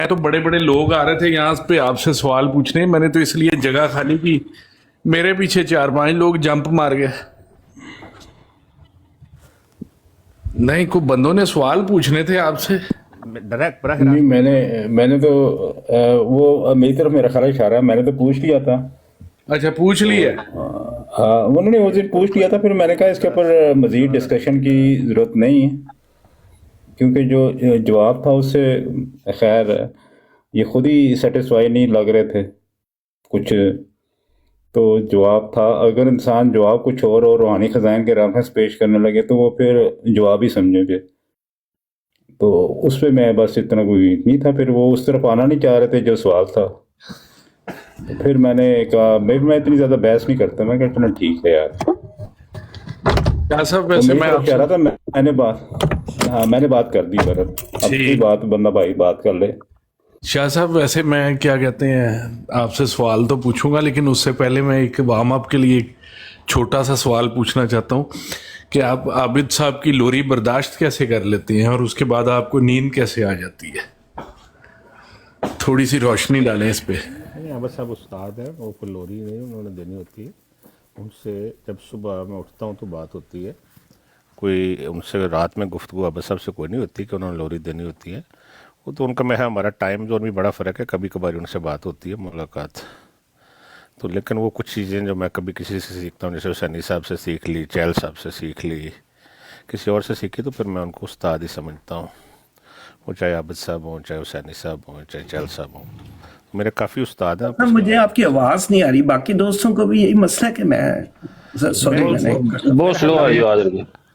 تو بڑے بڑے لوگ آ رہے تھے یہاں پہ آپ سے سوال پوچھنے, میں نے تو اس لیے جگہ خالی کی, میرے پیچھے 4-5 لوگ جمپ مار گئے. نہیں, کوئی بندوں نے سوال پوچھنے تھے آپ سے. ڈائریکٹ براہ نہیں راست میں نے تو وہ میری طرف میرا خیال اشارہ ہے, میں نے تو پوچھ لیا تھا. اچھا پوچھ تو لیا. ہاں انہوں نے اس دن پوچھ لیا تھا, پھر میں نے کہا اس کے اوپر مزید ڈسکشن کی ضرورت نہیں ہے, کیونکہ جو جواب تھا اس سے خیر یہ خود ہی سیٹسفائی نہیں لگ رہے تھے کچھ. تو جواب تھا, اگر انسان جواب کچھ اور روحانی خزائن کے ریفرنس پیش کرنے لگے تو وہ پھر جواب ہی سمجھیں گے. تو اس پہ میں بس اتنا کوئی نہیں تھا, پھر وہ اس طرف آنا نہیں چاہ رہے تھے جو سوال تھا. پھر میں نے کہا میں اتنی زیادہ بحث نہیں کرتا, میں کہا چلو ٹھیک ہے یار. کیا صاحب تو ویسے میری میں طرف آپ کہہ سے رہا تھا, میں نے بات کر دی. اب کی ٹھیک. بات بندہ بھائی بات کر لے. شاہ صاحب ویسے میں کیا کہتے ہیں آپ سے سوال تو پوچھوں گا, لیکن اس سے پہلے میں ایک وارم اپ کے لیے ایک چھوٹا سا سوال پوچھنا چاہتا ہوں کہ آپ عابد صاحب کی لوری برداشت کیسے کر لیتے ہیں, اور اس کے بعد آپ کو نیند کیسے آ جاتی ہے؟ تھوڑی سی روشنی ڈالیں اس پہ. نہیں, عابد صاحب استاد ہیں, وہ کوئی لوری نہیں انہوں نے دینی ہوتی ہے. ان سے جب صبح میں اٹھتا ہوں تو بات ہوتی ہے, کوئی ان سے رات میں گفتگو عابد صاحب سے کوئی نہیں ہوتی کہ انہوں نے لوری دینی ہوتی ہے. وہ تو ان کا میں ہمارا ٹائم زون بھی بڑا فرق ہے, کبھی کبھار ان سے بات ہوتی ہے ملاقات. تو لیکن وہ کچھ چیزیں جو میں کبھی کسی سے سیکھتا ہوں, جیسے حسینی صاحب سے سیکھ لی, چہل صاحب سے سیکھ لی, کسی اور سے سیکھی, تو پھر میں ان کو استاد ہی سمجھتا ہوں. وہ چاہے عابد صاحب ہوں, چاہے حسینی صاحب ہوں, چاہے چہل صاحب ہوں, میرے کافی استاد ہیں. مجھے آپ کی آواز نہیں آ رہی, باقی دوستوں کو بھی یہی مسئلہ ہے کہ میں سوری میں نے بہت سلو آ رہی ہے آواز.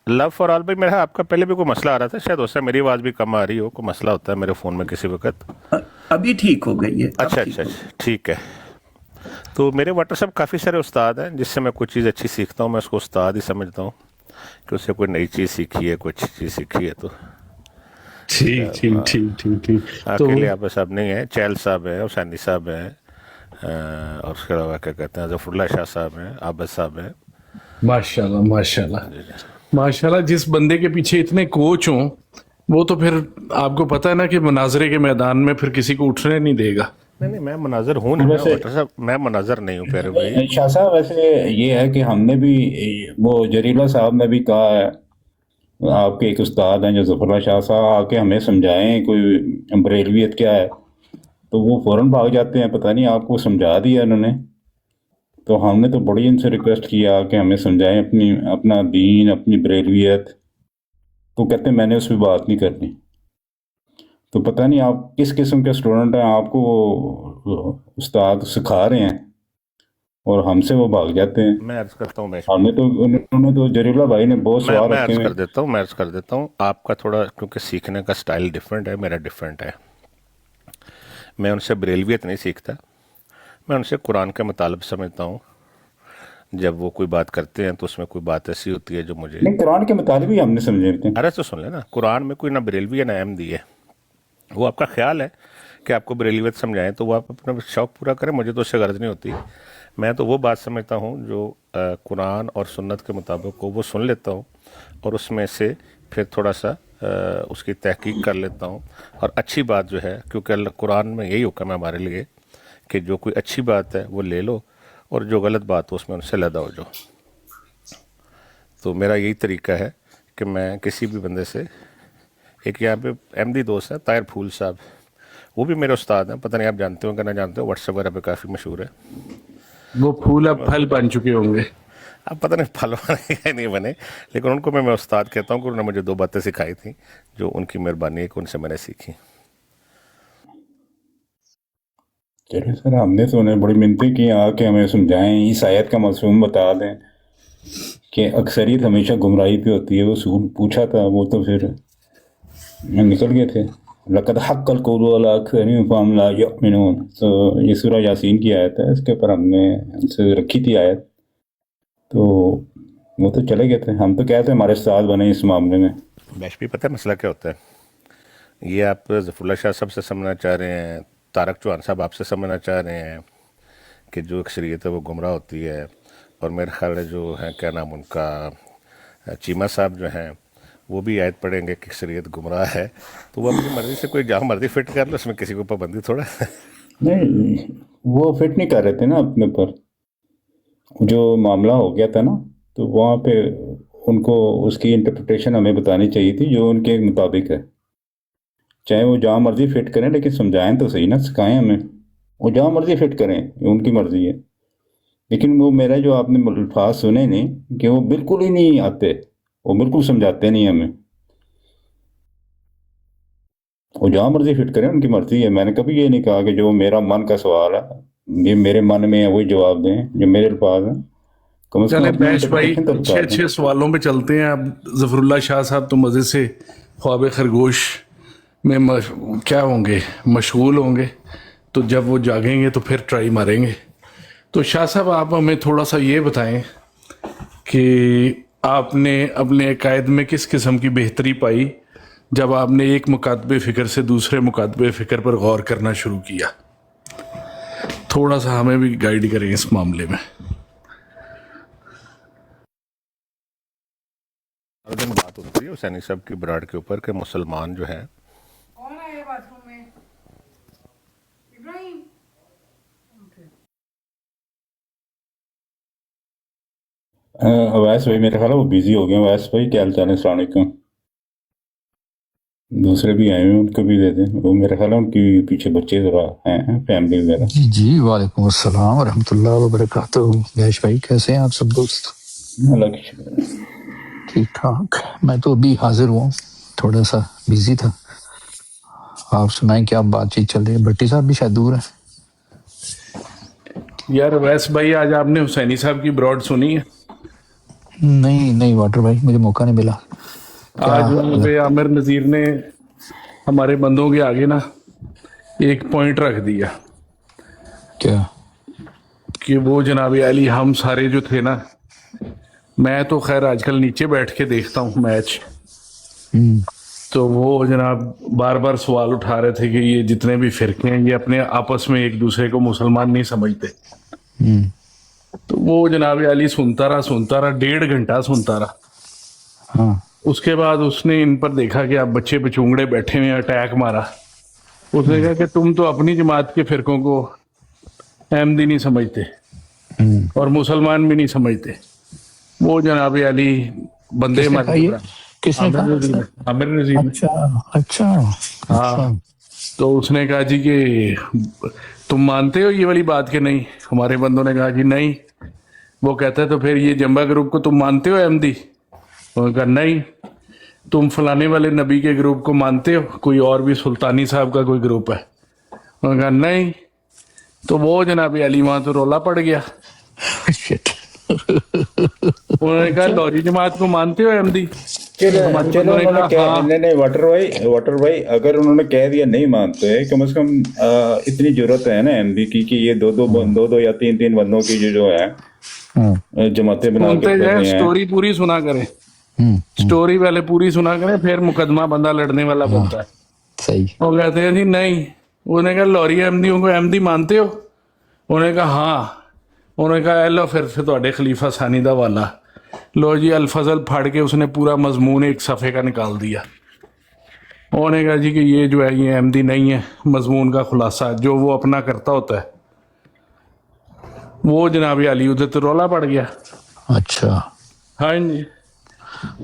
لو فار آل بھائی, میرا آپ کا پہلے بھی کوئی مسئلہ آ رہا تھا شاید, اس سے میری آواز بھی کم آ رہی ہو, کوئی مسئلہ ہوتا ہے میرے فون میں کسی وقت. ابھی ٹھیک ہو گئی ہے. اچھا اچھا ٹھیک ہے. تو میرے واٹر صاحب کافی سارے استاد ہیں جس سے میں کوئی چیز اچھی سیکھتا ہوں, میں اس کو استاد ہی سمجھتا ہوں کہ اس سے کوئی نئی چیز سیکھی ہے, کوئی اچھی چیز سیکھی ہے. تو ٹھیک ٹھیک ٹھیک ٹھیک ٹھیک. تو اکیلے عابد صاحب نہیں ہیں, چہل صاحب ہیں, حسینی صاحب ہیں, اور اس کے علاوہ کیا کہتے ہیں ظفر اللہ شاہ صاحب ہیں, عابد صاحب ہیں. ماشاء اللہ ماشاء اللہ ماشاء اللہ. جس بندے کے پیچھے اتنے کوچ ہوں وہ تو پھر آپ کو پتہ ہے نا کہ مناظرے کے میدان میں پھر کسی کو اٹھنے نہیں دے گا. نہیں میں مناظر ہوں نہیں, ویسے واٹر صاحب میں مناظر نہیں ہوں پیارے بھائی. شاہ صاحب ویسے یہ ہے کہ ہم نے بھی, وہ جریلا صاحب نے بھی کہا ہے, آپ کے ایک استاد ہیں جو ظفر اللہ شاہ صاحب, آ کے ہمیں سمجھائیں کوئی بریلویت کیا ہے, تو وہ فوراً بھاگ جاتے ہیں, پتہ نہیں آپ کو سمجھا دیا انہوں نے. تو ہم نے تو بڑی ان سے ریکویسٹ کیا کہ ہمیں سمجھائیں اپنا دین, اپنی بریلویت. تو کہتے ہیں میں نے اس پہ بات نہیں کرنی. تو پتہ نہیں آپ کس قسم کے اسٹوڈنٹ ہیں, آپ کو وہ استاد سکھا رہے ہیں اور ہم سے وہ بھاگ جاتے ہیں. میں عرض کرتا ہوں, انہوں نے تو جریلا بھائی نے بہت سوال میں رکھے عرض ہوئے. کر دیتا ہوں, آپ کا تھوڑا کیونکہ سیکھنے کا سٹائل ڈیفرنٹ ہے, میرا ڈیفرنٹ ہے. میں ان سے بریلویت نہیں سیکھتا, میں ان سے قرآن کے مطالب سمجھتا ہوں. جب وہ کوئی بات کرتے ہیں تو اس میں کوئی بات ایسی ہوتی ہے جو مجھے, نہیں قرآن کے مطالب ہی ہم نے سمجھے تھے. ارے تو سن لیں نا, قرآن میں کوئی نہ بریلوی ہے نہ احمدی ہے. وہ آپ کا خیال ہے کہ آپ کو بریلویت سمجھائیں تو وہ آپ اپنا شوق پورا کریں, مجھے تو اس سے غرض نہیں ہوتی. میں تو وہ بات سمجھتا ہوں جو قرآن اور سنت کے مطابق کو وہ سن لیتا ہوں, اور اس میں سے پھر تھوڑا سا اس کی تحقیق کر لیتا ہوں. اور اچھی بات جو ہے, کیونکہ اللہ قرآن میں یہی حکم ہے ہمارے لیے کہ جو کوئی اچھی بات ہے وہ لے لو, اور جو غلط بات ہو اس میں ان سے علیحدہ ہو جاؤ. تو میرا یہی طریقہ ہے کہ میں کسی بھی بندے سے, ایک یہاں پہ احمدی دوست ہے طاہر پھول صاحب, وہ بھی میرے استاد ہیں, پتہ نہیں آپ جانتے ہو کہ نہ جانتے ہو, واٹس ایپ وغیرہ پہ کافی مشہور ہے. وہ پھول اب پھل بن چکے ہوں گے. اب پتہ نہیں پھل بنے یا نہیں بنے, لیکن ان کو میں استاد کہتا ہوں کہ انہوں نے مجھے 2 باتیں سکھائی تھیں جو ان کی مہربانی ہے کہ ان سے میں نے سیکھی. چلے سر, ہم نے تو انہیں بڑی منتیں کی آ کے ہمیں سمجھائیں, اس آیت کا مفہوم بتا دیں کہ اکثریت ہمیشہ گمراہی پہ ہوتی ہے. وہ سون پوچھا تھا, وہ تو پھر نکل گئے تھے. لقد حق القول علی اکثرهم فهم لا یؤمنون. تو یہ سورہ یاسین کی آیت ہے, اس کے اوپر ہم نے ان سے رکھی تھی آیت, تو وہ تو چلے گئے تھے. ہم تو کہتے ہیں ہمارے استاد بنے اس معاملے میں. بیش بھی پتہ ہے مسئلہ کیا ہوتا ہے, یہ آپ ظفر اللہ شاہ صاحب سے سمجھنا چاہ رہے ہیں, طارق چوہان صاحب آپ سے سمجھنا چاہ رہے ہیں کہ جو اکثریت ہے وہ گمراہ ہوتی ہے, اور میرے خیال ہے جو ہے کیا نام ان کا, چیمہ صاحب جو ہیں, वो भी आयत पढ़ेंगे कि शरीयत गुमराह है, तो वो अपनी मर्जी से कोई जहाँ मर्जी फिट कर लो, उसमें किसी को पाबंदी थोड़ा नहीं, वो फिट नहीं कर रहे थे ना अपने पर। जो मामला हो गया था ना, तो वहाँ पे उनको उसकी इंटरप्रिटेशन हमें बतानी चाहिए थी जो उनके मुताबिक है। चाहे वो जहाँ मर्जी फिट करें, लेकिन समझाएं तो सही ना, सिखाएं हमें। वो जहाँ मर्जी फिट करें, ये उनकी मर्जी है। लेकिन वो मेरा जो आपने अल्फाज सुने नहीं, कि वो बिल्कुल ही नहीं आते, वो बिल्कुल समझाते नहीं हमें। वो जहाँ मर्जी फिट करें, उनकी मर्जी है। मैंने कभी ये नहीं कहा कि जो मेरा मन का सवाल है, ये मेरे मन में है वही जवाब दें, जो मेरे अल्फाज हैं। कम से कम चले अपनी बैश भाई, इंटरप्रिटेशन तो बता अच्छे दें। सवालों पे चलते हैं। अब जफरुल्लाह शाह साहब तो मज़े से ख्वाब खरगोश में क्या होंगे, मशगूल होंगे, तो जब वो जागेंगे तो फिर ट्राई मारेंगे। तो शाह साहब, आप हमें थोड़ा सा ये बताएं कि आपने अपने अकायद में किस किस्म की बेहतरी पाई जब आपने एक मुकातबे फ़िक्र से दूसरे मुकातबे फ़िक्र पर गौर करना शुरू किया। थोड़ा सा हमें भी गाइड करें इस मामले में। हर दिन बात होती है हुसैनी साहब की ब्राड के ऊपर कि मुसलमान जो है, कौन आया बाथरूम में? इब्राहिम। अवैस भाई, मेरा ख्याल है वो बिजी हो गए। अवैस भाई, क्या हाल चाल है? अस्सलाम वालेकुम। दूसरे भी आए हुए हैं, उनको भी दे दें। वो मेरा ख्याल है उनकी पीछे बच्चे ज़रा हैं, फैमिली वगैरह। जी जी, वालेकुम अस्सलाम वरहमतुल्लाह वबरकातुहू। गैश भाई, कैसे हैं आप सब दोस्त? अल्लाह की शुक्र है। ठीक ठाक। मैं तो अभी हाजिर हुआ, थोड़ा सा बिजी था। आप सुनाएं, क्या बातचीत चल रही है? भट्टी साहब भी शायद दूर है। यार वैस भाई, आज आपने हुसैनी साहब की ब्रॉड सुनी है? नहीं नहीं वाटर भाई, मुझे मौका नहीं मिला। आज वहाँ पे आमिर नज़ीर ने हमारे बंदों के आगे ना एक पॉइंट रख दिया क्या? कि वो जनाब अली, हम सारे जो थे ना, मैं तो खैर आजकल नीचे बैठ के देखता हूँ मैच, तो वो जनाब बार बार सवाल उठा रहे थे कि ये जितने भी फिरके हैं, ये अपने आपस में एक दूसरे को मुसलमान नहीं समझते। तो वो जनाब अली सुनता रहा 1.5 घंटा सुनता रहा। हाँ, उसके बाद उसने इन पर देखा कि आप बच्चे बचूंगड़े बैठे हुए हैं, अटैक मारा। उसने कहा कि तुम तो अपनी जमात के फिरकों को अहमदी नहीं समझते और मुसलमान भी नहीं समझते। वो जनाब अली बंदे किसने कहा ये? किसने कहा? आमिर नज़ीर ने। अच्छा अच्छा। हाँ, तो उसने कहा जी कि तुम मानते हो ये वाली बात कि नहीं? हमारे बंदों ने कहा जी नहीं। वो कहता है तो फिर ये जंबा ग्रुप को तुम मानते हो अहमदी? उन्होंने कहा नहीं। तुम फलाने वाले नबी के ग्रुप को मानते हो? कोई और भी सुल्तानी साहब का कोई ग्रुप है? उन्होंने कहा नहीं। तो वो जनाब अली वहां तो रौला पड़ गया। शिट। उन्होंने कहा लौरी जमात को मानते हो अहमदी? चलो हमारे चलो, बंदों ने उन्होंने कहा, कह हाँ। नहीं, वाटर भाई, अगर उन्होंने कह दिया नहीं मानते, कम से कम इतनी जरूरत है ना एमडी की कि ये दो या तीन बंदों की जो है जमातें बना के सुनते कर जाए, रहे हैं। स्टोरी पूरी सुना करें, स्टोरी वाले पूरी सुना करें, फिर मुकदमा बंदा लड़ने वाला बनता है। सही। वो कहते हैं जी नहीं। उन्होंने कहा लौरी अहमदियों को अहमदी मानते हो? उन्होंने कहा हाँ। उन्होंने कहा लो फिर से ਤੁਹਾਡੇ खलीफा सानी दा वाला लो जी। अल-फजल फाड़ के उसने पूरा मजमून एक सफ़े का निकाल दिया। उन्होंने कहा जी कि ये जो है ये अहमदी नहीं है, मजमून का खुलासा जो वो अपना करता होता है। वो जनाब अली उधर तो रौला पड़ गया। अच्छा। हाँ जी।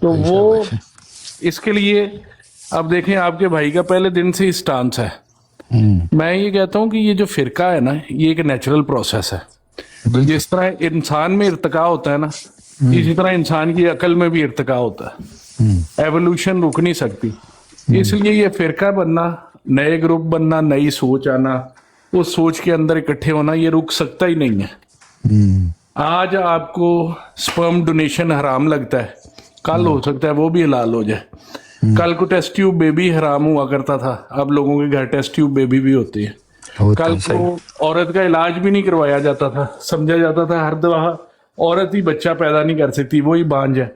तो वो इसके लिए अब देखें, आपके भाई का पहले दिन से ही स्टांस है। मैं ये कहता हूँ कि ये जो फिरका है ना, ये एक नेचुरल प्रोसेस है। जिस तरह इंसान में इर्तिका होता है ना, इसी तरह इंसान की अकल में भी इर्तिका होता है। एवोल्यूशन रुक नहीं सकती। इसलिए ये फिरका बनना, नए ग्रुप बनना, नई सोच आना, उस सोच के अंदर इकट्ठे होना, ये रुक सकता ही नहीं है। आज आपको स्पर्म डोनेशन हराम लगता है, कल हो सकता है वो भी हलाल हो जाए। कल को टेस्ट ट्यूब बेबी हराम हुआ करता था, अब लोगों के घर टेस्ट ट्यूब बेबी भी होती है। कल को औरत का इलाज भी नहीं करवाया जाता था, समझा जाता था हर दफा औरत ही बच्चा पैदा नहीं कर सकती, वो ही बांझ है।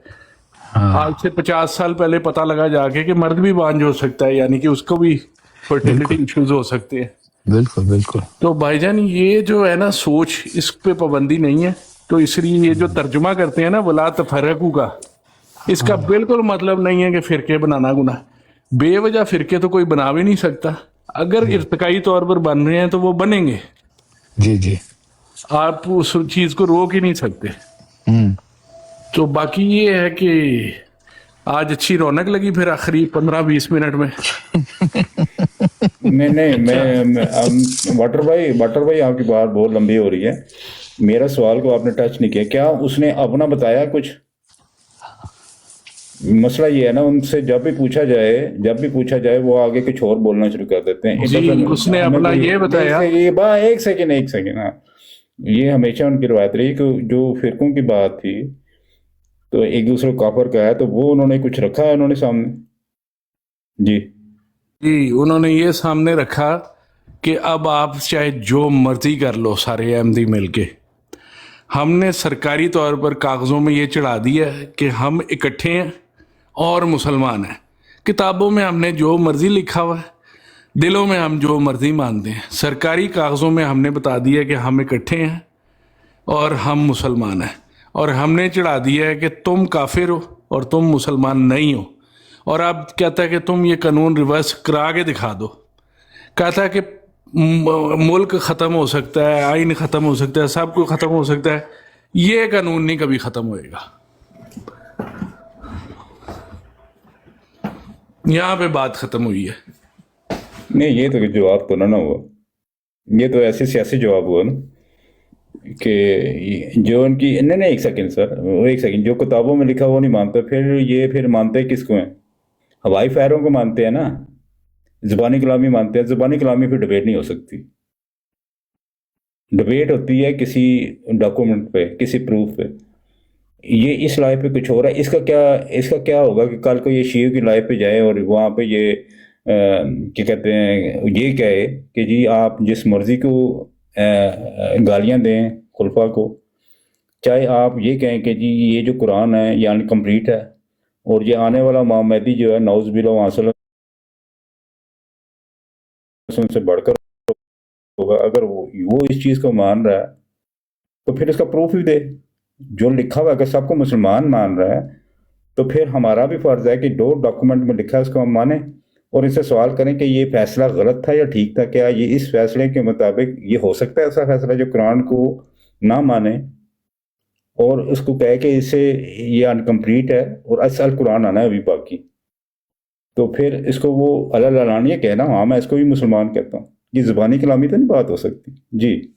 आज से 50 साल पहले पता लगा जाके कि मर्द भी बांझ हो सकता है, यानी कि उसको भी फर्टिलिटी इश्यूज हो सकते हैं। बिल्कुल बिल्कुल। तो भाईजान ये जो है ना सोच, इस पे पाबंदी नहीं है। तो इसलिए ये जो तर्जुमा करते हैं ना वला तफरकू का, इसका बिल्कुल मतलब नहीं है कि फिरके बनाना गुनाह, बेवजह फिरके तो कोई बना भी नहीं सकता, अगर इर्तिकाई तौर पर बन रहे हैं तो वो बनेंगे, जी जी। आप उस चीज को रोक ही नहीं सकते। हम्म। तो बाकी ये है कि आज अच्छी रौनक लगी फिर आखिरी 15-20 मिनट में। नहीं मैं वाटर भाई आपकी बात बहुत लंबी हो रही है, मेरा सवाल को आपने टच नहीं किया। क्या उसने अपना बताया कुछ? मसला ये है ना, उनसे जब भी पूछा जाए वो आगे कुछ और बोलना शुरू कर देते हैं। जी, उसने अपना ये बताया। एक सेकंड हाँ, ये हमेशा उनकी रवायत रही कि जो फिरकों की बात थी तो एक दूसरे को काफर का है, तो वो उन्होंने कुछ रखा है उन्होंने सामने। जी उन्होंने ये सामने रखा कि अब आप चाहे जो मर्जी कर लो सारे अहमदी मिलके, हमने सरकारी तौर पर कागज़ों में ये चढ़ा दिया है कि हम इकट्ठे हैं और मुसलमान हैं। किताबों में हमने जो मर्जी लिखा हुआ है, दिलों में हम जो मर्जी मानते हैं, सरकारी कागज़ों में हमने बता दिया कि हम इकट्ठे हैं और हम मुसलमान हैं, और हमने चढ़ा दिया है कि तुम काफिर हो और तुम मुसलमान नहीं हो। और अब कहता है कि तुम ये कानून रिवर्स करा के दिखा दो। कहता है कि मुल्क ख़त्म हो सकता है, आइन ख़त्म हो सकता है, सब कुछ ख़त्म हो सकता है, ये कानून नहीं कभी ख़त्म होएगा। यहाँ पे बात ख़त्म हुई है। नहीं, ये तो जवाब तो ना हुआ, ये तो ऐसे सियासी जवाब हुआ ना कि जो उनकी नहीं एक सेकंड, जो किताबों में लिखा वो नहीं मानते, फिर मानते किसको हैं? हवाई फायरों को मानते हैं ना, ज़ुबानी कलामी मानते हैं। ज़ुबानी कलामी फिर डिबेट नहीं हो सकती, डिबेट होती है किसी डॉक्यूमेंट पे, किसी प्रूफ पे। ये इस लाइफ पे कुछ हो रहा है, इसका क्या होगा कि कल को ये शियों की लाइफ पे जाए और वहाँ पे ये क्या कहते हैं, ये कहे कि जी आप जिस मर्जी को गालियाँ दें खुलफा को, चाहे आप ये कहें कि जी ये जो कुरान है ये अनकम्प्लीट है और ये आने वाला इमाम महदी जो है नौज़ बिल्लाह वहाँ से बढ़कर होगा, अगर वो इस चीज़ को मान रहा है तो फिर इसका प्रूफ भी दे। जो लिखा हुआ अगर सबको मुसलमान मान रहा है तो फिर हमारा भी फर्ज है कि जो डॉक्यूमेंट में लिखा है उसको हम माने और इससे सवाल करें कि ये फैसला गलत था या ठीक था। क्या ये इस फैसले के मुताबिक ये हो सकता है ऐसा फैसला जो कुरान को ना माने और उसको कहे कि इससे ये अनकम्प्लीट है और असल कुरान आना है अभी बाकी, तो फिर इसको वो अलानिया कहना, हाँ मैं इसको भी मुसलमान कहता हूँ। ये ज़ुबानी कलामी तो नहीं बात हो सकती। जी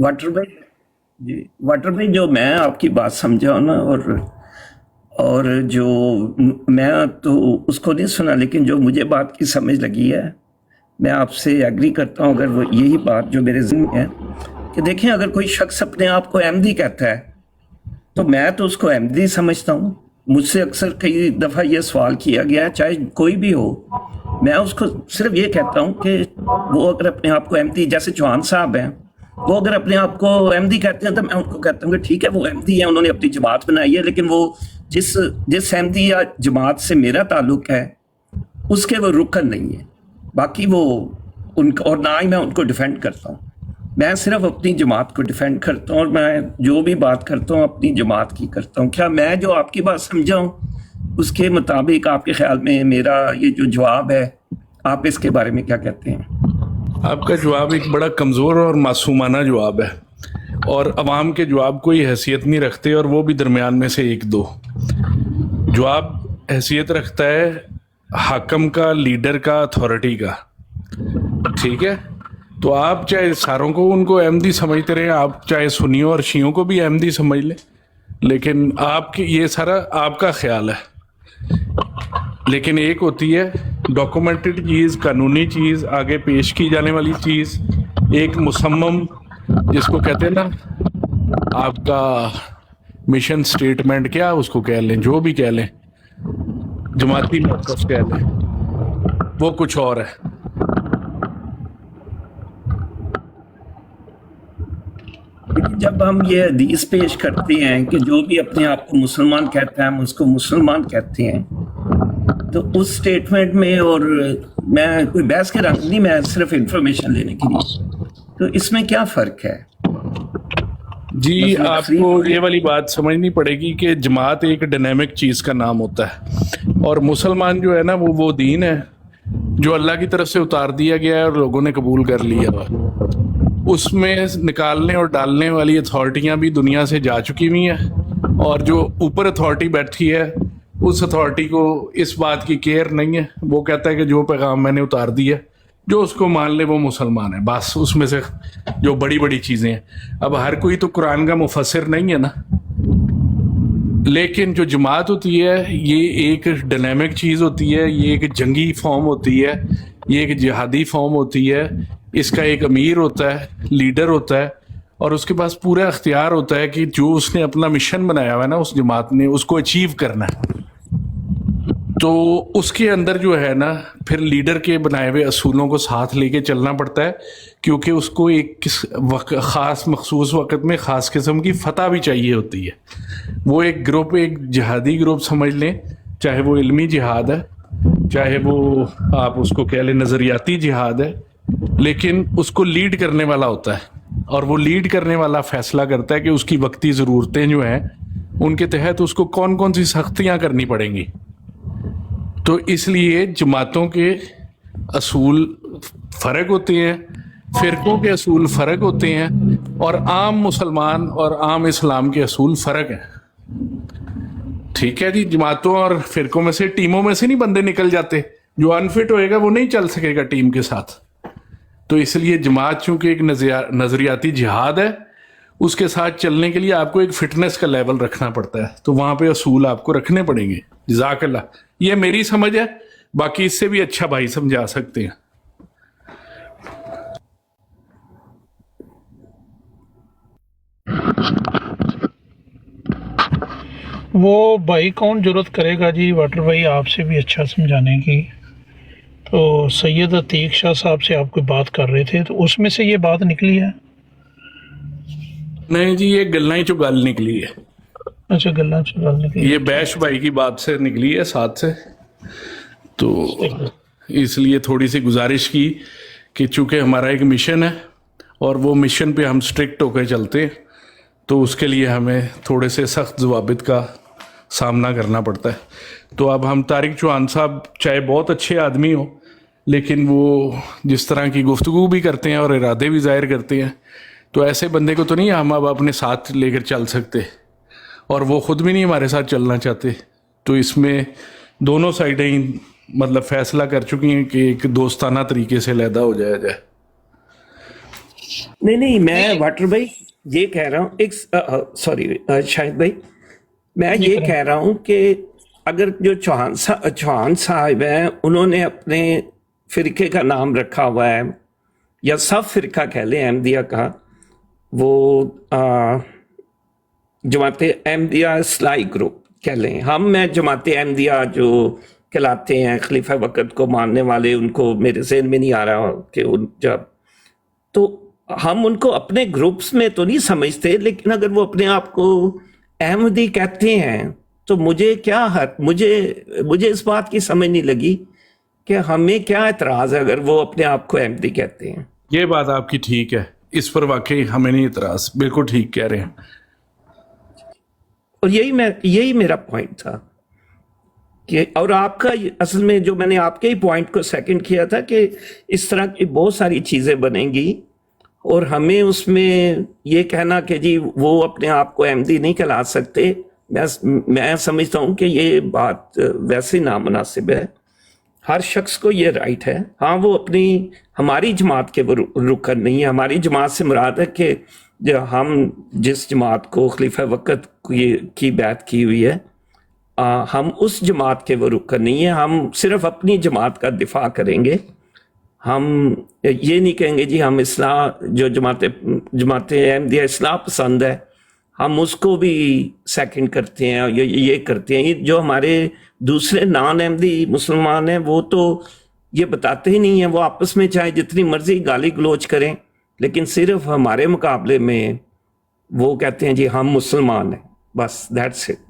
वाटर भाई जो मैं आपकी बात समझा हूं ना, और जो मैं तो उसको नहीं सुना, लेकिन जो मुझे बात की समझ लगी है, मैं आपसे एग्री करता हूं। अगर वो यही बात जो मेरे ज़हन में है कि देखें, अगर कोई शख्स अपने आप को अहमदी कहता है तो मैं तो उसको अहमदी समझता हूं। मुझसे अक्सर कई दफ़ा ये सवाल किया गया है, चाहे कोई भी हो, मैं उसको सिर्फ ये कहता हूं कि वो अगर अपने आप को अहमदी, जैसे चौहान साहब हैं, वो अगर अपने आप को अहमदी कहते हैं तो मैं उनको कहता हूँ कि ठीक है वो अहमदी है, उन्होंने अपनी जमात बनाई है, लेकिन वो जिस अहमदी या जमात से मेरा ताल्लुक है उसके वो रुकन नहीं है। बाकी वो उनका, और ना ही मैं उनको डिफेंड करता हूँ, मैं सिर्फ अपनी जमात को डिफेंड करता हूँ और मैं जो भी बात करता हूँ अपनी जमात की करता हूँ। क्या मैं जो आपकी बात समझा हूँ उसके मुताबिक आपके ख्याल में मेरा ये जो जवाब है, आप इसके बारे में क्या कहते हैं? आपका जवाब एक बड़ा कमज़ोर और मासूमाना जवाब है और अवाम के जवाब कोई हैसियत नहीं रखते, और वो भी दरमियान में से एक दो। जवाब हैसियत रखता है हाकम का, लीडर का, अथॉरिटी का, ठीक है। तो आप चाहे सारों को उनको अहमदी समझते रहे, आप चाहे सुन्नियों और शियों को भी अहमदी समझ लें, लेकिन आपकी ये सारा आपका ख्याल है। लेकिन एक होती है डॉक्यूमेंटेड चीज़, कानूनी चीज़, आगे पेश की जाने वाली चीज़, एक मुसम्मम जिसको कहते हैं ना, आपका मिशन स्टेटमेंट क्या उसको कह लें, जो भी कह लें, जमाती मौक़िफ़ कह लें, वो कुछ और है। जब हम ये हदीस पेश करते हैं कि जो भी अपने आप को मुसलमान कहता है हम उसको मुसलमान कहते हैं, तो उस स्टेटमेंट में, और मैं कोई बहस के रंग नहीं, मैं सिर्फ इंफॉर्मेशन लेने के लिए, तो इसमें क्या फ़र्क है? जी, आपको ये वाली बात समझनी पड़ेगी कि जमात एक डायनेमिक चीज़ का नाम होता है, और मुसलमान जो है ना वो दीन है जो अल्लाह की तरफ से उतार दिया गया है और लोगों ने कबूल कर लिया है। उसमें निकालने और डालने वाली अथॉरिटियाँ भी दुनिया से जा चुकी हुई हैं, और जो ऊपर अथॉरिटी बैठी है उस अथॉरिटी को इस बात की केयर नहीं है। वो कहता है कि जो पैगाम मैंने उतार दिया, जो उसको मान ले वो मुसलमान है, बस। उसमें से जो बड़ी बड़ी चीज़ें हैं, अब हर कोई तो कुरान का मुफस्सिर नहीं है ना, लेकिन जो जमात होती है ये एक डायनेमिक चीज़ होती है, ये एक जंगी फॉर्म होती है, ये एक जिहादी फॉर्म होती है। इसका एक अमीर होता है, लीडर होता है, और उसके पास पूरा अख्तियार होता है कि जो उसने अपना मिशन बनाया हुआ है ना उस जमात ने, उसको अचीव करना है। तो उसके अंदर जो है ना फिर लीडर के बनाए हुए असूलों को साथ लेके चलना पड़ता है, क्योंकि उसको एक ख़ास मखसूस वक़्त में ख़ास किस्म की फ़तह भी चाहिए होती है। वो एक ग्रुप, एक जिहादी ग्रुप समझ लें, चाहे वो इल्मी जिहाद है, चाहे वो आप उसको कह लें नज़रियाती जिहाद है, लेकिन उसको लीड करने वाला होता है, और वो लीड करने वाला फ़ैसला करता है कि उसकी वक्ती ज़रूरतें जो हैं उनके तहत उसको कौन कौन सी सख्तियाँ करनी पड़ेंगी। तो इसलिए जमातों के असूल फ़र्क होते हैं, फ़िरक़ों के असूल फ़र्क होते हैं, और आम मुसलमान और आम इस्लाम के असूल फ़र्क हैं। ठीक है जी, जमातों और फ़िरक़ों में से, टीमों में से नहीं बंदे निकल जाते। जो अनफिट होएगा वो नहीं चल सकेगा टीम के साथ। तो इसलिए जमात चूँकि एक नज़रियाती जिहाद है, उसके साथ चलने के लिए आपको एक फ़िटनेस का लेवल रखना पड़ता है, तो वहाँ पे असूल आपको रखने पड़ेंगे। जज़ाकल्लाह, ये मेरी समझ है, बाकी इससे भी अच्छा भाई समझा सकते हैं। वो भाई कौन जुर्रत करेगा जी वाटर भाई आपसे भी अच्छा समझाने की। तो सैयद अतीक शाह साहब से आप कोई बात कर रहे थे, तो उसमें से ये बात निकली है? नहीं जी, ये गल्ला ही चो गल निकली है। अच्छा, गल्ला चो गल निकली। ये बैश भाई की बात से निकली है, साथ से। तो इसलिए थोड़ी सी गुजारिश की कि चूंकि हमारा एक मिशन है और वो मिशन पे हम स्ट्रिक्ट होकर चलते हैं, तो उसके लिए हमें थोड़े से सख्त ज़वाबित का सामना करना पड़ता है। तो अब हम तारिक चौहान साहब चाहे बहुत अच्छे आदमी हो, लेकिन वो जिस तरह की गुफ्तगू भी करते हैं और इरादे भी ज़ाहिर करते हैं, तो ऐसे बंदे को तो नहीं हम अब अपने साथ लेकर चल सकते, और वो ख़ुद भी नहीं हमारे साथ चलना चाहते। तो इसमें दोनों साइडें ही मतलब फ़ैसला कर चुकी हैं कि एक दोस्ताना तरीके से लैदा हो जाया जाए। नहीं, मैं वाटर भाई ये कह रहा हूँ, एक सॉरी शाहिद भाई, मैं ये कह रहा हूँ कि अगर जो चौहान साहब हैं उन्होंने अपने फ़िरके का नाम रखा हुआ है, या सब फ़िरका कह लें अहमदिया का, वो जमात अहमदिया इस्लाही ग्रुप कह लें, मैं जमात अहमदिया जो कहलाते हैं खलीफा वक़्त को मानने वाले, उनको मेरे ज़हन में नहीं आ रहा कि जब, तो हम उनको अपने ग्रुप्स में तो नहीं समझते, लेकिन अगर वो अपने आप को अहमदी कहते हैं तो मुझे क्या हक, मुझे इस बात की समझ नहीं लगी कि हमें क्या एतराज़ है अगर वो अपने आप को अहमदी कहते हैं। ये बात आपकी ठीक है, इस पर वाकई हमें नहीं एतराज़, बिल्कुल ठीक कह रहे हैं। और यही मेरा पॉइंट था कि, और आपका असल में जो मैंने आपके ही पॉइंट को सेकंड किया था कि इस तरह की बहुत सारी चीज़ें बनेंगी, और हमें उसमें ये कहना कि जी वो अपने आप को अहमदी नहीं कहला सकते, मैं समझता हूँ कि ये बात वैसे नामुनासिब है। ہر شخص کو یہ رائٹ ہے. ہاں وہ اپنی ہماری جماعت کے وہ رکن نہیں ہے. ہماری جماعت سے مراد ہے کہ جو ہم جس جماعت کو خلیفہ وقت کی بیعت کی ہوئی ہے ہم اس جماعت کے وہ رکن نہیں ہیں. ہم صرف اپنی جماعت کا دفاع کریں گے. ہم یہ نہیں کہیں گے جی ہم اصلاح جو جماعت احمدیہ اصلاح پسند ہے ہم اس کو بھی سیکنڈ کرتے ہیں یہ کرتے ہیں. جو ہمارے دوسرے نان احمدی مسلمان ہیں وہ تو یہ بتاتے ہی نہیں ہیں. وہ آپس میں چاہے جتنی مرضی گالی گلوچ کریں لیکن صرف ہمارے مقابلے میں وہ کہتے ہیں جی ہم مسلمان ہیں بس دیٹس اٹ.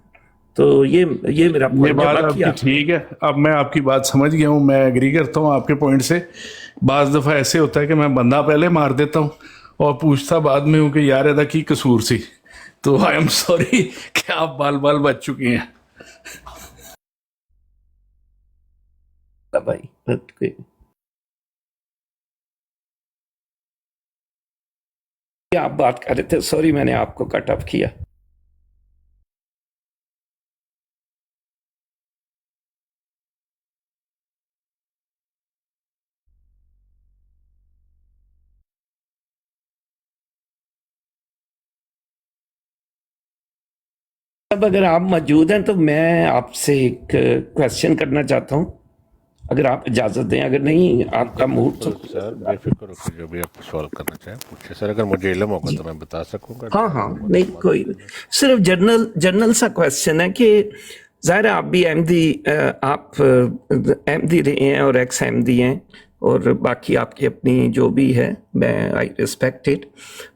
تو یہ میرا یہ point ہے. بات آپ باقی کی ٹھیک ہے. اب میں آپ کی بات سمجھ گیا ہوں. میں ایگری کرتا ہوں آپ کے پوائنٹ سے. بعض دفعہ ایسے ہوتا ہے کہ میں بندہ پہلے مار دیتا ہوں اور پوچھتا بعد میں ہوں کہ یار ادا کی قصور سی. تو آئی ایم سوری کہ آپ بال بچ چکے ہیں. بھائی آپ بات کر رہے تھے. سوری میں نے آپ کو کٹ آف کیا. اب اگر آپ موجود ہیں تو میں آپ سے ایک کویسچن کرنا چاہتا ہوں اگر آپ اجازت دیں. اگر نہیں آپ کا موڈ تو سر بے فکر ہو کے جو بھی آپ سوال کرنا چاہیں پوچھیں سر. اگر مجھے علم ہوگا تو میں بتا سکوں گا. ہاں نہیں کوئی صرف جنرل سا کویسچن ہے کہ ظاہر ہے آپ بھی آپ احمدی رہے ہیں اور ایکس احمدی ہیں اور باقی آپ کی اپنی جو بھی ہے میں آئی ریسپیکٹ اٹ.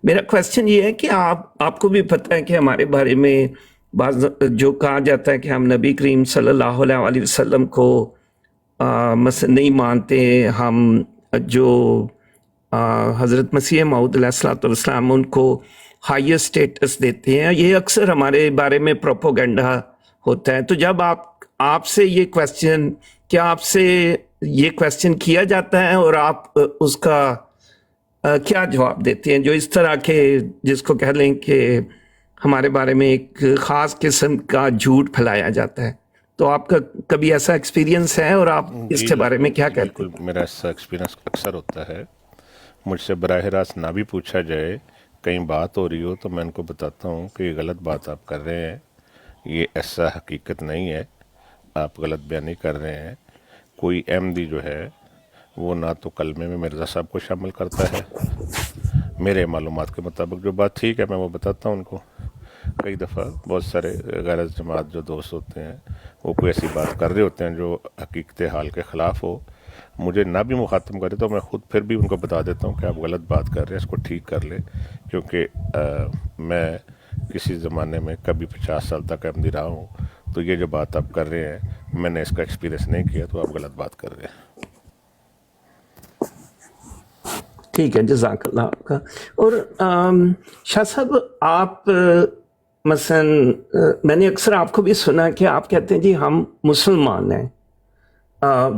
میرا کویسچن یہ ہے کہ آپ کو بھی پتہ ہے کہ ہمارے بارے میں بعض جو کہا جاتا ہے کہ ہم نبی کریم صلی اللہ علیہ وسلم کو مثلا نہیں مانتے. ہم جو حضرت مسیح موعود علیہ الصلوۃ والسلام ان کو ہائیسٹ اسٹیٹس دیتے ہیں. یہ اکثر ہمارے بارے میں پروپوگنڈا ہوتا ہے. تو جب آپ سے یہ کویسچن کیا آپ سے یہ کویسچن کیا جاتا ہے اور آپ اس کا کیا جواب دیتے ہیں جو اس طرح کے جس کو کہہ لیں کہ ہمارے بارے میں ایک خاص قسم کا جھوٹ پھیلایا جاتا ہے. تو آپ کا کبھی ایسا ایکسپیرینس ہے اور آپ اس کے بارے میں کیا کہتے ہیں؟ بالکل میرا ایسا ایکسپیرینس اکثر ہوتا ہے. مجھ سے براہ راست نہ بھی پوچھا جائے کہیں بات ہو رہی ہو تو میں ان کو بتاتا ہوں کہ یہ غلط بات آپ کر رہے ہیں. یہ ایسا حقیقت نہیں ہے. آپ غلط بیانی کر رہے ہیں. کوئی احمدی جو ہے وہ نہ تو کلمے میں مرزا صاحب کو شامل کرتا ہے. میرے معلومات کے مطابق جو بات ٹھیک ہے میں وہ بتاتا ہوں ان کو. کئی دفعہ بہت سارے غیر جماعت جو دوست ہوتے ہیں وہ کوئی ایسی بات کر رہے ہوتے ہیں جو حقیقت حال کے خلاف ہو. مجھے نہ بھی مخاطب کرے تو میں خود پھر بھی ان کو بتا دیتا ہوں کہ آپ غلط بات کر رہے ہیں اس کو ٹھیک کر لیں. کیونکہ میں کسی زمانے میں کبھی 50 سال تک احمدی رہا ہوں تو یہ جو بات آپ کر رہے ہیں میں نے اس کا ایکسپیرینس نہیں کیا تو آپ غلط بات کر رہے ہیں. ٹھیک ہے جزاک اللہ آپ کا. اور شاہ صاحب آپ مثلا میں نے اکثر آپ کو بھی سنا کہ آپ کہتے ہیں جی ہم مسلمان ہیں.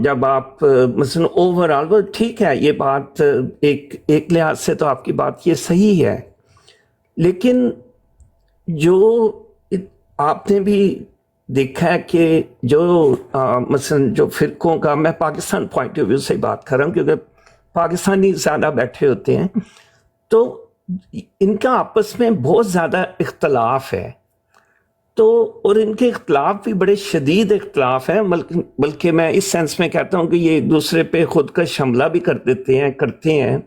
جب آپ مثلا اوور آل وہ ٹھیک ہے یہ بات ایک لحاظ سے تو آپ کی بات یہ صحیح ہے لیکن جو آپ نے بھی دیکھا ہے کہ جو مثلا جو فرقوں کا میں پاکستان پوائنٹ آف ویو سے بات کر رہا ہوں کیونکہ پاکستانی زیادہ بیٹھے ہوتے ہیں تو ان کا آپس میں بہت زیادہ اختلاف ہے. تو اور ان کے اختلاف بھی بڑے شدید اختلاف ہیں بلکہ میں اس سینس میں کہتا ہوں کہ یہ ایک دوسرے پہ خود کا حملہ بھی کرتے ہیں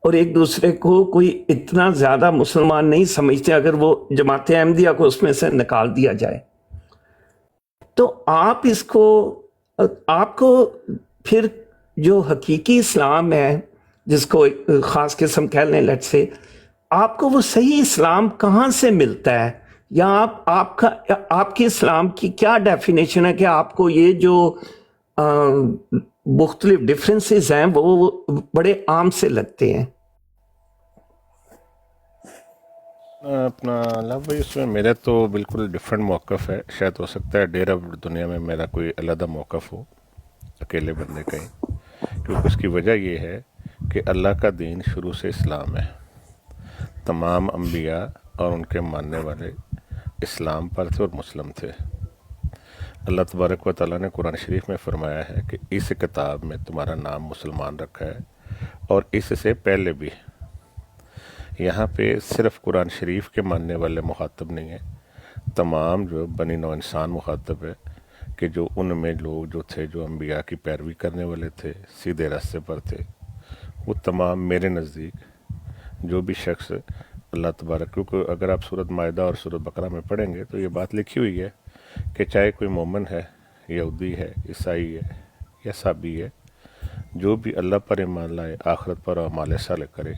اور ایک دوسرے کو کوئی اتنا زیادہ مسلمان نہیں سمجھتے اگر وہ جماعت احمدیہ کو اس میں سے نکال دیا جائے. تو آپ کو پھر جو حقیقی اسلام ہے جس کو ایک خاص قسم کہہ لیں لیٹ سے آپ کو وہ صحیح اسلام کہاں سے ملتا ہے یا آپ کے اسلام کی کیا ڈیفینیشن ہے کہ آپ کو یہ جو مختلف ڈفرینسز ہیں وہ بڑے عام سے لگتے ہیں؟ اپنا لو بھائی اس میں میرا تو بالکل ڈفرینٹ موقف ہے. شاید ہو سکتا ہے ڈیر دنیا میں میرا کوئی علیحدہ موقف ہو اکیلے بندے کا ہی. کیونکہ اس کی وجہ یہ ہے کہ اللہ کا دین شروع سے اسلام ہے. تمام انبیاء اور ان کے ماننے والے اسلام پر تھے اور مسلم تھے. اللہ तबारक व तआला ने कुरान शरीफ में फरमाया है कि इस किताब में तुम्हारा नाम मुसलमान रखा है और इससे पहले भी। यहाँ पे सिर्फ कुरान शरीफ के मानने वाले मुखातब नहीं है, तमाम जो बनी नौ इंसान मुखातब है कि जो उनमें लोग जो थे जो अम्बिया की पैरवी करने वाले थे, सीधे रास्ते पर थे, वो तमाम मेरे नज़दीक जो भी शख्स अल्लाह तबारक, क्योंकि अगर आप सूरत मायदा और सूरत बकरा में पढ़ेंगे तो ये बात लिखी हुई है कि चाहे कोई मोमिन है, यहूदी है, ईसाई है या साबी है, जो भी अल्लाह पर ईमान लाए, आखिरत पर अमाल साले करे,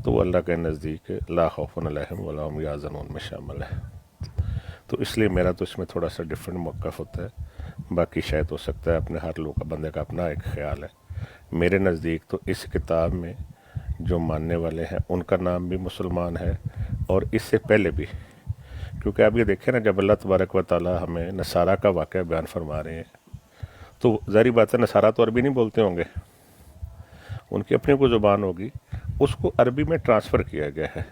तो वो अल्लाह के नज़दीक ला खौफुन अलैहिम वला हुम यहज़नून में शामिल है। तो इसलिए मेरा तो इसमें थोड़ा सा डिफरेंट मौक़िफ़ होता है, बाकी शायद हो सकता है अपने हर लोग का बंदे का अपना एक ख्याल है। मेरे नज़दीक तो इस किताब में जो मानने वाले हैं उनका नाम भी मुसलमान है, और इससे पहले भी, क्योंकि आप ये देखें ना, जब अल्लाह तबारक व तआला हमें नसारा का वाक़या बयान फरमा रहे हैं तो ज़ाहिर बात है नसारा तो अरबी नहीं बोलते होंगे, उनकी अपनी कोई ज़ुबान होगी, उसको अरबी में ट्रांसफ़र किया गया है।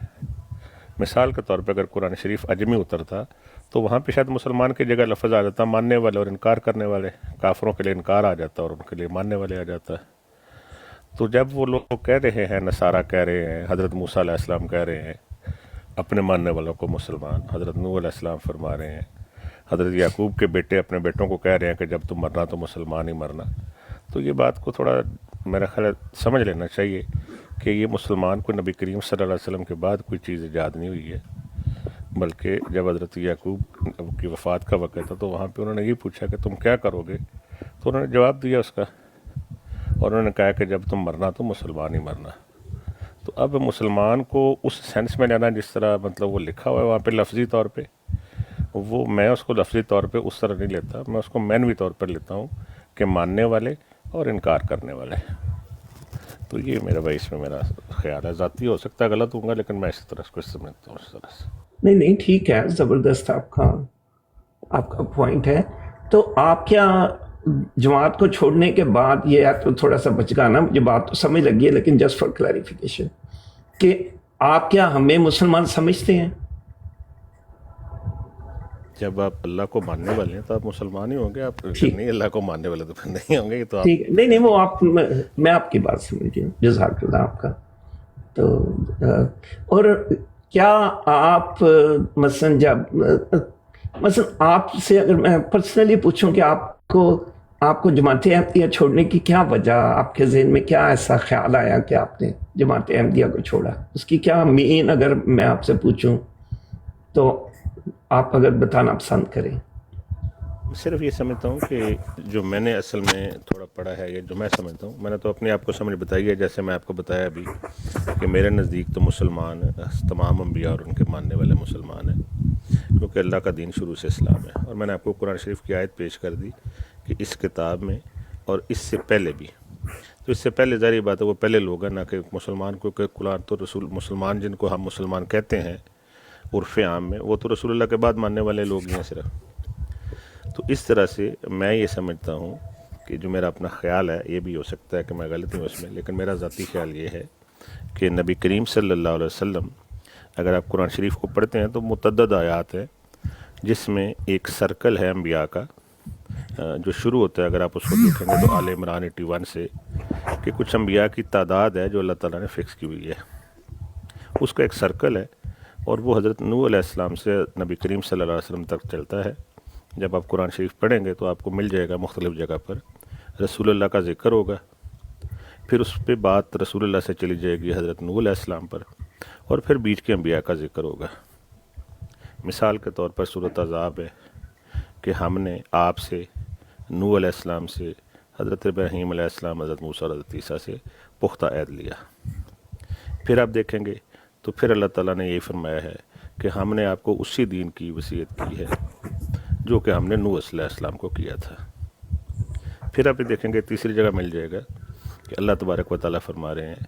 मिसाल के तौर पर अगर कुरान शरीफ अजमी उतरता तो वहाँ पे शायद मुसलमान की जगह लफ्ज़ आ जाता मानने वाले और इनकार करने वाले, काफरों के लिए इनकार आ जाता और उनके लिए मानने वाले आ जाता। तो जब वो लोग कह रहे हैं, नसारा कह रहे हैं, हज़रत मूसा अलैहिस्सलाम कह रहे हैं अपने मानने वालों को मुसलमान, हज़रत नूह अलैहिस्सलाम फरमा रहे हैं, हज़रत याकूब के बेटे अपने बेटों को कह रहे हैं कि जब तुम मरना तो मुसलमान ही मरना, तो ये बात को थोड़ा मेरा ख्याल समझ लेना चाहिए कि ये मुसलमान को नबी करीम सल्लल्लाहु अलैहि वसल्लम के बाद कोई चीज़ ईजाद नहीं हुई है, बल्कि जब हज़रत याकूब की वफ़ात का वक़्त था तो वहाँ पे उन्होंने ये पूछा कि तुम क्या करोगे, तो उन्होंने जवाब दिया उसका, और उन्होंने कहा कि जब तुम मरना तो मुसलमान ही मरना। तो अब मुसलमान को उस सेंस में लेना जिस तरह मतलब वो लिखा हुआ है वहाँ पे लफ्ज़ी तौर पे, वो मैं उसको लफ्ज़ी तौर पे उस तरह नहीं लेता, मैं उसको मानवी तौर पर लेता हूँ कि मानने वाले और इनकार करने वाले। तो ये मेरा भाई इसमें मेरा ख्याल है, ज़ाती हो सकता है गलत होगा, लेकिन मैं इस तरह इसको समझता हूँ इस तरह से। नहीं नहीं, ठीक है, ज़बरदस्त आपका पॉइंट है। तो आप क्या जमात को छोड़ने के बाद, ये है तो थोड़ा सा बचगा ना, मुझे बात तो समझ लगी है, लेकिन जस्ट फॉर क्लैरिफिकेशन, कि आप क्या हमें मुसलमान समझते हैं? जब आप अल्लाह को मानने वाले हैं तो आप मुसलमान ही होंगे, आप नहीं अल्लाह को मानने वाले तो फिर नहीं होंगे। तो ठीक है, नहीं वो आप, मैं आपकी बात समझ गया, जज़ाकल्लाह आपका। तो और क्या आप मसलन मसलन आपसे अगर मैं पर्सनली पूछूं कि आपको जमात अहमदिया छोड़ने की क्या वजह, आपके ज़हन में क्या ऐसा ख्याल आया कि आपने जमात अहमदिया को छोड़ा, उसकी क्या मेन अगर मैं आपसे पूछूं तो आप अगर बताना पसंद करें। सिर्फ ये समझता हूँ कि जो मैंने असल में थोड़ा पढ़ा है, ये जो मैं समझता हूँ, मैंने तो अपने आप को समझ बताई है, जैसे मैं आपको बताया अभी कि मेरे नज़दीक तो मुसलमान तमाम अम्बिया और उनके मानने वाले मुसलमान हैं, क्योंकि अल्लाह का दीन शुरू से इस्लाम है। और मैंने आपको कुरान शरीफ की आयत पेश कर दी कि इस किताब में और इससे पहले भी, तो इससे पहले ज़ाहिर बात है वो पहले लोग हैं ना कि मुसलमान को, कुरान तो रसूल मुसलमान जिनको हम मुसलमान कहते हैं उर्फ़ आम में, वो तो रसूलुल्लाह के बाद मानने वाले लोग हैं सिर्फ। तो इस तरह से मैं ये समझता हूँ कि जो मेरा अपना ख्याल है, ये भी हो सकता है कि मैं गलत हूँ उसमें, लेकिन मेरा ज़ाती ख्याल ये है कि नबी करीम सल्लल्लाहु अलैहि वसल्लम, अगर आप कुरान शरीफ को पढ़ते हैं तो मुतअद्दिद आयात है जिसमें एक सर्कल है अम्बिया का जो शुरू होता है, अगर आप उसको देखेंगे तो आले इमरान 81 से, कि कुछ अम्बिया की तादाद है जो अल्लाह ताला ने फ़िक्स की हुई है, उसका एक सर्कल है, और वो हज़रत नूह अलैहिस्सलाम से नबी करीम सल्लल्लाहु अलैहि वसल्लम तक चलता है। जब आप कुरान शरीफ पढ़ेंगे तो आपको मिल जाएगा मुख्तलिफ़ जगह पर रसूलुल्लाह का ज़िक्र होगा, फिर उस पर बात रसूलुल्लाह से चली जाएगी हज़रत नूह अलैहिस्सलाम पर, और फिर बीच के अम्बिया का ज़िक्र होगा। मिसाल के तौर पर सूरत अज़ाब है कि हमने आपसे, नूह अलैहिस्सलाम से, हज़रत इब्राहीम अलैहिस्सलाम, हज़रत मूसा और हज़रत ईसा से पुख्ता अहद लिया। फिर आप देखेंगे तो फिर अल्लाह ताला ने यही फरमाया है कि हमने आपको उसी दीन की वसीयत की है जो कि हमने नूह अलैहिस्सलाम को किया था। फिर आप देखेंगे तीसरी जगह मिल जाएगा कि अल्लाह तबारक व तआला फरमा रहे हैं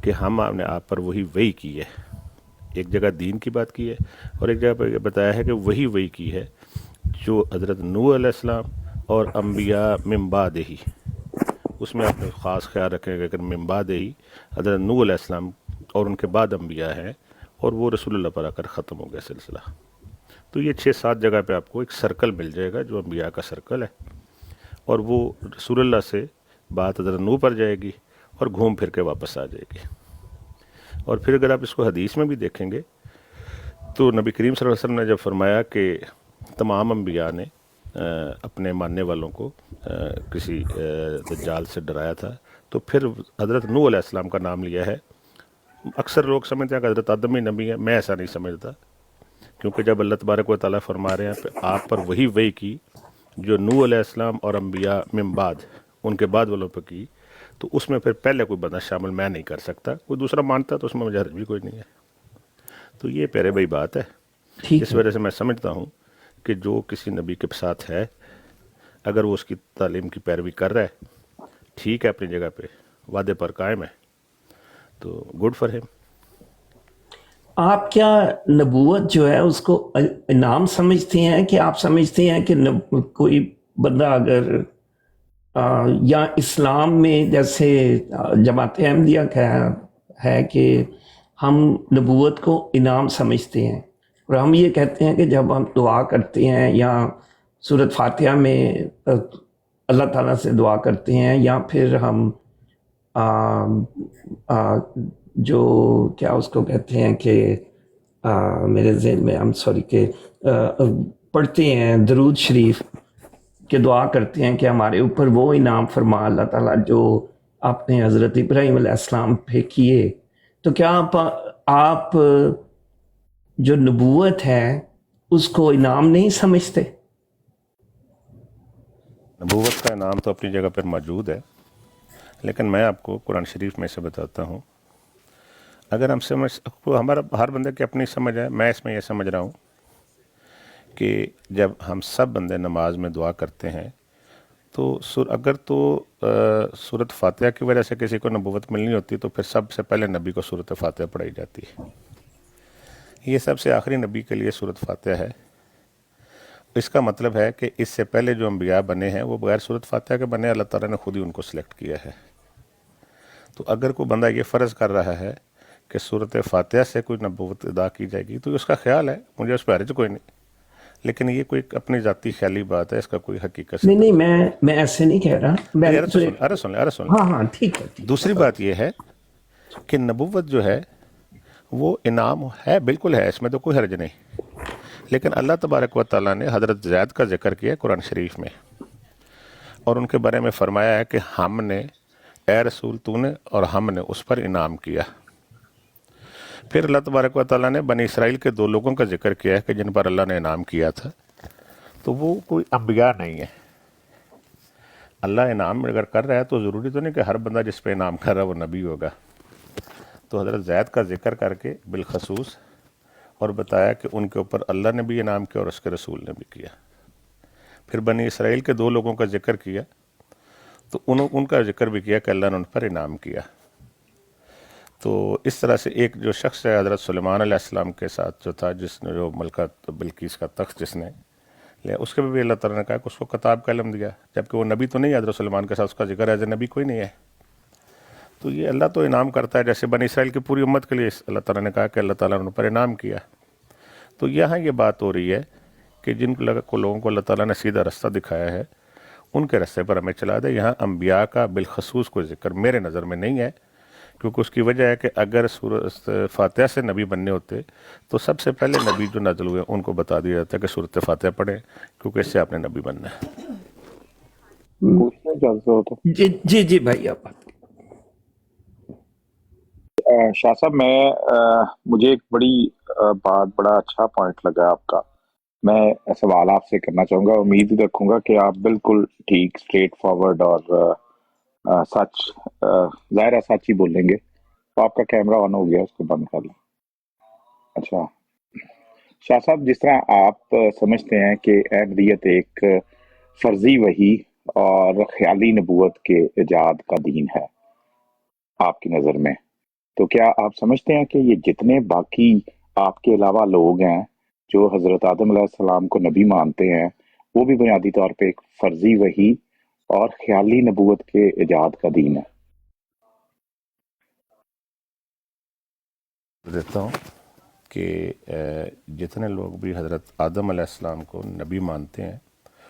कि हमने आप पर वही की है। एक जगह दीन की बात की है और एक जगह पर बताया है कि वही की है जो हज़रत नूह अलैहिस्सलाम और अम्बिया मिन बादिही, उसमें आप ख़ास ख्याल रखेंगे कि मिन बादिही हज़रत नूह अलैहिस्सलाम और उनके बाद अम्बिया हैं, और वो रसूलुल्लाह पर आकर ख़त्म हो गया सिलसिला। تو یہ 6-7 جگہ پہ آپ کو ایک سرکل مل جائے گا جو انبیاء کا سرکل ہے، اور وہ رسول اللہ سے بات حضرت نوح پر جائے گی اور گھوم پھر کے واپس آ جائے گی۔ اور پھر اگر آپ اس کو حدیث میں بھی دیکھیں گے تو نبی کریم صلی اللہ علیہ وسلم نے جب فرمایا کہ تمام انبیاء نے اپنے ماننے والوں کو کسی دجال سے ڈرایا تھا، تو پھر حضرت نوح علیہ السلام کا نام لیا ہے۔ اکثر لوگ سمجھتے ہیں کہ حضرت آدم ہی نبی ہے، میں ایسا نہیں سمجھتا، کیونکہ جب اللہ تبارک و تعالیٰ فرما رہے ہیں کہ آپ پر وہی وحی کی جو نوح علیہ السلام اور انبیاء من بعد ان کے بعد والوں پہ کی، تو اس میں پھر پہلے کوئی بندہ شامل میں نہیں کر سکتا، کوئی دوسرا مانتا تو اس میں مجھے حرج بھی کوئی نہیں ہے۔ تو یہ پیارے بھائی بات ہے، اس وجہ سے میں سمجھتا ہوں کہ جو کسی نبی کے ساتھ ہے، اگر وہ اس کی تعلیم کی پیروی کر رہا ہے، ٹھیک ہے، اپنی جگہ پہ وعدے پر قائم ہے، تو گڈ فار ہم۔ آپ کیا نبوت جو ہے اس کو انعام سمجھتے ہیں، کہ آپ سمجھتے ہیں کہ کوئی بندہ اگر یا اسلام میں جیسے جماعت احمدیہ کا ہے کہ ہم نبوت کو انعام سمجھتے ہیں، اور ہم یہ کہتے ہیں کہ جب ہم دعا کرتے ہیں یا سورۃ فاتحہ میں اللہ تعالیٰ سے دعا کرتے ہیں، یا پھر ہم جو کیا اس کو کہتے ہیں کہ میرے ذہن میں سوری کہ پڑھتے ہیں درود شریف کہ دعا کرتے ہیں کہ ہمارے اوپر وہ انعام فرما اللہ تعالیٰ جو آپ نے حضرت ابراہیم علیہ السلام پہ کیے، تو کیا آپ جو نبوت ہے اس کو انعام نہیں سمجھتے؟ نبوت کا انعام تو اپنی جگہ پر موجود ہے، لیکن میں آپ کو قرآن شریف میں سے بتاتا ہوں۔ اگر ہم ہمارا ہر بندے کی اپنی سمجھ ہے، میں اس میں یہ سمجھ رہا ہوں کہ جب ہم سب بندے نماز میں دعا کرتے ہیں تو اگر تو سورۃ فاتحہ کی وجہ سے کسی کو نبوت ملنی ہوتی تو پھر سب سے پہلے نبی کو سورۃ فاتحہ پڑھائی جاتی ہے۔ یہ سب سے آخری نبی کے لیے سورۃ فاتحہ ہے۔ اس کا مطلب ہے کہ اس سے پہلے جو انبیاء بنے ہیں وہ بغیر سورۃ فاتحہ کے بنے، اللہ تعالیٰ نے خود ہی ان کو سلیکٹ کیا ہے۔ تو اگر کوئی بندہ یہ فرض کر رہا ہے کہ سورۃ فاتحہ سے کوئی نبوت ادا کی جائے گی تو اس کا خیال ہے، مجھے اس پہ حرج کوئی نہیں، لیکن یہ کوئی اپنی ذاتی خیالی بات ہے، اس کا کوئی حقیقت نہیں میں ایسے نہیں کہہ رہا، ارے سن لیں۔ ہاں ٹھیک ہے۔ دوسری بات یہ ہے کہ نبوت جو ہے وہ انعام ہے، بالکل ہے، اس میں تو کوئی حرج نہیں، لیکن اللہ تبارک و تعالیٰ نے حضرت زید کا ذکر کیا قرآن شریف میں، اور ان کے بارے میں فرمایا ہے کہ ہم نے، اے رسول تو نے، اور ہم نے اس پر انعام کیا۔ پھر اللہ تبارک و تعالیٰ نے بنی اسرائیل کے 2 لوگوں کا ذکر کیا ہے کہ جن پر اللہ نے انعام کیا تھا، تو وہ کوئی انبیاء نہیں ہے۔ اللہ انعام اگر کر رہا ہے تو ضروری تو نہیں کہ ہر بندہ جس پہ انعام کر رہا ہے وہ نبی ہوگا۔ تو حضرت زید کا ذکر کر کے بالخصوص اور بتایا کہ ان کے اوپر اللہ نے بھی انعام کیا اور اس کے رسول نے بھی کیا۔ پھر بنی اسرائیل کے 2 لوگوں کا ذکر کیا تو ان کا ذکر بھی کیا کہ اللہ نے ان پر انعام کیا۔ تو اس طرح سے ایک جو شخص ہے حضرت سلیمان علیہ السلام کے ساتھ جو تھا، جس نے جو ملکہ بلقیس کا تخت جس نے لیا، اس کے بھی اللہ تعالیٰ نے کہا کہ اس کو کتاب کا علم دیا، جبکہ وہ نبی تو نہیں ہے، حضرت سلیمان کے ساتھ اس کا ذکر ایز اے نبی کوئی نہیں ہے۔ تو یہ اللہ تو انعام کرتا ہے، جیسے بنی اسرائیل کی پوری امت کے لیے اللہ تعالیٰ نے کہا کہ اللہ تعالیٰ نے ان پر انعام کیا۔ تو یہاں یہ بات ہو رہی ہے کہ جن لوگوں کو اللہ تعالیٰ نے سیدھا رستہ دکھایا ہے ان کے رستے پر ہمیں چلا دے۔ یہاں انبیاء کا بالخصوص کوئی ذکر میرے نظر میں نہیں ہے، کیونکہ اس کی وجہ ہے کہ اگر سورۃ فاتحہ سے نبی بننے ہوتے تو سب سے پہلے نبی جو نازل ہوئے ان کو بتا دیا جاتا ہے کہ سورۃ فاتحہ پڑھیں، کیونکہ اس سے آپ نے نبی بننا ہے۔ پوچھنا چاہتا ہوں تو جی بھائی آپ بات شاہ صاحب، مجھے ایک بڑا اچھا پوائنٹ لگا آپ کا۔ میں سوال آپ سے کرنا چاہوں گا، امید رکھوں گا کہ آپ بالکل ٹھیک، اسٹریٹ فارورڈ اور سچ، ظاہر ہے سچ ہی بولیں گے۔ تو آپ کا کیمرہ آن ہو گیا، اس کو بند کر لیں۔ اچھا شاہ صاحب، جس طرح آپ سمجھتے ہیں کہ احمدیت ایک فرضی وحی اور خیالی نبوت کے ایجاد کا دین ہے آپ کی نظر میں، تو کیا آپ سمجھتے ہیں کہ یہ جتنے باقی آپ کے علاوہ لوگ ہیں جو حضرت آدم علیہ السلام کو نبی مانتے ہیں، وہ بھی بنیادی طور پہ ایک فرضی وحی اور خیالی نبوت کے ایجاد کا دین ہے؟ دیتا ہوں کہ جتنے لوگ بھی حضرت آدم علیہ السلام کو نبی مانتے ہیں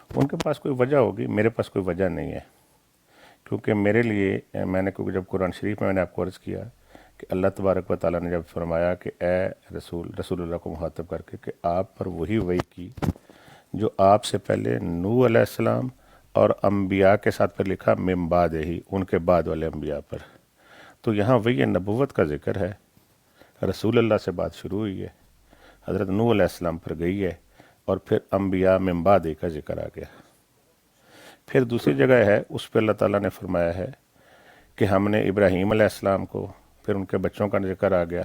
ان کے پاس کوئی وجہ ہوگی، میرے پاس کوئی وجہ نہیں ہے، کیونکہ میرے لیے میں نے کیونکہ جب قرآن شریف میں نے آپ کو عرض کیا کہ اللہ تبارک و تعالیٰ نے جب فرمایا کہ اے رسول اللہ کو مخاطب کر کے کہ آپ پر وہی وحی کی جو آپ سے پہلے نوح علیہ السلام اور انبیاء کے ساتھ پھر لکھا من بعد ہی، ان کے بعد والے انبیاء پر، تو یہاں وہی نبوت کا ذکر ہے، رسول اللہ سے بات شروع ہوئی ہے، حضرت نوح علیہ السلام پر گئی ہے، اور پھر انبیاء من بعد کا ذکر آ گیا۔ پھر دوسری جگہ ہے اس پہ اللہ تعالیٰ نے فرمایا ہے کہ ہم نے ابراہیم علیہ السلام کو، پھر ان کے بچوں کا ذکر آ گیا،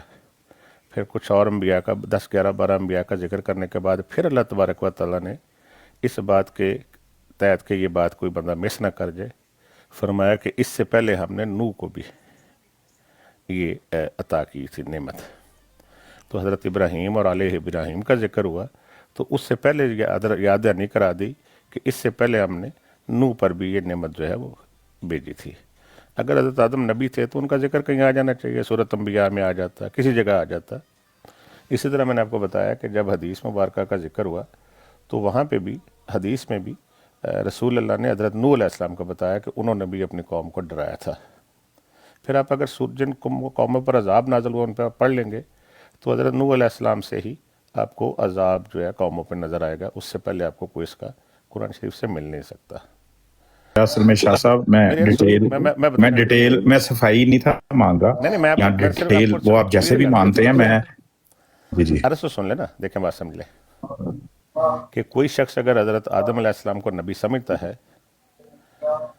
پھر کچھ اور انبیاء کا 10 11 12 انبیاء کا ذکر کرنے کے بعد پھر اللہ تبارک و تعالیٰ نے اس بات کے تحت کہ یہ بات کوئی بندہ مس نہ کر جائے، فرمایا کہ اس سے پہلے ہم نے نوح کو بھی یہ عطا کی تھی نعمت۔ تو حضرت ابراہیم اور آل ابراہیم کا ذکر ہوا، تو اس سے پہلے یاد نہیں کرا دی کہ اس سے پہلے ہم نے نوح پر بھی یہ نعمت جو ہے وہ بھیجی تھی۔ اگر حضرت آدم نبی تھے تو ان کا ذکر کہیں آ جانا چاہیے، سورۃ انبیاء میں آ جاتا، کسی جگہ آ جاتا۔ اسی طرح میں نے آپ کو بتایا کہ جب حدیث مبارکہ کا ذکر ہوا تو وہاں پہ بھی حدیث میں بھی رسول اللہ نے حضرت نوح علیہ السلام کو بتایا کہ انہوں نے بھی اپنی قوم کو ڈرایا تھا۔ پھر آپ اگر جن قوموں پر عذاب نازل ہوا ان پہ آپ پڑھ لیں گے تو حضرت نوح علیہ السلام سے ہی آپ کو عذاب جو ہے قوموں پہ نظر آئے گا، اس سے پہلے آپ کو کوئی اس کا قرآن شریف سے مل نہیں سکتا۔ اصل میں شاہ صاحب میں ڈیٹیل میں صفائی نہیں تھا مانگا، یہاں ڈیٹیل وہ آپ جیسے بھی مانتے ہیں میں جی عرض تو سن لے نا، دیکھیں بات سمجھ لے کہ کوئی شخص اگر حضرت آدم علیہ السلام کو نبی سمجھتا ہے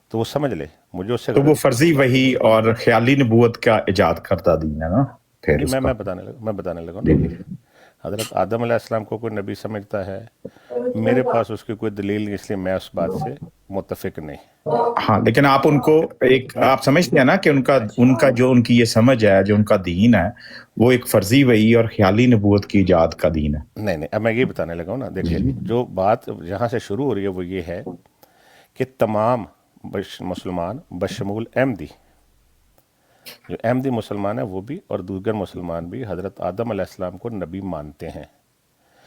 تو وہ سمجھ لے مجھے اس سے تو وہ فرضی وحی اور خیالی نبوت کا ایجاد کردہ دین ہے نا۔ پھر میں بتانے لگا نا، حضرت آدم علیہ السلام کو کوئی نبی سمجھتا ہے، میرے پاس اس کی کوئی دلیل نہیں، اس لیے میں اس بات سے متفق نہیں۔ ہاں لیکن آپ ان کو ایک آپ سمجھتے ہیں نا کہ ان کا جو ان کی یہ سمجھ ہے، جو ان کا دین ہے وہ ایک فرضی وحی اور خیالی نبوت کی ایجاد کا دین ہے۔ نہیں اب میں یہ بتانے لگا ہوں نا، دیکھیں جو بات جہاں سے شروع ہو رہی ہے وہ یہ ہے کہ تمام مسلمان بشمول احمدی، جو احمدی مسلمان ہیں وہ بھی اور دیگر مسلمان بھی حضرت آدم علیہ السلام کو نبی مانتے ہیں۔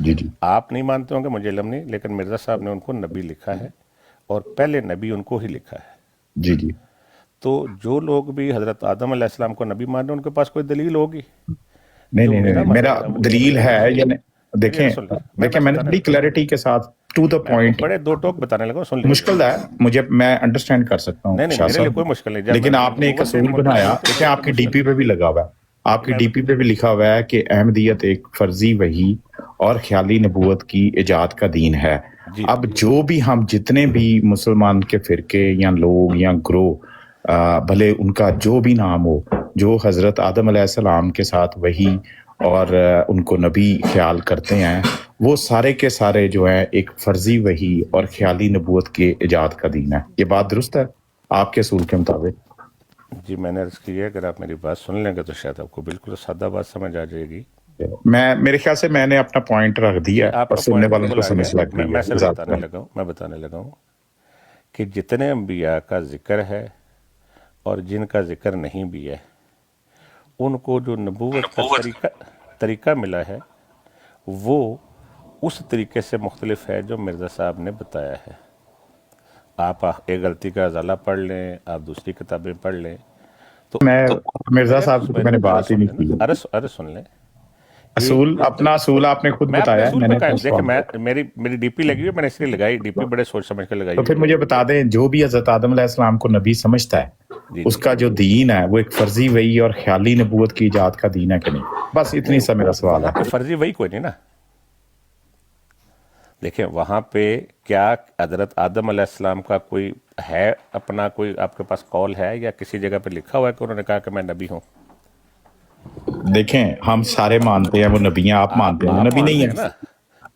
جی آپ نہیں مانتے ہوں گے، مجھے علم نہیں، لیکن مرزا صاحب نے ان کو نبی لکھا ہے اور پہلے نبی ان کو ہی لکھا ہے۔ جی تو جو لوگ بھی حضرت آدم علیہ السلام کو نبی مان رہے ہیں ان کے پاس کوئی دلیل ہوگی؟ نہیں میرا دلیل ہے یعنی دیکھیں میں نے بڑی کلیئرٹی کے ساتھ ٹو دا پوائنٹ بڑے دو ٹوک بتانے لگا، سن مشکل ہے مجھے، میں انڈرسٹینڈ کر سکتا ہوں نہیں میرے لیے کوئی مشکل نہیں، لیکن آپ نے ایک اصول بنایا، دیکھیں آپ کی ڈی پی پہ بھی لگا ہوا ہے، آپ کی ڈی پی پہ بھی لکھا ہوا ہے کہ احمدیت ایک فرضی وحی اور خیالی نبوت کی ایجاد کا دین ہے۔ اب جو بھی ہم جتنے بھی مسلمان کے فرقے یا لوگ یا گروہ بھلے ان کا جو بھی نام ہو، جو حضرت آدم علیہ السلام کے ساتھ وحی اور ان کو نبی خیال کرتے ہیں، وہ سارے کے سارے جو ہیں ایک فرضی وحی اور خیالی نبوت کے ایجاد کا دین ہے۔ یہ بات درست ہے آپ کے اصول کے مطابق؟ جی میں نے عرض کی ہے اگر آپ میری بات سن لیں گے تو شاید آپ کو بالکل سادہ بات سمجھ آ جائے گی۔ میرے خیال سے میں نے اپنا پوائنٹ رکھ دیا اور سننے والوں کو سمجھ لگ گئی ہے۔ میں بتانے لگا ہوں کہ جتنے انبیاء کا ذکر ہے اور جن کا ذکر نہیں بھی ہے، ان کو جو نبوت کا طریقہ ملا ہے وہ اس طریقے سے مختلف ہے جو مرزا صاحب نے بتایا ہے۔ آپ ایک غلطی کا ازالہ پڑھ لیں، آپ دوسری کتابیں پڑھ لیں، تو میں مرزا صاحب سے میں نے بات ہی نہیں کی۔ ارے سن لیں، اصول اپنا اصول آپ نے خود بتایا ہے۔ دیکھیں میری ڈی پی لگی ہوئی ہے، میں نے اس لیے لگائی، ڈی پی بڑے سوچ سمجھ کر لگائی۔ تو پھر مجھے بتا دیں جو بھی حضرت آدم علیہ السلام کو نبی سمجھتا ہے اس کا جو دین ہے وہ ایک فرضی وحی اور خیالی نبوت کی ایجاد کا دین ہے کہ نہیں؟ بس اتنی سا میرا سوال ہے۔ فرضی وحی کوئی نہیں نا، دیکھیں وہاں پہ کیا حضرت آدم علیہ السلام کا کوئی ہے اپنا کوئی آپ کے پاس قول ہے یا کسی جگہ پہ لکھا ہوا ہے کہ انہوں نے کہا کہ میں نبی ہوں؟ دیکھیں ہم سارے مانتے ہیں وہ نبی ہیں، آپ مانتے ہیں نبی نہیں ہے،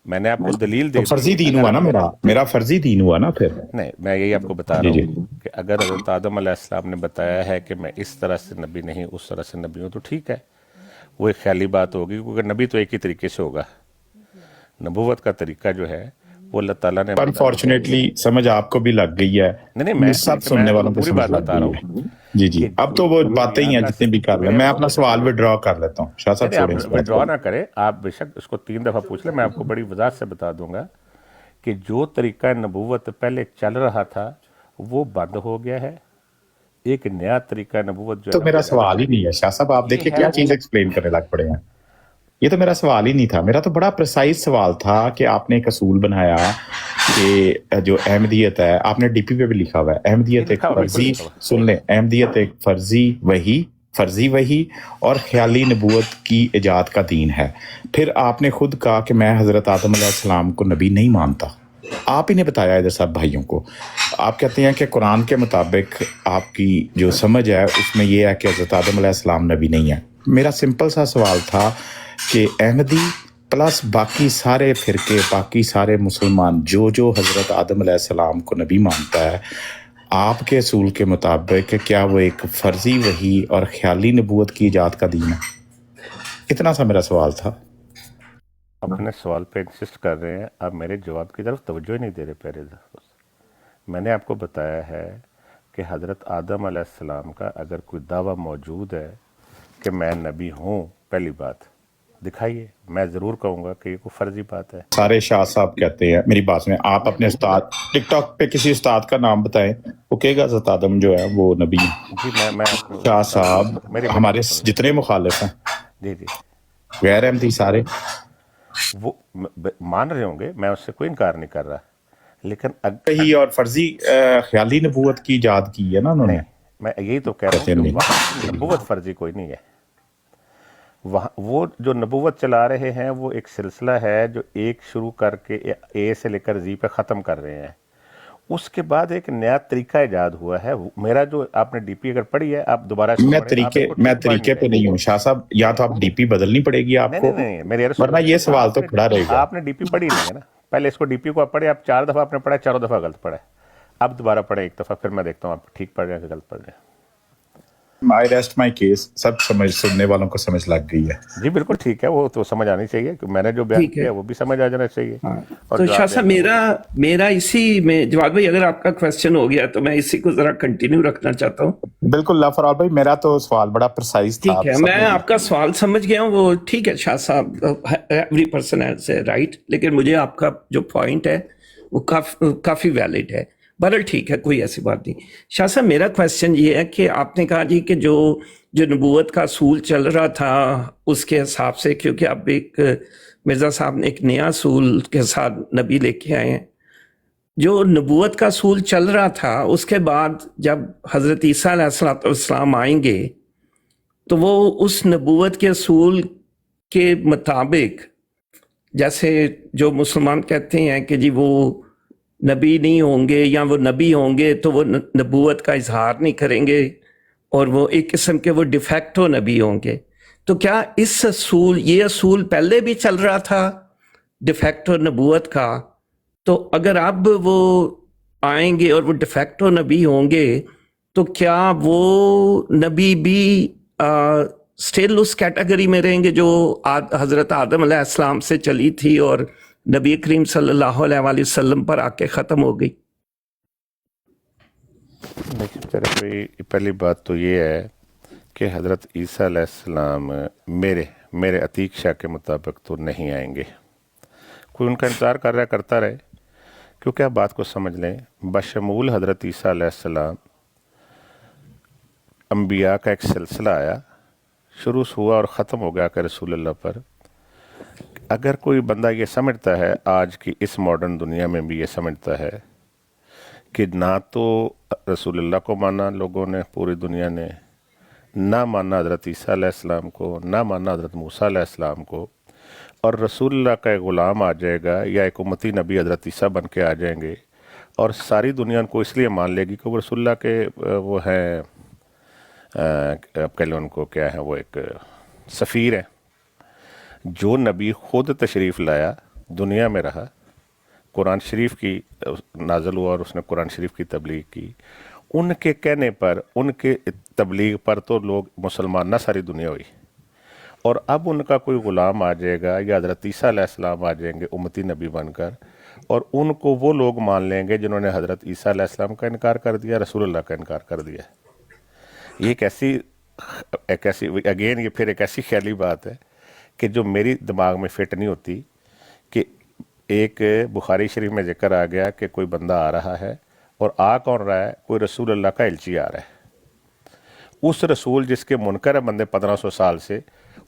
میں نے آپ کو دلیل دی، فرضی دین ہوا نا میرا فرضی دین ہوا نا۔ پھر نہیں میں یہی آپ کو بتا رہا ہوں کہ اگر حضرت آدم علیہ السلام نے بتایا ہے کہ میں اس طرح سے نبی نہیں اس طرح سے نبی ہوں تو ٹھیک ہے، وہ ایک خیالی بات ہوگی، کیونکہ نبی تو ایک ہی طریقے سے ہوگا۔ نبوت کا طریقہ جو ہے وہ اللہ تعالیٰ نے انفارچونیٹلی سمجھ آپ کو بھی لگ گئی ہے، نہیں میں سب سننے والوں کو پوری بات بتا رہا ہوں۔ جی جی اب تو وہ باتیں ہی ہیں جتنے بھی کر لیں. میں اپنا سوال وڈرا کر لیتا ہوں. شاہ صاحب چھوڑیں اس بات وڈرا کو. نہ کریں آپ، بے شک اس کو 3 دفعہ پوچھ لیں. میں آپ کو بڑی وضاحت سے بتا دوں گا کہ جو طریقہ نبوت پہلے چل رہا تھا وہ بند ہو گیا ہے. ایک نیا طریقہ نبوت جو تو ہے میرا سوال ہی نہیں ہے شاہ صاحب. آپ دیکھیں کیا چیز ایکسپلین کرنے لگ پڑے ہیں. یہ تو میرا سوال ہی نہیں تھا. میرا تو بڑا پریسائز سوال تھا کہ آپ نے ایک اصول بنایا کہ جو احمدیت ہے، آپ نے ڈی پی پہ بھی لکھا ہوا ہے، احمدیت ایک فرضی، سن لیں، احمدیت ایک فرضی وحی اور خیالی نبوت کی ایجاد کا دین ہے. پھر آپ نے خود کہا کہ میں حضرت آدم علیہ السلام کو نبی نہیں مانتا. آپ ہی نے بتایا ادھر سب بھائیوں کو. آپ کہتے ہیں کہ قرآن کے مطابق آپ کی جو سمجھ ہے اس میں یہ ہے کہ حضرت آدم علیہ السلام نبی نہیں ہے. میرا سمپل سا سوال تھا کہ احمدی پلس باقی سارے فرقے، باقی سارے مسلمان جو حضرت آدم علیہ السلام کو نبی مانتا ہے، آپ کے اصول کے مطابق کیا وہ ایک فرضی وحی اور خیالی نبوت کی ایجاد کا دین ہے؟ اتنا سا میرا سوال تھا. اپنے سوال پہ انسسٹ کر رہے ہیں، آپ میرے جواب کی طرف توجہ ہی نہیں دے رہے. پہلے میں نے آپ کو بتایا ہے کہ حضرت آدم علیہ السلام کا اگر کوئی دعویٰ موجود ہے کہ میں نبی ہوں، پہلی بات دکھائیے. میں ضرور کہوں گا کہ یہ کوئی فرضی بات ہے. سارے شاہ صاحب کہتے ہیں، میری بات میں آپ اپنے استاد ٹک ٹاک پہ کسی استاد کا نام بتائیں، وہ کہے گا حضرت آدم جو ہے وہ نبی ہے. جی میں شاہ صاحب ہمارے جتنے مخالف ہیں جی جی غیر احمدی سارے وہ مان رہے ہوں گے، میں اس سے کوئی انکار نہیں کر رہا، لیکن ہی اور فرضی خیالی نبوت کی ایجاد کی ہے نا انہوں نے. نہیں، میں یہی تو کہہ رہا ہوں کہ وہاں نبوت فرضی کوئی نہیں ہے. وہاں وہ جو نبوت چلا رہے ہیں وہ ایک سلسلہ ہے جو ایک شروع کر کے اے سے لے کر زی پہ ختم کر رہے ہیں. اس کے بعد ایک نیا طریقہ ایجاد ہوا ہے. میرا جو آپ نے ڈی پی اگر پڑھی ہے، آپ دوبارہ میں طریقے پہ نہیں ہوں شاہ صاحب. یا تو آپ ڈی پی بدلنی پڑے گی آپ کو، ورنہ یہ سوال تو کھڑا رہے گا. آپ نے ڈی پی پڑھی نہیں ہے نا. پہلے اس کو ڈی پی کو آپ پڑھے، آپ 4 دفعہ آپ نے پڑھا، چاروں دفعہ غلط پڑھا ہے. اب دوبارہ پڑھیں ایک دفعہ، پھر میں دیکھتا ہوں آپ ٹھیک پڑھ رہے ہیں کہ غلط پڑھ رہے ہیں. I rest my case. سب سننے والوں کو سمجھ لگ گئی ہے. جی بالکل ٹھیک ہے، وہ تو سمجھ آنی چاہیے کہ میں نے جو بیان کیا وہ بھی سمجھ آ جانا چاہیے. تو شاہ صاحب میرا اسی میں جواد بھائی، اگر آپ کا کویسچن ہو گیا تو میں اسی کو ذرا کنٹینیو رکھنا چاہتا ہوں. بالکل لفرال بھائی، میرا تو سوال بڑا پرسائز تھا. ٹھیک ہے، میں آپ کا سوال سمجھ گیا ہوں. وہ ٹھیک ہے شاہ صاحب، every person has a right, لیکن مجھے آپ کا جو پوائنٹ ہے وہ کافی ویلڈ ہے. بہرحال ٹھیک ہے، کوئی ایسی بات نہیں. شاہ صاحب میرا کویسچن یہ ہے کہ آپ نے کہا جی کہ جو نبوت کا اصول چل رہا تھا اس کے حساب سے، کیونکہ اب ایک مرزا صاحب نے ایک نیا اصول کے ساتھ نبی لے کے آئے ہیں. جو نبوت کا اصول چل رہا تھا اس کے بعد جب حضرت عیسیٰ علیہ السلام آئیں گے تو وہ اس نبوت کے اصول کے مطابق، جیسے جو مسلمان کہتے ہیں کہ جی وہ نبی نہیں ہوں گے یا وہ نبی ہوں گے تو وہ نبوت کا اظہار نہیں کریں گے اور وہ ایک قسم کے وہ ڈیفیکٹو نبی ہوں گے. تو کیا یہ اصول پہلے بھی چل رہا تھا ڈیفیکٹو نبوت کا؟ تو اگر اب وہ آئیں گے اور وہ ڈیفیکٹو نبی ہوں گے تو کیا وہ نبی بھی سٹل اس کیٹیگری میں رہیں گے جو حضرت آدم علیہ السلام سے چلی تھی اور نبی کریم صلی اللہ علیہ وآلہ وسلم پر آ کے ختم ہو گئی؟ پہلی بات تو یہ ہے کہ حضرت عیسیٰ علیہ السلام میرے عتیق شاہ کے مطابق تو نہیں آئیں گے. کوئی ان کا انتظار کر رہا ہے، کرتا رہے، کیونکہ آپ بات کو سمجھ لیں. بشمول حضرت عیسیٰ علیہ السلام انبیاء کا ایک سلسلہ آیا، شروع ہوا اور ختم ہو گیا کہ رسول اللہ پر. اگر کوئی بندہ یہ سمجھتا ہے، آج کی اس ماڈرن دنیا میں بھی یہ سمجھتا ہے کہ نہ تو رسول اللہ کو مانا لوگوں نے، پوری دنیا نے، نہ مانا حضرت عیسیٰ علیہ السلام کو، نہ مانا حضرت موسیٰ علیہ السلام کو، اور رسول اللہ کا ایک غلام آ جائے گا یا ایک امتی نبی حضرت عیسیٰ بن کے آ جائیں گے، اور ساری دنیا ان کو اس لیے مان لے گی کہ وہ رسول اللہ کے وہ ہیں، کہہ لیں ان کو کیا ہے، وہ ایک سفیر ہیں. جو نبی خود تشریف لایا، دنیا میں رہا، قرآن شریف کی نازل ہوا اور اس نے قرآن شریف کی تبلیغ کی، ان کے کہنے پر، ان کے تبلیغ پر تو لوگ مسلمان نہ ساری دنیا ہوئی. اور اب ان کا کوئی غلام آ جائے گا یا حضرت عیسیٰ علیہ السلام آ جائیں گے امتی نبی بن کر، اور ان کو وہ لوگ مان لیں گے جنہوں نے حضرت عیسیٰ علیہ السلام کا انکار کر دیا، رسول اللہ کا انکار کر دیا. ये एक ऐसी अगेन ये फिर एक ऐसी ख्याली बात है कि जो मेरी दिमाग में फिट नहीं होती कि एक बुखारी शरीफ में जिक्र आ गया कि कोई बंदा आ रहा है और आ कौन रहा है, कोई रसूल अल्लाह का एलची आ रहा है। उस रसूल जिसके मुनकर है बंदे 1500 साल से,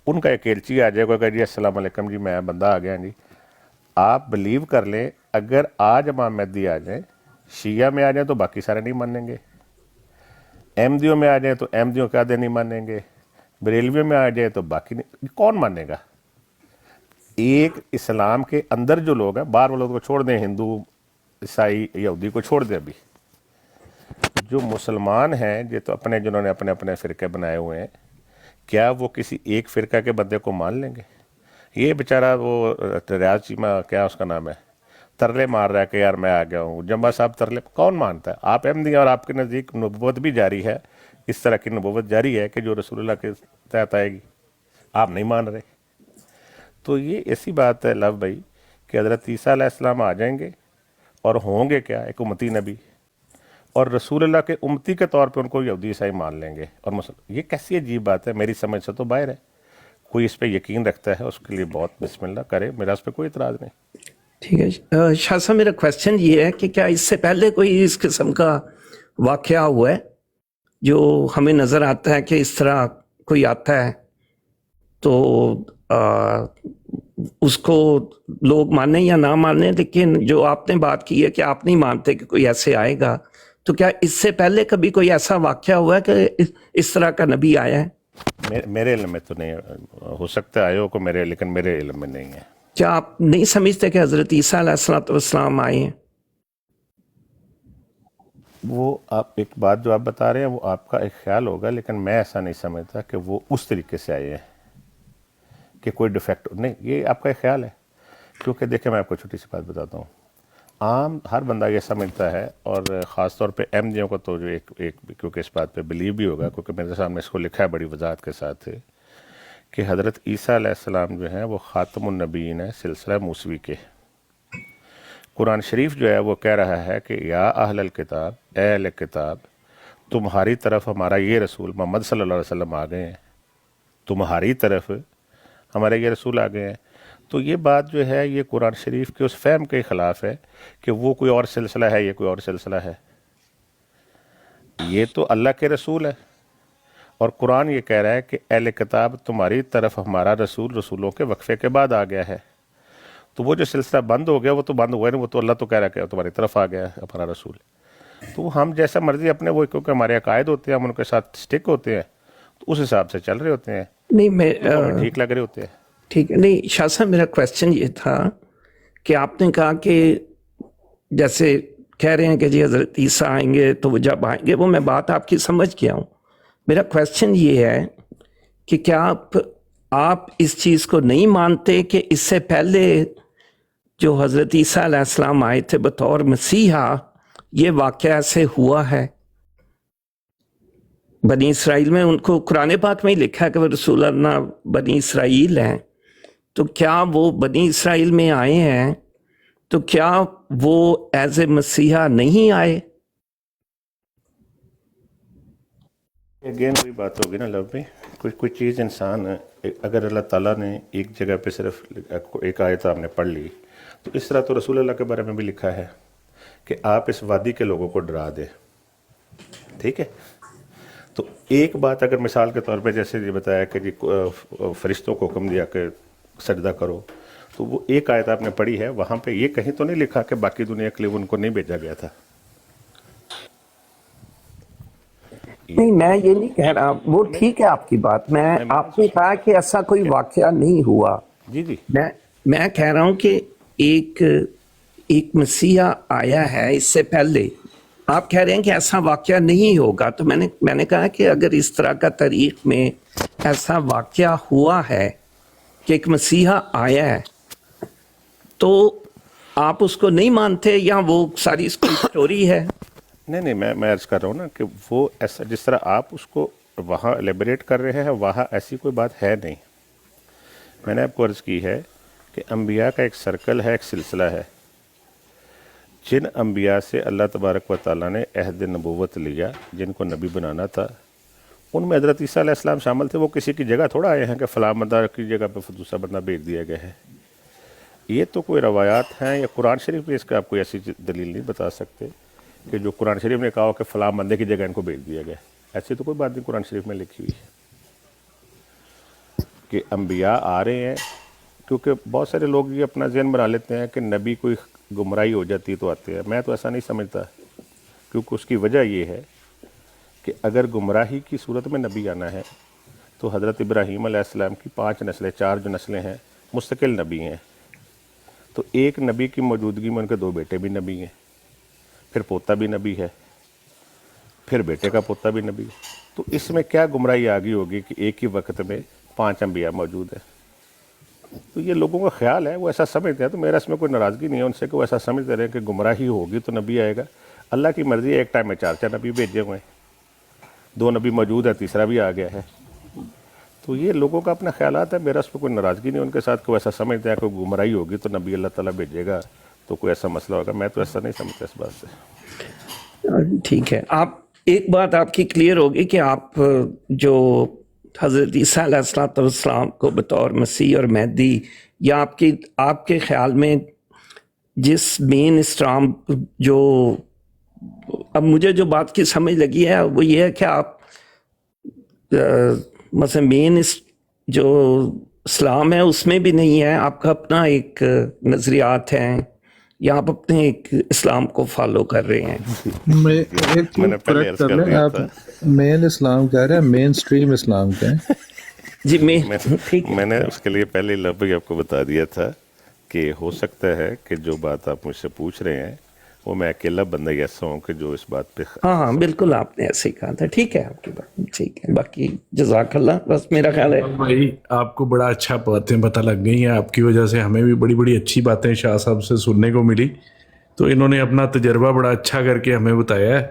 उनका एक एलची आ जाएगा कि जी अस्सलाम वालेकुम जी मैं बंदा आ गया जी। आप बिलीव कर लें, अगर आज इमाम मेहदी आ जाए, शिया में आ जाए तो बाकी सारे नहीं मानेंगे, अहमदियों में आ जाए तो अहमदियों के आधे नहीं मानेंगे, बरेलवियों में आ जाए तो बाकी नहीं, कौन मानेगा? एक इस्लाम के अंदर जो लोग हैं, बाहर वालों को छोड़ दें, हिंदू ईसाई यहूदी को छोड़ दें, अभी जो मुसलमान हैं ये तो अपने जिन्होंने अपने अपने फ़िरके बनाए हुए हैं, क्या वो किसी एक फ़िरका के बंदे को मान लेंगे? ये बेचारा वो रियाज चीमा क्या उसका नाम है, तरले मार रहा है कि यार मैं आ गया हूँ। जम्बा साहब तरले कौन मानता है? आप अहमदी और आपके नज़दीक नबूवत भी जारी है, इस तरह की नबूवत जारी है कि जो रसूलुल्लाह के तहत आएगी, आप नहीं मान रहे। तो ये ऐसी बात है लव भाई कि हज़रत ईसा अलैहिस्सलाम आ जाएंगे और होंगे क्या, एक उम्मती नबी, और रसूलुल्लाह के उम्मती के तौर पे उनको यहूदी ईसाई मान लेंगे और मुसलमान। ये कैसी अजीब बात है, मेरी समझ से तो बाहर है। कोई इस पे यकीन रखता है उसके लिए बहुत बिस्मिल्लाह करे, मेरा उस पर कोई इतराज़ नहीं। ठीक है शाह साहब, मेरा क्वेश्चन ये है कि क्या इससे पहले कोई इस किस्म का वाक़या हुआ है जो हमें नज़र आता है कि इस तरह कोई आता है तो उसको लोग माने या ना माने, लेकिन जो आपने बात की है कि आप नहीं मानते कि कोई ऐसे आएगा, तो क्या इससे पहले कभी कोई ऐसा वाक़या हुआ है कि इस तरह का नबी आया है? मेरे इल्म में तो नहीं, हो सकता है आयो को मेरे, लेकिन मेरे इल्म में नहीं है। क्या आप नहीं समझते कि हज़रत ईसा अलैहिस्सलाम आए हैं? वो आप एक बात जो आप बता रहे हैं वो आपका एक ख्याल होगा, लेकिन मैं ऐसा नहीं समझता कि वो उस तरीके से आए हैं कि कोई डिफेक्ट नहीं, ये आपका एक ख्याल है। क्योंकि देखिए मैं आपको छोटी सी बात बताता हूँ, आम हर बंदा ये समझता है, और ख़ास तौर पे अहमदियों को तो जो एक क्योंकि इस बात पे बिलीव भी होगा, क्योंकि मेरे सामने इसको लिखा है बड़ी वजाहत के साथ कि हज़रत ईसा अलैहिस्सलाम जो हैं वो ख़ातमुन नबीयीन है सिलसिला मूसवी के। कुरान शरीफ जो है वो कह रहा है कि या अहलल किताब, ए अहले किताब, तुम्हारी तरफ हमारा ये रसूल मोहम्मद सल्लल्लाहु अलैहि वसल्लम आ गए हैं, तुम्हारी तरफ हमारे ये रसूल आ गए हैं। तो ये बात जो है ये कुरान शरीफ के उस फहम के ख़िलाफ़ है कि वो कोई और सिलसिला है, ये कोई और सिलसिला है। ये तो अल्लाह के रसूल है, और कुरान ये कह रहा है कि अहले किताब तुम्हारी तरफ हमारा रसूल रसूलों के वक्फे के बाद आ गया है। तो वो जो सिलसिला बंद हो गया वो तो बंद हुआ नहीं, वो तो अल्लाह तो कह रहा है कि तुम्हारी तरफ आ गया है हमारा रसूल। तो हम जैसा मर्जी अपने वो, क्योंकि हमारे अकायद होते हैं, हम उनके साथ स्टिक होते हैं, तो उस हिसाब से चल रहे होते हैं, नहीं तो ठीक लग रहे होते हैं। ठीक है, नहीं शाह साहब, मेरा क्वेश्चन ये था कि आपने कहा कि जैसे कह रहे हैं कि जी हज़रत ईसा आएंगे तो वो जब आएंगे, वो मैं बात आपकी समझ गया हूँ। मेरा क्वेश्चन ये है कि क्या आप इस चीज़ को नहीं मानते कि इससे पहले जो हज़रत ईसा अलैहिस्सलाम आए थे बतौर मसीहा, ये वाक़या ऐसे हुआ है? बनी इसराइल में उनको कुरान पाक में ही लिखा है कि वो रसूलुल्लाह बनी इसराइल हैं, तो क्या वो बनी इसराइल में आए हैं, तो क्या वो एज ए मसीहा नहीं आए? अगेन वही बात होगी ना लव में, कोई चीज़ इंसान अगर अल्लाह ताला ने एक जगह पे सिर्फ एक आयत आपने पढ़ ली, तो इस तरह तो रसूल अल्लाह के बारे में भी लिखा है कि आप इस वादी के लोगों को डरा दे, ठीक है। तो एक बात अगर मिसाल के तौर पे जैसे ये बताया कि जी फरिश्तों को हुक्म दिया कि सजदा करो, तो वो एक आयत आपने पढ़ी है, वहाँ पे ये कहीं तो नहीं लिखा कि बाकी दुनिया के लिए उनको नहीं भेजा गया था। नहीं, मैं ये नहीं कह रहा, वो ठीक है आपकी बात, मैं आपने कहा कि ऐसा कोई वाक़या नहीं हुआ। जी जी, मैं कह रहा हूँ कि एक मसीहा आया है इससे पहले, आप कह रहे हैं कि ऐसा वाक़या नहीं होगा, तो मैंने कहा कि अगर इस तरह का तारीख में ऐसा वाक़या हुआ है कि एक मसीहा आया है, तो आप उसको नहीं मानते या वो सारी स्टोरी है? नहीं, मैं अर्ज़ कर रहा हूँ ना कि वो ऐसा जिस तरह आप उसको वहाँ एलेबरेट कर रहे हैं, वहाँ ऐसी कोई बात है नहीं। मैंने आपको अर्ज़ की है कि अंबिया का एक सर्कल है, एक सिलसिला है। जिन अंबिया से अल्लाह तबारक व तआला ने अहद नबूवत लिया, जिनको नबी बनाना था, उनमें हज़रत ईसा अलैहिस्सलाम शामिल थे। वो किसी की जगह थोड़ा आए हैं कि फ़लाँ बंदा की जगह पे दूसरा बंदा भेज दिया गया है। ये तो कोई रवायात हैं या कुरान शरीफ में इसका आप कोई ऐसी दलील नहीं बता सकते कि जो कुरान शरीफ ने कहा हो कि फ़लाँ बंदे की जगह इनको भेज दिया गया। ऐसी तो कोई बात नहीं कुरान शरीफ में लिखी हुई है कि अम्बिया आ रहे हैं, क्योंकि बहुत सारे लोग ये अपना ज़हन बना लेते हैं कि नबी कोई गुमराही हो जाती है तो आते हैं। मैं तो ऐसा नहीं समझता, क्योंकि उसकी वजह ये है कि अगर गुमराही की सूरत में नबी आना है तो हज़रत इब्राहीम अलैहिस्सलाम की 5 नस्लें, 4 जो नस्लें हैं मुस्तकिल नबी हैं। तो एक नबी की मौजूदगी में उनके 2 बेटे भी नबी हैं, फिर पोता भी नबी है, फिर बेटे का पोता भी नबी है। तो इसमें क्या गुमराही आ गई होगी कि एक ही वक्त में 5 अम्बिया मौजूद है। तो ये लोगों का ख्याल है, वो ऐसा समझते हैं। तो मेरा इसमें कोई नाराज़गी नहीं है उनसे कि वो ऐसा समझते रहे कि गुमराही होगी तो नबी आएगा। अल्लाह की मर्ज़ी है, एक टाइम में 4 नबी भेजे हुए हैं, 2 नबी मौजूद है, तीसरा भी आ गया है। तो ये लोगों का अपना ख्यालात है, मेरा उसमें कोई नाराज़गी नहीं उनके साथ। कोई ऐसा समझते हैं कोई गुमराही होगी तो नबी अल्लाह ताला भेजेगा, तो कोई ऐसा मसला होगा। मैं तो ऐसा नहीं समझता इस बात से। ठीक है, आप एक बात आपकी क्लियर होगी कि आप जो हज़रत ईसा अलैहिस्सलाम को बतौर मसीह और मेहदी, या आपके ख्याल में जिस मेन इस्लाम जो अब मुझे जो बात की समझ लगी है वो ये है कि आप मतलब मेन जो इस्लाम है उसमें भी नहीं है, आपका अपना एक नज़रियात हैं, या आप अपने एक इस्लाम को फॉलो कर रहे हैं। मैं एक चीज़ करेक्ट कर लें, आप मेन इस्लाम कह रहे हैं, मेन स्ट्रीम इस्लाम कहें जी। मैंने उसके लिए पहले लफ्ज़ ही आपको बता दिया था कि हो सकता है कि जो बात आप मुझसे पूछ रहे हैं वो मैं अकेला बंदा ही ऐसा हूँ कि जो इस बात पे हाँ बिल्कुल आपने ऐसे ही कहा था। ठीक है आपकी बात ठीक है, बाकी जज़ाकल्लाह। बस मेरा ख्याल है भाई आपको बड़ा अच्छा बातें पता लग गई हैं, आपकी वजह से हमें भी बड़ी बड़ी अच्छी बातें शाह साहब से सुनने को मिली। तो इन्होंने अपना तजर्बा बड़ा अच्छा करके हमें बताया है।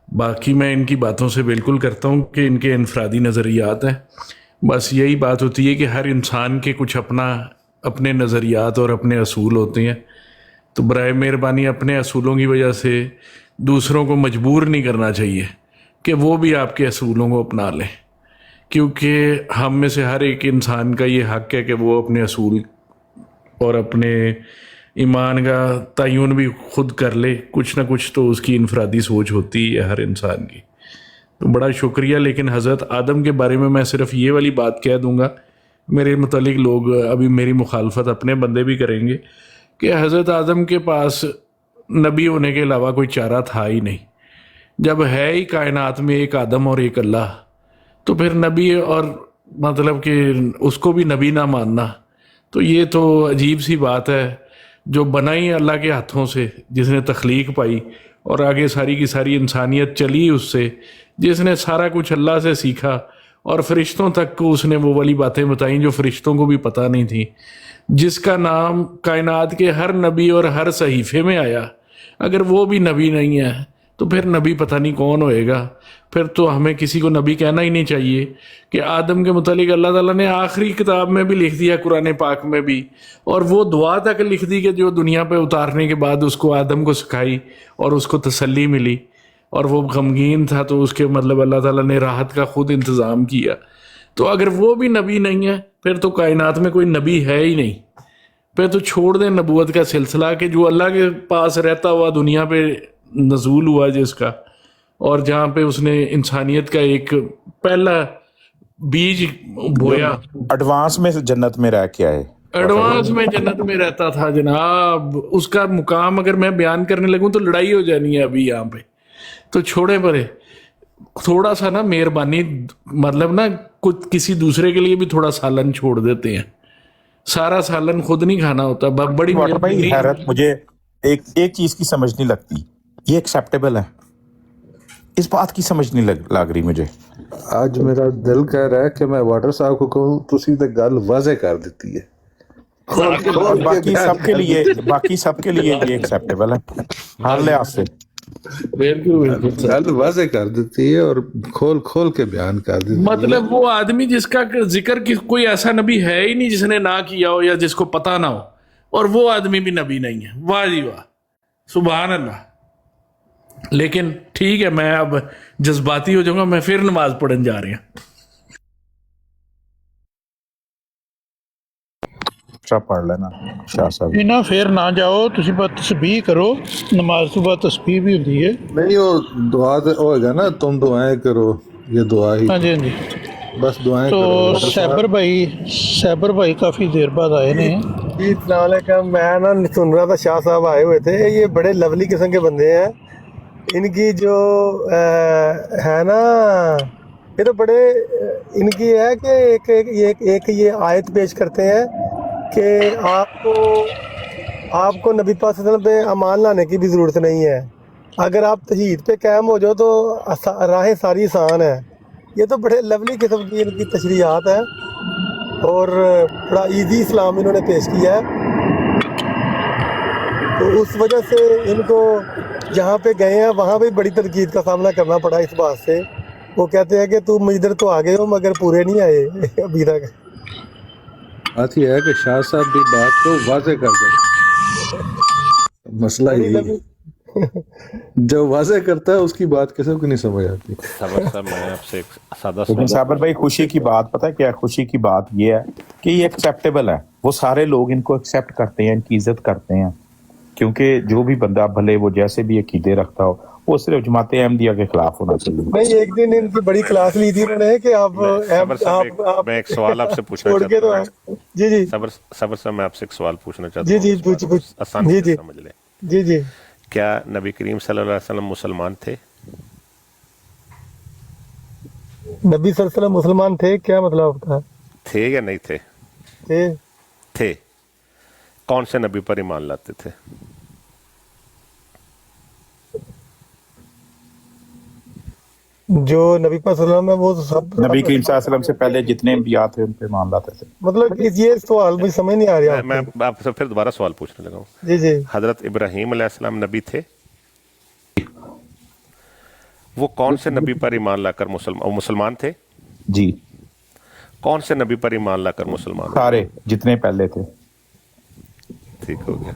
बाकी मैं इनकी बातों से बिल्कुल करता हूँ कि इनके इनफरादी नज़रियात हैं। बस यही बात होती है कि हर इंसान के कुछ अपने नज़रियात और अपने असूल होते हैं। तो बराए मेहरबानी अपने असूलों की वजह से दूसरों को मजबूर नहीं करना चाहिए कि वो भी आपके असूलों को अपना लें, क्योंकि हम में से हर एक इंसान का ये हक़ है कि वो अपने असूल और अपने ईमान का तयन भी खुद कर ले। कुछ ना कुछ तो उसकी इनफरादी सोच होती है हर इंसान की। तो बड़ा शुक्रिया। लेकिन हज़रत आदम के बारे में मैं सिर्फ ये वाली बात कह दूंगा, मेरे मुतालिक लोग अभी मेरी मुखालफत अपने बंदे भी करेंगे, कि हज़रत आदम के पास नबी होने के अलावा कोई चारा था ही नहीं। जब है ही कायनात में एक आदम और एक अल्लाह, तो फिर नबी और मतलब कि उसको भी नबी ना मानना, तो ये तो अजीब सी बात है। जो बना ही अल्लाह के हाथों से, जिसने तख्लीक पाई, और आगे सारी की सारी इंसानियत चली उससे, जिसने सारा कुछ अल्लाह से सीखा, और फरिश्तों तक को उसने वो वाली बातें बताई जो फरिश्तों को भी पता नहीं थी, जिसका नाम कायनात के हर नबी और हर सहीफे में आया। अगर वो भी नबी नहीं है तो फिर नबी पता नहीं कौन होएगा। फिर तो हमें किसी को नबी कहना ही नहीं चाहिए। कि आदम के मुतालिक अल्लाह ताला ने आखिरी किताब में भी लिख दिया, कुरान पाक में भी, और वो दुआ तक लिख दी कि जो दुनिया पे उतारने के बाद उसको आदम को सिखाई और उसको तसल्ली मिली, और वो गमगीन था तो उसके मतलब अल्लाह ताला ने राहत का खुद इंतज़ाम किया। तो अगर वो भी नबी नहीं है फिर तो कायनात में कोई नबी है ही नहीं। फिर तो छोड़ दें नबूवत का सिलसिला, कि जो अल्लाह के पास रहता हुआ दुनिया पे नजूल हुआ जिसका, और जहाँ पे उसने इंसानियत का एक पहला बीज बोया, एडवांस में जन्नत में रह के आए, एडवांस में जन्नत में रहता था जनाब। उसका मुकाम अगर मैं बयान करने लगूं तो लड़ाई हो जानी है अभी यहाँ पे। तो छोड़े परे, थोड़ा सा ना मेहरबानी, मतलब ना कुछ किसी दूसरे के लिए भी थोड़ा सालन छोड़ देते हैं। सारा सालन खुद नहीं खाना होता। बड़ी भाई हैरत मुझे एक चीज की समझ नहीं लगती, ये एक्सेप्टेबल है, इस बात की समझ नहीं लग रही मुझे। आज मेरा दिल कह रहा है कि मैं वाटर साहब को कहूँ तुसी तो गल वाज़े कर देती है, और बाकी सबके लिए ये एक्सेप्टेबल है हर लिहाज से। बिल्कुल गल वाज़े कर देती है और खोल के बयान कर देती है। मतलब वो आदमी जिसका जिक्र कि कोई ऐसा नबी है ही नहीं जिसने ना किया हो या जिसको पता ना हो, और वो आदमी भी नबी नहीं है। वाह जी वाह, सुभान अल्लाह। लेकिन ठीक है, मैं अब जज्बाती हो जाऊंगा, मैं फिर नमाज पढ़ने जा रही हूँ। अच्छा पढ़ लेना शाह साहब। ਇਹ ਨਾ ਫੇਰ ਨਾ ਜਾਓ, ਤੁਸੀਂ ਬਸ ਤਸਬੀਹ ਕਰੋ, ਨਮਾਜ਼ ਤੋਂ ਬਾਅਦ ਤਸਬੀਹ ਵੀ ਹੁੰਦੀ ਹੈ। नहीं वो दुआ तो होएगा ना, तुम दुआएं करो, ये दुआ ही ਹਾਂਜੀ ਹਾਂਜੀ। बस दुआएं तो करो। सैबर भाई काफ़ी देर बाद आए ने। जी अस्सलाम, मैं ना सुन रहा था शाह साहब आए हुए थे, ये बड़े लवली किस्म के बंदे हैं। इनकी जो है ना, ये तो बड़े इनकी है कि एक ये आयत पेश करते हैं कि आपको नबी पाक सल्लल्लाहु अलैहि वसल्लम पे अमान लाने की भी ज़रूरत नहीं है, अगर आप तौहीद पे कायम हो जाओ तो राहें सारी आसान है। ये तो बड़े लवली किस्म की इनकी तशरीहात है और बड़ा इजी इस्लाम इन्होंने पेश किया है। तो उस वजह से इनको जहाँ पे गए हैं वहाँ पे बड़ी तनकीद का सामना करना पड़ा इस बात से। वो कहते हैं कि तुम इधर तो आ गए हो मगर पूरे नहीं आए अभी तक। बात यह है कि शाह साहब भी बात को वाजे कर देते, मसला यही है। जो वाजे करता है उसकी बात किसी को नहीं समझ आती। साबर साहब, मैं आपसे एक सादा लेकिन सवाल, साबर भाई खुशी की बात पता है क्या है? खुशी की बात ये है कि ये एक्सेप्टेबल है, वो सारे लोग इनको एक्सेप्ट करते हैं, इनकी इज्जत करते हैं, क्योंकि जो भी बंदा भले वो जैसे भी अकीदे रखता हो वो सिर्फ जमात अहमदिया के खिलाफ होना चाहिए। नहीं, एक दिन इनकी बड़ी क्लास ली थी उन्होंने कि मैं एक सवाल आपसे पूछना छोड़ के चाहता तो हूँ। जी साबर साहब, मैं आपसे एक सवाल पूछना चाहता जी हूँ। जी इस बात को पूछ आसानी जी से जी समझ ले। जी जी। क्या नबी करीम सल्लल्लाहु अलैहि वसल्लम मुसलमान थे? नबी सल्लल्लाहु अलैहि वसल्लम मुसलमान थे, क्या मतलब आपका? थे या नहीं थे? थे। कौन से नबी पर ईमान लाते थे? जो नबी पाक सल्लल्लाहु अलैहि वसल्लम है वो तो सब नबी करीम सल्लल्लाहु अलैहि वसल्लम से पहले जितने अंबिया थे उन पे मान लाते थे। मतलब ये सवाल मुझे समझ नहीं आ रहा। मैं आपसे फिर दोबारा सवाल पूछने लगा हूँ। जी जी। हजरत इब्राहीम अलैहिस्सलाम नबी थे? वो कौन से नबी पर ईमान लाकर मुसलमान थे? जी। कौन से नबी पर ईमान लाकर मुसलमान? सारे जितने पहले थे। ठीक हो गया।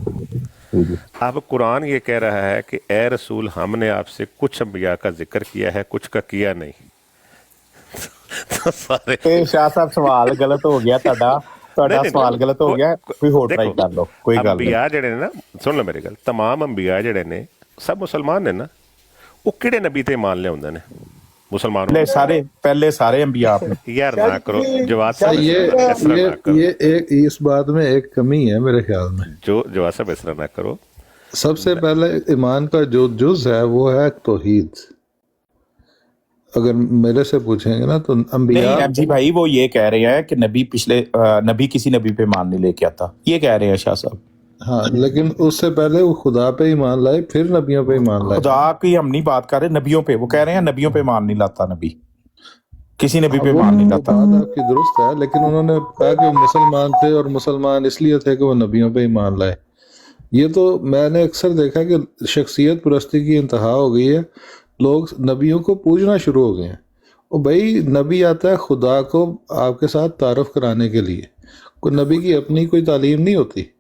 अब कुरान ये कह रहा है कि ए रसूल, हमने आपसे कुछ अंबिया का जिक्र किया है, कुछ का किया नहीं। तो सारे शाह साहब सवाल गलत हो गया, ਤੁਹਾਡਾ ਸਵਾਲ ਗਲਤ ਹੋ ਗਿਆ, ਕੋਈ ਹੋਰ ਟਰਾਈ ਕਰ ਲਓ, ਕੋਈ ਗੱਲ ਨਹੀਂ। ਅੰਬੀਆ ਜਿਹੜੇ ਨੇ ਨਾ, ਸੁਣ ਲਓ ਮੇਰੀ ਗੱਲ, तमाम ਅੰਬੀਆ ਜਿਹੜੇ ਨੇ ਸਭ ਮੁਸਲਮਾਨ ਨੇ ਨਾ। ਉਹ ਕਿਹੜੇ ਨਬੀ ਤੇ ਈਮਾਨ ਲਿਆਉਂਦੇ ਨੇ? मुसलमान पहले सारे अंबिया यार ना करो जवाब साहब, ये एक इस बात में एक कमी है मेरे ख्याल में। जो जवाब साहब ऐसा ना करो। सबसे पहले ईमान का जो जुज है वो है तौहीद। अगर मेरे से पूछेंगे ना तो अंबिया जी भाई वो ये कह रहे हैं कि नबी किसी नबी पे ईमान नहीं लेके आता, ये कह रहे हैं शाह साहब। हाँ, लेकिन उससे पहले वो खुदा पे ईमान लाए, फिर नबियों पे ईमान लाए। खुदा की हम नहीं बात कर रहे, नबियों पे। वो कह रहे हैं नबियों पे ईमान नहीं लाता, नबी किसी नबी पे ईमान नहीं लाता। बात आपकी दुरुस्त है, लेकिन उन्होंने कहा कि वो मुसलमान थे और मुसलमान इसलिए थे कि वो नबियों पे ईमान लाए। ये तो मैंने अक्सर देखा कि शख्सियत परस्ती की इंतहा हो गई है, लोग नबियों को पूजना शुरू हो गए हैं। और भाई नबी आता है खुदा को आपके साथ तारुफ कराने के लिए, कोई नबी की अपनी कोई तालीम नहीं होती।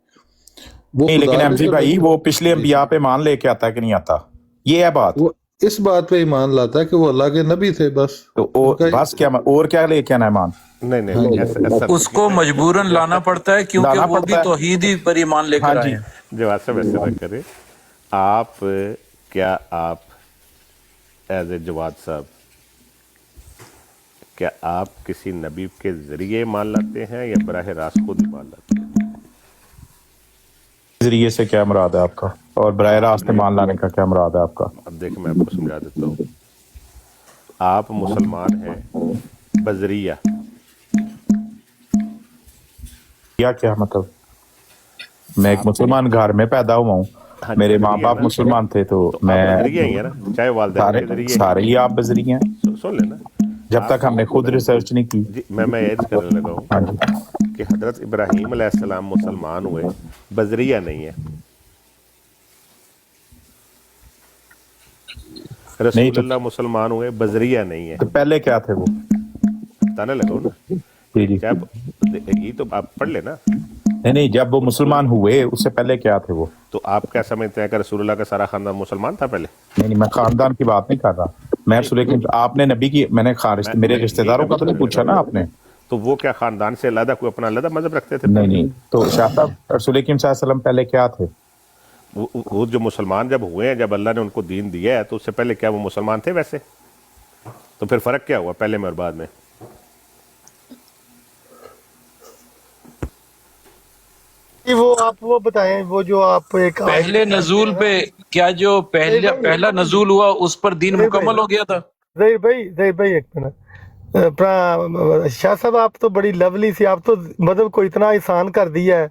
नहीं, लेकिन एमजी भाई वो पिछले अंबिया पे ईमान लेके आता है कि नहीं आता, ये है बात। वो इस बात पे ईमान लाता है कि वो अल्लाह के नबी थे, बस। तो बस क्या और क्या लेके आना ईमान? नहीं, ऐसा उसको मजबूरन लाना पड़ता है, क्योंकि वो भी तौहीद ही पर ईमान लेकर आए हैं। जवाब साहब ऐसे ना करें आप। क्या आप एज ए जवाद साहब, क्या आप किसी नबी के जरिए मान लाते हैं या बराह रास्त खुद मान लाते हैं? जरिए से क्या मुराद है आपका, और बराह रास्त मान लाने का क्या मुराद है आपका? अब देखिए मैं आपको समझा देता हूँ। आप मुसलमान हैं बजरिया, क्या मतलब? मैं एक मुसलमान घर में पैदा हुआ हूँ, मेरे माँ बाप मुसलमान थे, तो मैं चाहे वालिदैन सारे ही आप बजरिया हैं। सुन लेना, जब तक हमने खुद रिसर्च नहीं की। मैं ये करने लगा हूँ कि हजरत इब्राहीम अलैहिस्सलाम मुसलमान हुए, बजरिया नहीं है। रसूलुल्लाह मुसलमान हुए, बजरिया नहीं है। तो पहले क्या थे वो? बताने लगा ना जी। ये तो आप पढ़ लेना। नहीं, जब वो मुसलमान हुए उससे पहले क्या थे वो? तो आप क्या समझते हैं कि रसूलुल्लाह का सारा खानदान मुसलमान था पहले? नहीं, मैं खानदान की बात नहीं कर रहा, मैं रसूल करीम, आपने नबी की, मैंने मेरे रिश्तेदारों का तो नहीं पूछा ना आपने। तो वो क्या खानदान से अलग कोई अपना अलग मजहब रखते थे? नहीं, तो शाह साहब रसूल करीम सल्लल्लाहु अलैहि वसल्लम पहले क्या थे? वो जो मुसलमान जब हुए हैं, जब अल्लाह ने उनको दीन दिया है, तो उससे पहले क्या वो मुसलमान थे वैसे? तो फिर फर्क क्या हुआ पहले में और बाद में? वो आप वो बताएं, वो जो आप एक पहले नजूल पे क्या जो पहला नजूल हुआ उस पर दीन मुकम्मल हो गया था? जही भाई एक मिनट, शाह साहब आप तो बड़ी लवली सी, आप तो मतलब को इतना आसान कर दिया है,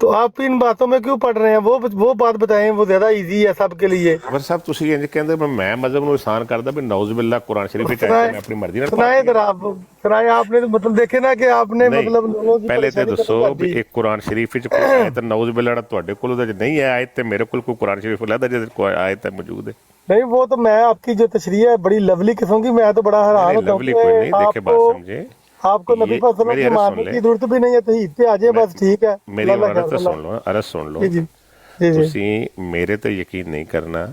तो आप इन बातों में क्यों पढ़ रहे हैं? वो बात बताएं, वो ज्यादा इजी है सबके लिए। अमर साहब ਤੁਸੀਂ ਇੰਜ ਕਹਿੰਦੇ मैं मजहब ਨੂੰ ਆਸਾਨ करदा भी नौज बिल्ला कुरान शरीफ ਵਿੱਚ मैं अपनी मर्जी ਨਾਲ सुनाए जरा आप, सुनाए आपने तो मतलब देखे ना कि आपने मतलब लोगों की ਪਹਿਲੇ ਤੇ परेशानी ਦੱਸੋ खत्म कर ਵੀ दी। ਇੱਕ ਕੁਰਾਨ ਸ਼ਰੀਫ ਵਿੱਚ ਕੋਈ ਆਇਤ ਨੌਜ ਬਿल्ला ਜਿਹੜਾ ਤੁਹਾਡੇ ਕੋਲ ਉਹਦੇ ਚ ਨਹੀਂ ਹੈ ਆਇਤ, ਤੇ ਮੇਰੇ ਕੋਲ ਕੋਈ ਕੁਰਾਨ ਸ਼ਰੀਫ ਲੈਦਾ ਜਿਹਦੇ ਕੋਈ आयत है मौजूद है? नहीं, वो तो मैं आपकी जो तशरीह है बड़ी लवली किस्म की, मैं तो बड़ा हैरान होता हूँ लवली कोई नहीं, देखे बात समझे, आपको नबी ये वसल्लम मेरी की अर्ज मानने सुन की ले। जरूरत भी नहीं है, तहीद पे आ जाए बस, ठीक है। मेरी अल्लाह अर्ज का- सुन लो, अर्ज सुन लो। जी जी जी जी। ਤੁਸੀਂ ਮੇਰੇ ਤੇ ਯਕੀਨ ਨਹੀਂ ਕਰਨਾ,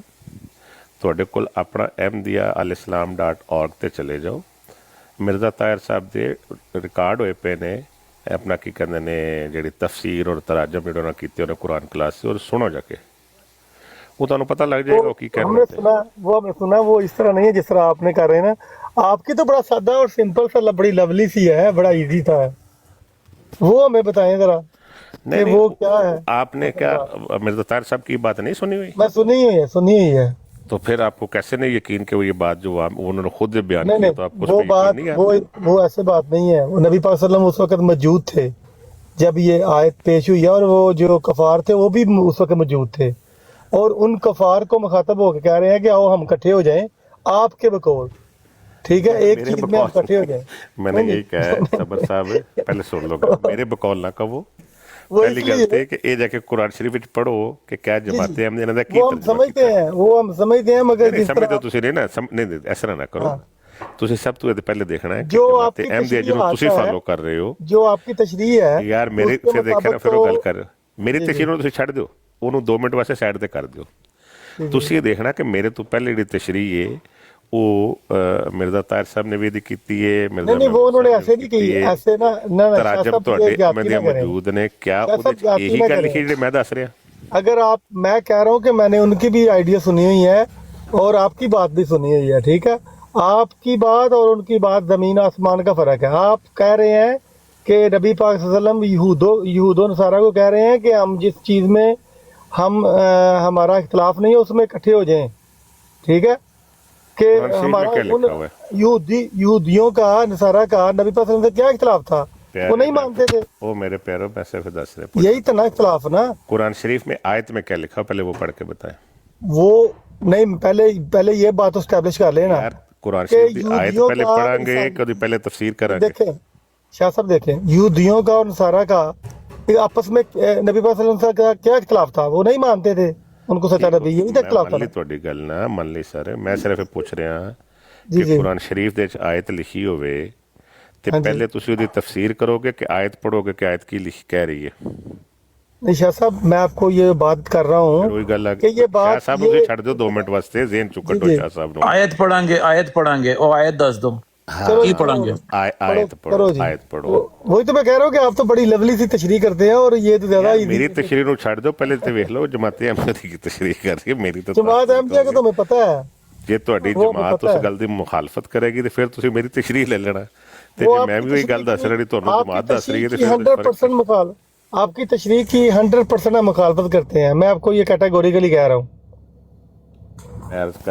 ਤੁਹਾਡੇ ਕੋਲ ਆਪਣਾ ahmadiyya.al-islam.org ਤੇ ਚਲੇ ਜਾਓ, ਮਿਰਜ਼ਾ ਤਾਹਿਰ ਸਾਹਿਬ ਦੇ ਰਿਕਾਰਡ ਹੋਏ ਪਏ ਨੇ, ਆਪਣਾ ਕੀ ਕਹਿੰਦੇ ਨੇ ਜਿਹੜੀ ਤਫਸੀਰ ਔਰ ਤਰਾਜਮ ਜਿਹੜੇ ਉਹਨਾਂ ਕੀਤੇ ਉਹਨੇ ਕੁਰਾਨ ਕਲਾਸ से, और सुनो जाके, वो ਤੁਹਾਨੂੰ ਪਤਾ ਲੱਗ ਜਾਏਗਾ ਉਹ ਕੀ ਕਹਿ हमने ਰਹੇ थे। सुना, वो हमने सुना, वो इस तरह नहीं है जिस तरह आपने कर रहे हैं ना। आपकी तो बड़ा सादा और सिंपल सा बड़ी लवली सी है, बड़ा इजी था, वो हमें बताएं जरा कि वो क्या है। आपने क्या मिर्जा ताहिर साहब की बात नहीं सुनी हुई? मैं सुनी हुई है। तो फिर आपको कैसे नहीं यकीन कि वो ये बात जो उन्होंने खुद बयान नहीं किया, नहीं, तो आपको उस वो पे यकीन बात नहीं आया? वो ऐसे बात नहीं है। वो नबी पाक सल्लल्लाहु अलैहि वसल्लम उस वक्त मौजूद थे जब ये आयत पेश हुई है, और वो जो कफार थे वो भी उस वक्त मौजूद थे, और उन कफार को मुखातब होकर कह रहे हैं कि आओ हम इकट्ठे हो जाएं आपके बकौल, ठीक है, एक चीज में हम इकट्ठे हो जाएं। मैंने यही कहा है सबर साहब, पहले सुन लो, मेरे बकौल ना कहो। पहली गलती है कि ये जाके कुरान शरीफ विच पढ़ो कि क्या जमाते हैं हमने की वो हम समझते हैं, वो हम समझते हैं, मगर जिस समझते तरह ਤੁਸੀਂ ਨਹੀਂ ਨਾ ਨਹੀਂ ऐसा ना करो। ਤੁਸੀਂ ਸਭ ਤੋਂ ਪਹਿਲੇ ਦੇਖਣਾ ਹੈ ਕਿ जो जमाते आपकी अहमदिया तशरीह ਜਿਹਨੂੰ ਤੁਸੀਂ आता है, ਫਾਲੋ ਕਰ ਰਹੇ ਹੋ, जो आपकी तशरीह है ਯਾਰ ਮੇਰੇ उसके ਫਿਰ ਦੇਖਿਆ ਨਾ, मुताबिक ਫਿਰ ਉਹ ਗੱਲ तो- ਕਰ, ਮੇਰੀ ਤਸ਼ਰੀਹ ਨੂੰ ਤੁਸੀਂ ਛੱਡ ਦਿਓ, ਉਹਨੂੰ 2 ਮਿੰਟ ਵਾਸਤੇ ਸਾਈਡ ਤੇ ਕਰ ਦਿਓ। ਤੁਸੀਂ ਇਹ ਦੇਖਣਾ ਕਿ ਮੇਰੇ ਤੋਂ ਪਹਿਲੇ ਜਿਹੜੀ ਤਸ਼ਰੀਹ ਹੈ ਉਹ ਮਿਰਜ਼ਾ ਤਾਹਿਰ ਸਾਹਿਬ ਨੇ ਵੀ ਇਹਦੀ ਕੀਤੀ ਹੈ, ਮਿਰਜ਼ਾ नहीं नहीं, वो उन्होंने ऐसे नहीं की, ऐसे ना ना ना, शाह ਤਰਾਜਮ साहब ਤੁਹਾਡੇ ये जाती ਅਹਿਮदिया ना करें। ਮੌਜੂਦ ਨੇ, ਕਿਆ शाह ਉਹਦੇ साहब ਚ जाती ਇਹੀ ना ਗੱਲ करें। ਲਿਖੀ ਜਿਹੜੀ ਮੈਂ ਦੱਸ ਰਿਹਾ? अगर आप, मैं कह रहा हूँ कि मैंने उनकी भी आइडिया सुनी हुई है और आपकी बात भी सुनी हुई है, ठीक है। आपकी बात और उनकी बात जमीन आसमान का फर्क है। आप कह रहे हैं कि नबी पाक सल्लल्लाहु अलैहि वसल्लम यहूदो नसारा को कह रहे हैं कि हम जिस चीज़ में हमारा इख्तलाफ नहीं है उसमें इकट्ठे हो जाएं, ठीक है, कि कुरान शरीफ में हमारा क्या उन लिखा हुआ है? यहूदियों का, नसारा का नबी पाक सल्लल्लाहु अलैहि वसल्लम से क्या इख्तलाफ था? वो नहीं मानते थे, वो मेरे प्यारों में सिर्फ दस रहे। यही था ना इख्तलाफ ना। कुरान शरीफ में आयत में क्या लिखा, पहले वो पढ़ के बताएं। वो नहीं, पहले ये बात एस्टेब्लिश कर लेना यार कुरान कि शरीफ की आयत यहूदियों पहले का पढ़ांगे, इंसान- कभी पहले तफसीर करांगे। देखें शाह साहब, देखें यहूदियों का और नसारा का आपस में नबी पाक सल्लल्लाहु अलैहि वसल्लम का क्या इख्तलाफ था? वो नहीं मानते थे उनको सच्चा नबी, यही तो इख्तलाफ था ਮੰਨ ਲਈ ਤੁਹਾਡੀ ਗੱਲ ਨਾ, ਮੰਨ ਲਈ ਸਰ, ਮੈਂ ਸਿਰਫ ਇਹ ਪੁੱਛ ਰਿਹਾ ਜੀ, ਕਿ ਜੀ। ਕੁਰਾਨ ਸ਼ਰੀਫ ਦੇ ਵਿੱਚ ਆਇਤ ਲਿਖੀ ਹੋਵੇ ਤੇ ਹਾਂਜੀ। ਪਹਿਲੇ ਤੁਸੀਂ ਉਹਦੀ ਤਫਸੀਰ ਕਰੋਗੇ ਕਿ ਆਇਤ ਪੜੋਗੇ ਕਿ ਆਇਤ ਕੀ ਲਿਖ ਕਹਿ ਰਹੀ ਹੈ? नहीं शाह साहब, मैं आपको ये बात कर रहा ਫਿਰ हूँ ਉਹੀ ਗੱਲ ਆ कि ये ਸ਼ਾਹ बात ਸਾਹਿਬ ਨੂੰ ये ਤੁਸੀਂ ਛੱਡ ਦਿਓ 2 ਮਿੰਟ ਵਾਸਤੇ, ਜ਼ੇਨ ਚੁੱਕਣ ਦਿਓ ਜੀ, ਜੀ। ਸ਼ਾਹ ਸਾਹਿਬ ਨੂੰ। आयत पढ़ांगे और आयत दस दो की पढ़ांगे। आयत करो पढ़ो, जी। आयत पढ़ो। वही तो मैं कह रहा हूँ कि आप तो बड़ी लवली सी तशरीह करते हैं और ये तो ज्यादा यार, easy- मेरी तशरीह ਨੂੰ ਛੱਡ ਦਿਓ, ਪਹਿਲੇ ਤੇ ਵੇਖ ਲਓ ਜਮਾਤੇ ਅਹਿਮਦੀ की तशरीह कर रही है, मेरी तो जमात अहमदिया का तो हमें पता है, ਜੇ ਤੁਹਾਡੀ ਉਹ ਜਮਾਤ ਪਤਾ ਉਸ ਹੈ। ਗੱਲ ਦੀ ਮੁਖਾਲਫਤ ਕਰੇਗੀ ਤੇ ਫਿਰ ਤੁਸੀਂ ਮੇਰੀ ਤਸ਼ਰੀਹ ਲੈ ਲੈਣਾ, ਤੇ वो ਜੇ आपकी ਮੈਂ ਵੀ ਉਹੀ ਗੱਲ तशरीह ਦੱਸ ਰਿਹਾ ਤੁਹਾਨੂੰ आपकी ਜਮਾत ਦੱਸ ਰਹੀ ਹੈ ਤੇ तशरीह की ਫਿਰ 100% मुखाल आपकी तशरीह की 100% हम मुखालफत करते हैं। मैं आपको ये कैटेगोरिकली कह रहा हूँ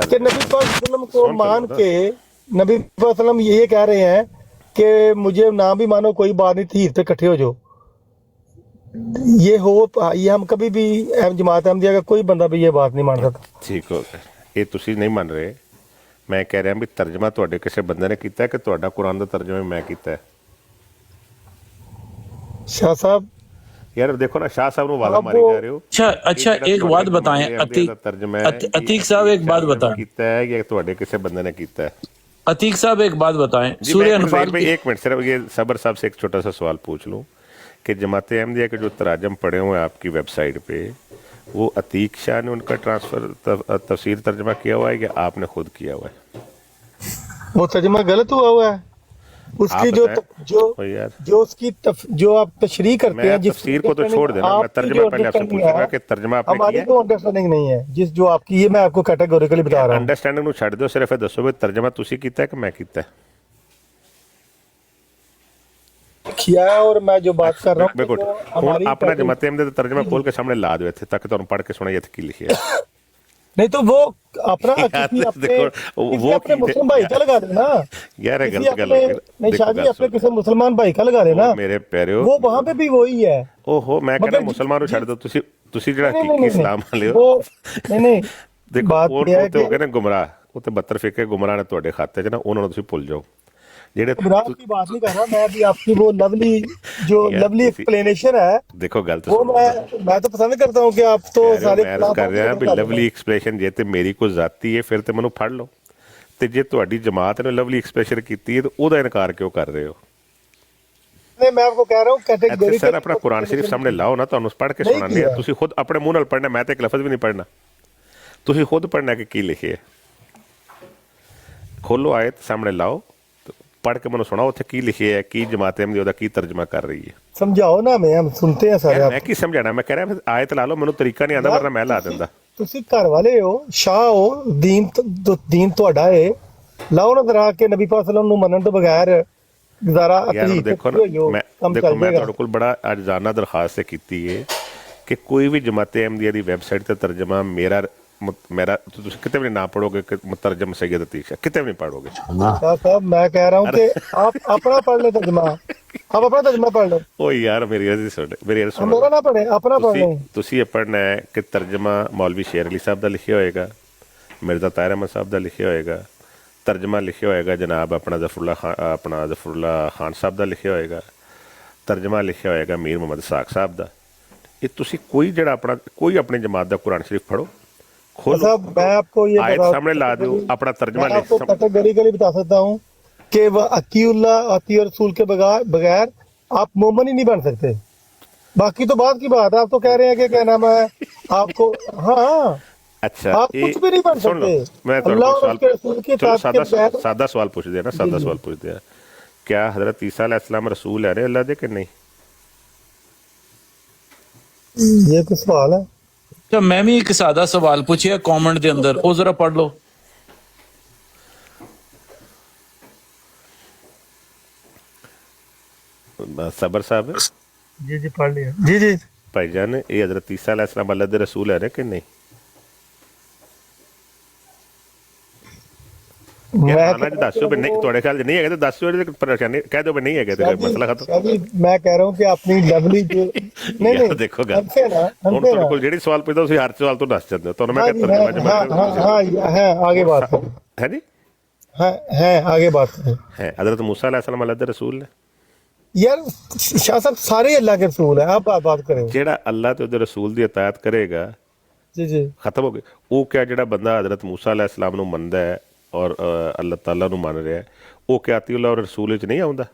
कि नबी पाक सल्लम को सुन तो मान लो। के नबी पाक सल्लम ये कह रहे हैं कि मुझे ना भी मानो कोई बात नहीं थी, इस पे इकट्ठे हो जाओ। ये हम कभी भी जमात अहमदिया का कोई बंदा भी ये बात नहीं मानता था। ਠੀਕ ਹੋ ਗਿਆ, ਇਹ ਤੁਸੀਂ ਨਹੀਂ ਮੰਨ ਰਹੇ। ਮੈਂ ਕਹਿ ਰਿਹਾ ਵੀ ਤਰਜਮਾ ਤੁਹਾਡੇ ਕਿਸੇ ਬੰਦੇ ਨੇ ਕੀਤਾ ਹੈ ਕਿ ਤੁਹਾਡਾ ਕੁਰਾਨ ਦਾ ਤਰਜਮਾ ਮੈਂ ਕੀਤਾ ਹੈ? शाह साहब, ਯਾਰ ਦੇਖੋ ਨਾ, ਸ਼ਾਹ ਸਾਹਿਬ ਨੂੰ ਵਾਲਾ अब ਮਾਰੀ वो- ਜਾ ਰਹੇ ਹੋ। अच्छा एक बात बताएं, ਤਰਜਮਾ अतीक साहब एक बात बताएं, ਕੀਤਾ ਹੈ ਜਾਂ ਤੁਹਾਡੇ ਕਿਸੇ ਬੰਦੇ ਨੇ ਕੀਤਾ है? अतीक साहब एक बात बताएं, जी, सूर्य मैं अनफाल की एक मिनट सिर्फ ये सबर साहब से एक छोटा सा सवाल पूछ लूं कि जमात अहमदिया के जो तराजम पड़े हुए हैं आपकी वेबसाइट पे, वो अतीक शाह ने उनका ट्रांसफ़र तफसीर तर्जमा किया हुआ है या आपने खुद किया हुआ है? वो तर्जमा गलत हुआ है। उसकी आप जो बताएं। जो ओ यार, जो उसकी जो आप तशरीह करते मैं हैं, जिस तफसीर को तो छोड़ देना, मैं तर्जमा पहले आपसे पूछूंगा कि तर्जमा आपने हमारी किया तो अंडरस्टैंडिंग नहीं है, जिस जो आपकी, ये मैं आपको कैटेगोरिकली बता रहा हूँ। अंडरस्टैंडिंग ਨੂੰ ਛੱਡ ਦਿਓ, ਸਿਰਫ ਇਹ ਦੱਸੋ ਵੀ ਤਰਜਮਾ ਤੁਸੀਂ ਕੀਤਾ ਹੈ ਕਿ ਮੈਂ ਕੀਤਾ ਹੈ? किया है, और मैं जो बात कर रहा हूँ ਬਿਲਕੁਲ। वो ਹੁਣ हमारी ਆਪਣਾ कैटेगरी- ਜਮਾਤ ਅਹਿਮਦ ਦਾ ਤਰਜਮਾ ਖੋਲ ਕੇ ਸਾਹਮਣੇ ਲਾ ਦਿਓ ਇੱਥੇ ਤੱਕ ਤੁਹਾਨੂੰ ਪੜ੍ਹ ਕੇ ਸੁਣਾਈਏ ਇੱਥੇ ਕੀ ਲਿਖਿਆ ਹੈ। नहीं तो वो अपना यार, किसी अपने देखो, किसी वो अपने की- मुस्लिम भाई का लगा देना। यार ये किसी गलत गल अपने है। नहीं देखो, शादी गल अपने सुन। किसी मुसलमान भाई का लगा देना। ਮੇਰੇ ਪਿਆਰਿਓ, वो वहां पे भी वही है। ਓਹੋ ਮੈਂ ਕਹਿੰਦਾ मगर ਮੁਸਲਮਾਨ ਨੂੰ ਛੱਡ ਦਿਓ, ਤੁਸੀਂ ਜਿਹੜਾ नहीं, नहीं, ਹਕੀਕੀ नहीं, ਇਸਲਾਮ ਵਾਲੇ वो ਹੋ। नहीं ਦੇਖੋ बात ਉਹ यह है ਤੇ ਹੋ ਗਏ कि ਨਾ ਗੁੰਮਰਾਹ, ਉਹ ਤੇ 72 ਫਿਰਕੇ ਗੁੰਮਰਾਹ ਨੇ ਤੁਹਾਡੇ ਖਾਤੇ 'ਚ ਨਾ, ਉਹਨਾਂ ਨੂੰ ਤੁਸੀਂ ਭੁੱਲ ਜਾਓ ਜਿਹੜੇ गुमराह की बात नहीं कर रहा मैं, भी आपकी वो लवली जो यार, लवली किसी- एक्सप्लेनेशन है ਦੇਖੋ ਗੱਲ ਤਾਂ वो ਸੁਣੋ। मैं तो पसंद करता हूँ कि आप तो सारे ਮੈਂ ਕਰ ਰਿਹਾ ਵੀ ਲਵਲੀ ਐਕਸਪ੍ਰੈਸ਼ਨ ਜੇ ਤੇ ਮੇਰੀ ਕੋਈ ਜ਼ਾਤੀ ਹੈ ਫਿਰ ਤੇ ਮੈਨੂੰ ਫੜ ਲਓ, ਤੇ ਜੇ ਤੁਹਾਡੀ ਜਮਾਤ ਨੇ ਲਵਲੀ ਐਕਸਪ੍ਰੈਸ਼ਨ ਕੀਤੀ ਹੈ ਤਾਂ ਉਹਦਾ ਇਨਕਾਰ ਕਿਉਂ ਕਰ ਰਹੇ ਹੋ? नहीं, मैं आपको कह रहा हूँ ਇੱਥੇ कैटेगरी ਸਰ ਆਪਣਾ ਕੁਰਾਨ ਸ਼ਰੀਫ ਸਾਹਮਣੇ ਲਾਓ ਨਾ, ਤੁਹਾਨੂੰ ਪੜ੍ਹ ਕੇ ਨਹੀਂ ਸੁਣਾਉਂਦੇ ਆ, ਕੀਤਾ। ਤੁਸੀਂ ਖੁਦ ਆਪਣੇ ਮੂੰਹ ਨਾਲ ਪੜ੍ਹਨਾ, ਮੈਂ ਤਾਂ ਇੱਕ ਲਫ਼ਜ਼ ਵੀ ਨਹੀਂ ਪੜ੍ਹਨਾ, ਤੁਸੀਂ ਖੁਦ ਪੜ੍ਹਨਾ ਕਿ ਕੀ ਲਿਖਿਆ ਹੈ। ਖੋਲੋ ਆਇਤ ਸਾਹਮਣੇ ਲਾਓ, ਪੜ੍ਹ ਕੇ ਮੈਨੂੰ ਸੁਣਾਓ ਉੱਥੇ ਕੀ ਲਿਖਿਆ ਹੈ, ਕੀ ਜਮਾਤ ਅਹਿਮਦੀ ਉਹਦਾ ਕੀ ਤਰਜਮਾ ਕਰ ਰਹੀ ਹੈ। समझाओ ना, मैं हम सुनते हैं सारे। ਯਾਰ ਮੈਂ ਕੀ ਸਮਝਾਣਾ, ਮੈਂ ਕਹਿ ਰਿਹਾ ਫਿਰ ਆਇਤ ਲਾ ਲਓ, ਮੈਨੂੰ ਤਰੀਕਾ ਨਹੀਂ ਆਉਂਦਾ ਵਰਨਾ ਮੈਂ ਲਾ ਦਿੰਦਾ। ਤੁਸੀਂ ਘਰ ਵਾਲੇ ਹੋ, ਸ਼ਾਹ ਹੋ, ਦੀਨ ਤੁਹਾਡਾ ਹੈ, ਲਾਓ ਨਾ ਦਰਾ ਕੇ ਨਬੀ ਪਾਕ ਸੱਲੱਲਾਹੁ ਨੂੰ ਮੰਨਣ ਤੋਂ ਬਗੈਰ ਗੁਜ਼ਾਰਾ ਯਾਰ ਅਤਲੀ ਦੇਖੋ ਨਾ, ਮੈਂ ਤੁਹਾਡੇ ਕੋਲ ਬੜਾ ਅੱਜ ਜਾਨਾ ਦਰਖਾਸਤ ਕੀਤੀ ਹੈ ਕਿ ਕੋਈ ਵੀ ਜਮਾਤ ਅਹਿਮਦੀਆ ਦੀ ਵੈਬਸਾਈਟ ਤੇ ਤਰਜਮਾ ਮੇਰਾ ਤੁਸੀਂ ਕਿਤੇ ਵੀ ਨਾ ਪੜੋਗੇ ਕਿ ਮੁਤਰਜਮ ਸੈयद अतीक शाह, कितने भी नहीं पढ़ोगे। शाह साहब मैं कह रहा हूँ कि आप अपना पढ़ ले तर्जमा, आप अपना तर्जमा पढ़ लो। ओ यार मेरी अर्जी सुनो, मेरी अर्जी सुनो, मेरा ना पढ़े, अपना पढ़ लो। ਤੁਸੀਂ ਇਹ ਪੜ੍ਹਨਾ ਹੈ ਕਿ ਤਰਜਮਾ ਮੌਲਵੀ ਸ਼ੇਰ ਅਲੀ ਸਾਹਿਬ ਦਾ ਲਿਖਿਆ ਹੋਏਗਾ, ਮਿਰਜ਼ਾ ਤਾਹਿਰ ਅਹਿਮਦ ਸਾਹਿਬ ਦਾ ਲਿਖਿਆ ਹੋਏਗਾ, ਤਰਜਮਾ ਲਿਖਿਆ ਹੋਏਗਾ ਜਨਾਬ ਆਪਣਾ ਜ਼ਫਰੁੱਲਾ ਖਾਨ ਸਾਹਿਬ ਦਾ ਲਿਖਿਆ ਹੋਏਗਾ, ਤਰਜਮਾ ਲਿਖਿਆ ਹੋਏਗਾ ਮੀਰ ਮੁਹੰਮਦ ਸਾਕ ਸਾਹਿਬ ਦਾ। ਇਹ ਤੁਸੀਂ ਕੋਈ ਜਿਹੜਾ ਆਪਣਾ ਕੋਈ ਆਪਣੀ ਜਮਾਤ ਦਾ ਕੁਰਾਨ ਸ਼ਰੀਫ ਪੜੋ, खोलो, साहब मैं आपको ये आयत सामने ला दो, अपना तर्जमा मैं आपको कैटेगोरिकली बता सकता हूँ कि वह अतीउल्लाह अती और रसूल के बगैर आप मोमन ही नहीं बन सकते। बाकी तो बात की बात है, आप तो कह रहे हैं कि क्या नाम है आपको, हाँ अच्छा आप कुछ भी नहीं बन सकते। मैं अल्लाह और उसके रसूल के साथ के बगैर सादा सवाल पूछ दिया ना, सादा सवाल पूछ दिया, क्या हजरत ईसा अलैहिस्सलाम रसूल है अल्लाह दे कि नहीं? ये कुछ सवाल है। अच्छा मैं भी एक सादा सवाल पूछिया कमेंट दे अंदर, वो जरा पढ़ लो। सबर साहब जी जी पढ़ लिया जी जी भाईजान, ये हजरत ईसा अलैहिस्सलाम अल्लाह दे रसूल है कि नहीं? मैं दसो भी नहीं, थोड़े ख्याल नहीं है तो दसो, परेशानी कह दो भी नहीं है तो मसला खत्म। मैं कह रहा हूँ कि अपनी लवली जो नहीं देखो गल ਹੁਣ ਤੁਹਾਡੇ ਕੋਲ ਜਿਹੜੀ ਸਵਾਲ ਪੁੱਛਦਾ ਤੁਸੀਂ ਹਰ ਸਵਾਲ ਤੋਂ ਦੱਸ ਜਾਂਦੇ ਹੋ, ਤੁਹਾਨੂੰ ਮੈਂ ਕਹਿੰਦਾ है आगे बात करें, है जी, है आगे बात करें। है हजरत मूसा अलैहिस्सलाम अल्लाह दे रसूल ने? यार शाह साहब सारे अल्लाह के रसूल है, आप बात करें। ਜਿਹੜਾ ਅੱਲਾਹ ਤੇ ਉਹਦੇ ਰਸੂਲ ਦੀ ਇਤਾਅਤ ਕਰੇਗਾ जी जी ਖਤਮ ਹੋ ਗਿਆ। ਉਹ ਕਿਆ ਜਿਹੜਾ ਬੰਦਾ ਹਜ਼ਰਤ ਮੂਸਾ अलैहिस्सलाम ਨੂੰ ਮੰਨਦਾ ਹੈ ਔਰ ਅੱਲਾਹ ਤਾਲਾ ਨੂੰ ਮੰਨ ਰਿਹਾ ਹੈ, ਉਹ ਕਿਆ ਅਤੀਉल्लाह ਔਰ ਰਸੂਲ ਵਿੱਚ ਨਹੀਂ ਆਉਂਦਾ?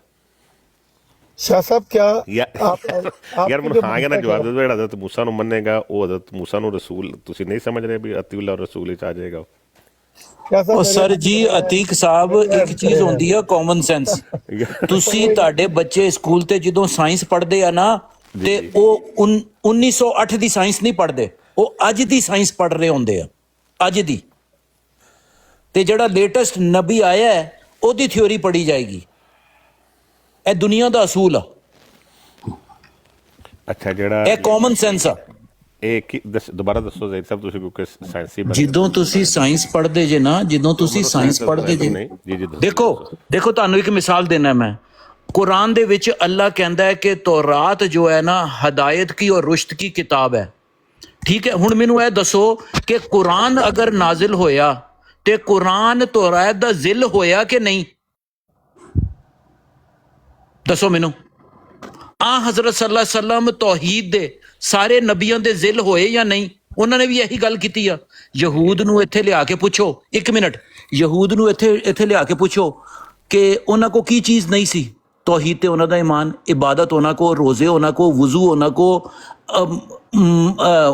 शाह साहब क्या ਯਾਰ ਮੈਨੂੰ ਹਾਂ ਜਾਂ ਨਾ ਜਵਾਬ ਦੇ ਦਿਓ। ਜਿਹੜਾ ਹਜ਼ਰਤ ਮੂਸਾ ਨੂੰ ਮੰਨੇਗਾ ਉਹ ਹਜ਼ਰਤ ਮੂਸਾ ਨੂੰ ਰਸੂਲ, ਤੁਸੀਂ ਨਹੀਂ ਸਮਝ ਰਹੇ ਵੀ ਅਤੀਉल्लाह ਔਰ ਰਸੂਲ ਵਿੱਚ ਆ ਜਾਏਗਾ? ਉਹ ਸਰ ਜੀ ਅਤੀਕ ਸਾਹਿਬ ਇੱਕ ਚੀਜ਼ ਹੁੰਦੀ ਆ ਕਾਮਨ ਸੈਂਸ। ਤੁਸੀਂ ਤੁਹਾਡੇ ਬੱਚੇ ਸਕੂਲ ਤੇ ਜਦੋਂ ਸਾਇੰਸ ਪੜ੍ਹਦੇ ਆ ਨਾ ਤੇ ਉਹ 1908 ਦੀ ਸਾਇੰਸ ਨਹੀਂ ਪੜ੍ਹਦੇ, ਉਹ ਅੱਜ ਦੀ ਸਾਇੰਸ ਪੜ੍ਹ ਰਹੇ ਹੁੰਦੇ ਆ, ਅੱਜ ਦੀ। ਤੇ ਜਿਹੜਾ ਲੇਟੈਸਟ ਨਬੀ ਆਇਆ ਹੈ ਉਹਦੀ ਥਿਉਰੀ ਪੜ੍ਹੀ ਜਾਏਗੀ। ਇਹ ਦੁਨੀਆ ਦਾ ਅਸੂਲ ਆ। ਅੱਛਾ ਜਿਹੜਾ ਇਹ ਕਾਮਨ ਸੈਂਸ ਆ। ਇਹ ਕੀ ਦੁਬਾਰਾ ਦੱਸੋ ਜ਼ੈਦ ਸਾਹਿਬ, ਤੁਸੀਂ ਕਿਉਂਕਿ ਸਾਇੰਸੀ ਜਦੋਂ ਤੁਸੀਂ ਸਾਇੰਸ ਪੜ੍ਹਦੇ ਜੇ ਨਾ, ਜਦੋਂ ਤੁਸੀਂ ਸਾਇੰਸ ਪੜ੍ਹਦੇ ਜੇ, ਦੇਖੋ ਤੁਹਾਨੂੰ ਇੱਕ ਮਿਸਾਲ ਦੇਣਾ ਮੈਂ। ਕੁਰਾਨ ਦੇ ਵਿੱਚ ਅੱਲਾਹ ਕਹਿੰਦਾ ਹੈ ਕਿ ਤੌਰਾਤ ਜੋ ਹੈ ਨਾ ਹਦਾਇਤ ਕੀ ਔਰ रुश्द की किताब है, ठीक है। ਹੁਣ ਮੈਨੂੰ ਇਹ ਦੱਸੋ ਕਿ ਕੁਰਾਨ ਅਗਰ ਨਾਜ਼ਿਲ ਹੋਇਆ ਤੇ ਕੁਰਾਨ ਤੌਰਾਤ ਦਾ ਜ਼ਿਲ ਹੋਇਆ ਕਿ ਨਹੀਂ? ਦੱਸੋ ਮੈਨੂੰ। ਆ ਹਜ਼ਰਤ ਸੱਲੱਲਾਹੁ ਅਲੈਹਿ ਵਸੱਲਮ ਤੌਹੀਦ ਦੇ ਸਾਰੇ ਨਬੀਆਂ ਦੇ ਜ਼ਿਲ ਹੋਏ ਜਾਂ ਨਹੀਂ? ਉਹਨਾਂ ਨੇ ਵੀ ਇਹੀ ਗੱਲ ਕੀਤੀ ਆ। ਯਹੂਦ ਨੂੰ ਇੱਥੇ ਲਿਆ ਕੇ ਪੁੱਛੋ, ਇੱਕ ਮਿੰਟ, ਯਹੂਦ ਨੂੰ ਇੱਥੇ ਲਿਆ ਕੇ ਪੁੱਛੋ ਕਿ ਉਹਨਾਂ ਕੋ ਕੀ ਚੀਜ਼ ਨਹੀਂ ਸੀ ਤੌਹੀਦ ਤੇ ਉਹਨਾਂ ਦਾ ਈਮਾਨ, ਇਬਾਦਤ ਉਹਨਾਂ ਕੋ, ਰੋਜ਼ੇ ਉਹਨਾਂ ਕੋ, ਵਜ਼ੂ ਉਹਨਾਂ ਕੋ,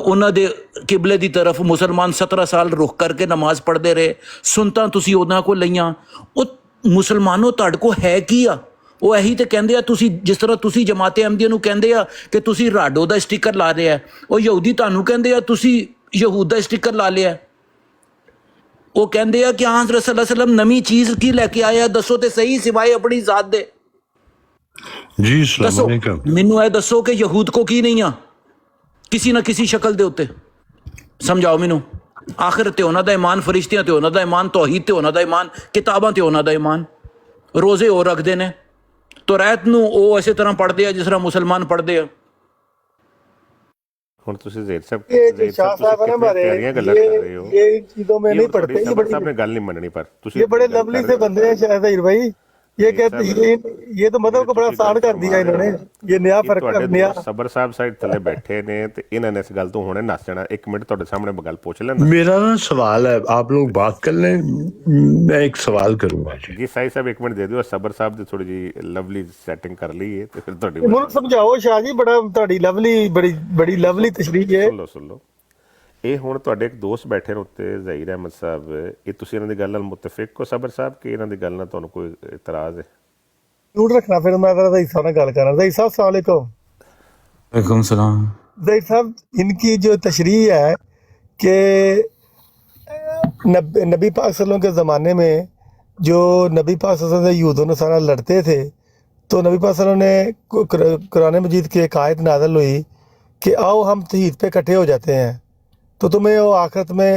ਉਹਨਾਂ ਦੇ ਕਿਬਲੇ ਦੀ ਤਰਫ ਮੁਸਲਮਾਨ 17 ਸਾਲ ਰੁਖ ਕਰਕੇ ਨਮਾਜ਼ ਪੜ੍ਹਦੇ ਰਹੇ, ਸੁਨਤਾਂ ਤੁਸੀਂ ਉਹਨਾਂ ਕੋ ਲਈਆਂ। ਉਹ ਮੁਸਲਮਾਨੋ ਤੁਹਾਡੇ ਕੋ ਹੈ ਕੀ ਆ? ਉਹ ਇਹੀ ਤੇ ਕਹਿੰਦੇ ਆ, ਤੁਸੀਂ ਜਿਸ ਤਰ੍ਹਾਂ ਤੁਸੀਂ ਜਮਾਤੇ ਅਹਿਮਦੀਆ ਨੂੰ ਕਹਿੰਦੇ ਆ ਕਿ ਤੁਸੀਂ ਰਾਡੋ ਦਾ ਸਟicker ਲਾ ਰਿਹਾ, ਉਹ ਯਹੂਦੀ ਤੁਹਾਨੂੰ ਕਹਿੰਦੇ ਆ ਤੁਸੀਂ ਯਹੂਦ ਦਾ ਸਟicker ਲਾ ਲਿਆ। ਉਹ ਕਹਿੰਦੇ ਆ ਕਿ ਹਾਂ ਹਜ਼ਰਤ ਸੱਲੱਲਾਹੁ ਅਲੈहि ਵਸੱਲਮ ਨਵੀਂ ਚੀਜ਼ ਕੀ ਲੈ ਕੇ ਆਇਆ, ਦੱਸੋ ਤੇ ਸਹੀ ਸਿਵਾਏ ਆਪਣੀ ਜ਼ਾਤ ਦੇ। ਜੀ ਦੱਸੋ ਮੈਨੂੰ ਇਹ ਦੱਸੋ ਕਿ ਯਹੂਦ ਕੋ ਕੀ ਨਹੀਂ ਆ ਕਿਸੇ ਨਾ ਕਿਸੇ ਸ਼ਕਲ ਦੇ ਉੱਤੇ, ਸਮਝਾਓ ਮੈਨੂੰ। ਆਖਿਰ ਤੇ ਉਹਨਾਂ ਦਾ ਈਮਾਨ, ਫਰਿਸ਼ਤਿਆਂ ਤੇ ਉਹਨਾਂ ਦਾ ਈਮਾਨ, ਤੌਹੀਦ ਤੇ ਉਹਨਾਂ ਦਾ ਈਮਾਨ, ਕਿਤਾਬਾਂ ਤੇ ਉਹਨਾਂ ਦਾ ਈਮਾਨ, ਰੋਜ਼ੇ ਉਹ ਰੱਖਦੇ ਨੇ, ਤੌਰਾਤ ਨੂੰ ਉਹ ਇਸੇ ਤਰ੍ਹਾਂ ਪੜ੍ਹਦੇ ਆ ਜਿਸ ਤਰ੍ਹਾਂ ਮੁਸਲਮਾਨ ਪੜ੍ਹਦੇ ਆ। ਹੁਣ ਤੁਸੀਂ ਜ਼ੈਦ ਸਾਹਿਬ ये जो शाह साहब है ना हमारे, प्यारियां गल्लां कर रहे हो, ये चीजों में नहीं पढ़ते, ये सबर साहब ने गल नहीं मननी, पर तुसी ये बड़े लवली से बंदे हैं शायद ज़हीर भाई। ये कहते ये तो मतलब को बड़ा आसान कर दिया इन्होंने, ये नया फर्क कर नया। ਸਬਰ ਸਾਹਿਬ ਸਾਈਡ ਥੱਲੇ ਬੈਠੇ ਨੇ ਤੇ ਇਹਨਾਂ ਨੇ ਇਸ ਗੱਲ ਤੋਂ ਹੁਣੇ ਨੱਸ ਜਾਣਾ। ਇੱਕ ਮਿੰਟ ਤੁਹਾਡੇ ਸਾਹਮਣੇ ਗੱਲ ਪੁੱਛ ਲੈਣਾ। मेरा ना सवाल है, आप लोग बात कर लें, मैं एक सवाल करूंगा जी। ਜੀ ਸਾਈ ਸਾਹਿਬ ਇੱਕ ਮਿੰਟ ਦੇ ਦਿਓ, ਸਬਰ ਸਾਹਿਬ ਦੀ ਥੋੜੀ ਜੀ ਲਵਲੀ ਸੈਟਿੰਗ ਕਰ ਲਈਏ ਤੇ ਫਿਰ ਤੁਹਾਡੀ मुझे समझाओ शाह जी, बड़ा ਤੁਹਾਡੀ लवली बड़ी लवली तशरीह है। ਸੁਣ ਲਓ। ਇਹ ਹੁਣ ਤੁਹਾਡੇ ਇੱਕ ਦੋਸਤ ਬੈਠੇ ਨੇ ਉੱਤੇ, ਜ਼ਹੀਰ ਅਹਿਮਦ ਸਾਹਿਬ, ਇਹ ਤੁਸੀਂ ਇਹਨਾਂ ਦੀ ਗੱਲ ਨਾਲ ਮੁਤਫਿਕ ਹੋ ਸਬਰ ਸਾਹਿਬ ਕਿ ਇਹਨਾਂ ਦੀ ਗੱਲ ਨਾਲ ਤੁਹਾਨੂੰ ਕੋਈ ਇਤਰਾਜ਼ ਹੈ? झूठ रखना, फिर मैं ज़रा ज़हीर साहब ने गल करना। ज़हीर साहब अस्सलाम वालेकुम। वालेकुम सलाम। ज़हीर साहब, इनकी जो तशरीह है कि नबी पाक सल्लल्लाहु के ज़माने में जो नबी पाक सल्लल्लाहु अलैहि वसल्लम से यहूद नसारा लड़ते थे, तो नबी पाक सल्लल्लाहु अलैहि वसल्लम ने कुरान मजीद की एक आयत नाज़िल हुई कि आओ हम तौहीद पे इकट्ठे हो जाते हैं, तो तुम्हें वो आखिरत में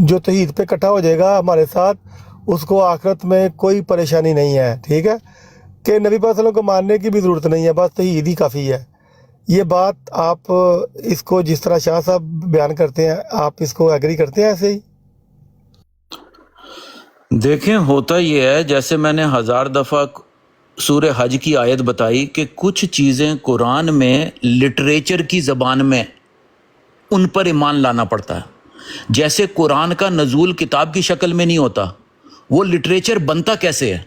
जो तौहीद पे इकट्ठा हो जाएगा हमारे साथ, उसको आखिरत में कोई परेशानी नहीं है। ठीक है कि नबी पाक सल्लल्लाहु अलैहि वसल्लम को मानने की भी ज़रूरत नहीं है, बस तौहीद ही काफ़ी है। ये बात आप इसको जिस तरह शाह साहब बयान करते हैं, आप इसको एग्री करते हैं ऐसे ही? देखें, होता ये है, जैसे मैंने 1000 दफ़ा सूरे हज की आयत बताई कि कुछ चीज़ें कुरान में लिटरेचर की ज़बान में उन पर ईमान लाना पड़ता है। जैसे कुरान का नज़ूल किताब की शक्ल में नहीं होता, वो लिटरेचर बनता कैसे है,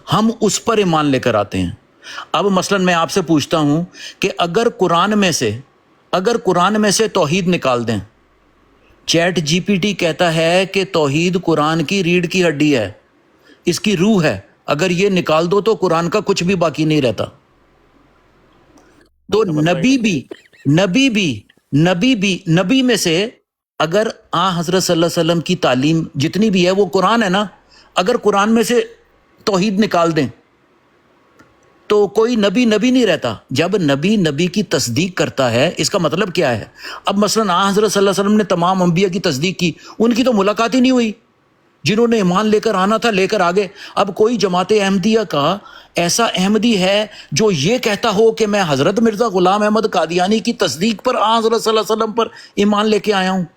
हम उस पर ईमान लेकर आते हैं। अब मसलन मैं आपसे पूछता हूँ कि अगर कुरान में से तौहीद निकाल दें, चैट जीपीटी कहता है कि तौहीद कुरान की रीढ़ की हड्डी है, इसकी रूह है, अगर ये निकाल दो तो कुरान का कुछ भी बाकी नहीं रहता। तो नबी में से अगर हज़रत सल्लल्लाहु अलैहि वसल्लम की तालीम जितनी भी है वो कुरान है ना, अगर कुरान में से तौहीद निकाल दें तो कोई नबी नहीं रहता। जब नबी की तस्दीक करता है, इसका मतलब क्या है? अब मसलन हज़रत सल्लल्लाहु अलैहि वसल्लम ने तमाम अंबिया की तस्दीक की, उनकी तो मुलाकात ही नहीं हुई, जिन्होंने ईमान लेकर आना था लेकर आ गए। अब कोई जमाते अहमदिया का ऐसा अहमदी है जो ये कहता हो कि मैं हज़रत मिर्ज़ा ग़ुलाम अहमद कादियानी की तस्दीक पर हज़रत सल्लल्लाहु अलैहि वसल्लम पर ईमान लेके आया हूँ?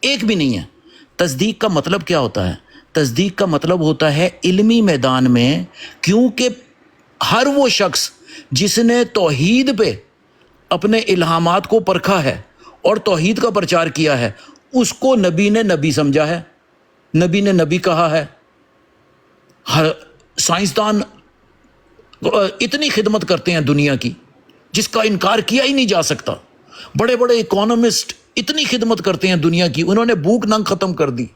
एक भी नहीं है। तस्दीक का मतलब क्या होता है? तस्दीक का मतलब होता है इल्मी मैदान में, क्योंकि हर वो शख्स जिसने तौहीद पे अपने इल्हामात को परखा है और तौहीद का प्रचार किया है, उसको नबी ने नबी समझा है, नबी ने नबी कहा है। हर साइंसदान इतनी खिदमत करते हैं दुनिया की जिसका इनकार किया ही नहीं जा सकता। बड़े बड़े इकोनॉमिस्ट इतनी खिदमत करते हैं दुनिया की, उन्होंने भूख नंग खत्म कर दी।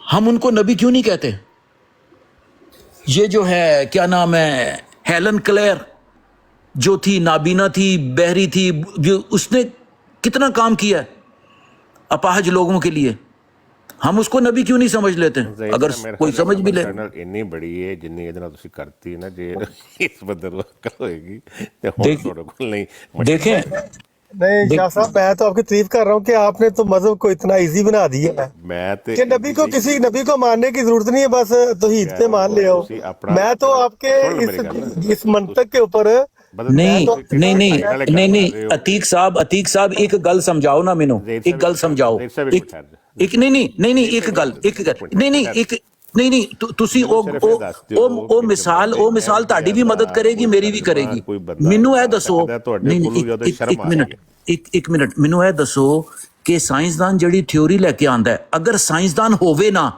हम उनको नबी क्यों नहीं कहते? ये जो है क्या नाम है, हेलन क्लेयर जो थी, नाबीना थी, बहरी थी, उसने कितना काम किया है अपाहज लोगों के लिए, हम उसको नबी क्यों नहीं समझ लेते? अगर कोई समझ भी ले। इतनी बड़ी है जिन्नी ਇਹਦੇ ਨਾਲ ਤੁਸੀਂ ਕਰਤੀ ਨਾ, ਜੇ ਇਸ ਬੰਦੇ ਨੂੰ ਅਕਲ ਹੋਏਗੀ ਤੇ ਹੁਣ ਤੁਹਾਡੇ ਕੋਲ ਨਹੀਂ। देखें नहीं शाह साहब, मैं तो आपकी तारीफ कर रहा हूँ कि आपने तो मजहब को इतना इजी बना दिया है कि नबी को किसी नबी को मानने की जरूरत नहीं है, बस तौहीद पे मान ले आओ। मैं तो आपके इस मंतक के ऊपर नहीं अतीक साहब एक गल समझाओ ना मैनू, एक गल समझाओ, ਤੁਸੀਂ ਉਹ ਮਿਸਾਲ ਤੁਹਾਡੀ ਵੀ ਮਦਦ ਕਰੇਗੀ, ਮੇਰੀ ਵੀ ਕਰੇਗੀ। ਮੈਨੂੰ ਇਹ ਦੱਸੋ, ਇੱਕ ਮਿੰਟ ਮੈਨੂੰ ਇਹ ਦੱਸੋ ਕਿ ਸਾਇੰਸਦਾਨ ਜਿਹੜੀ ਥਿਉਰੀ ਲੈ ਕੇ ਆਂਦਾ ਹੈ, ਅਗਰ ਸਾਇੰਸਦਾਨ ਹੋਵੇ ਨਾ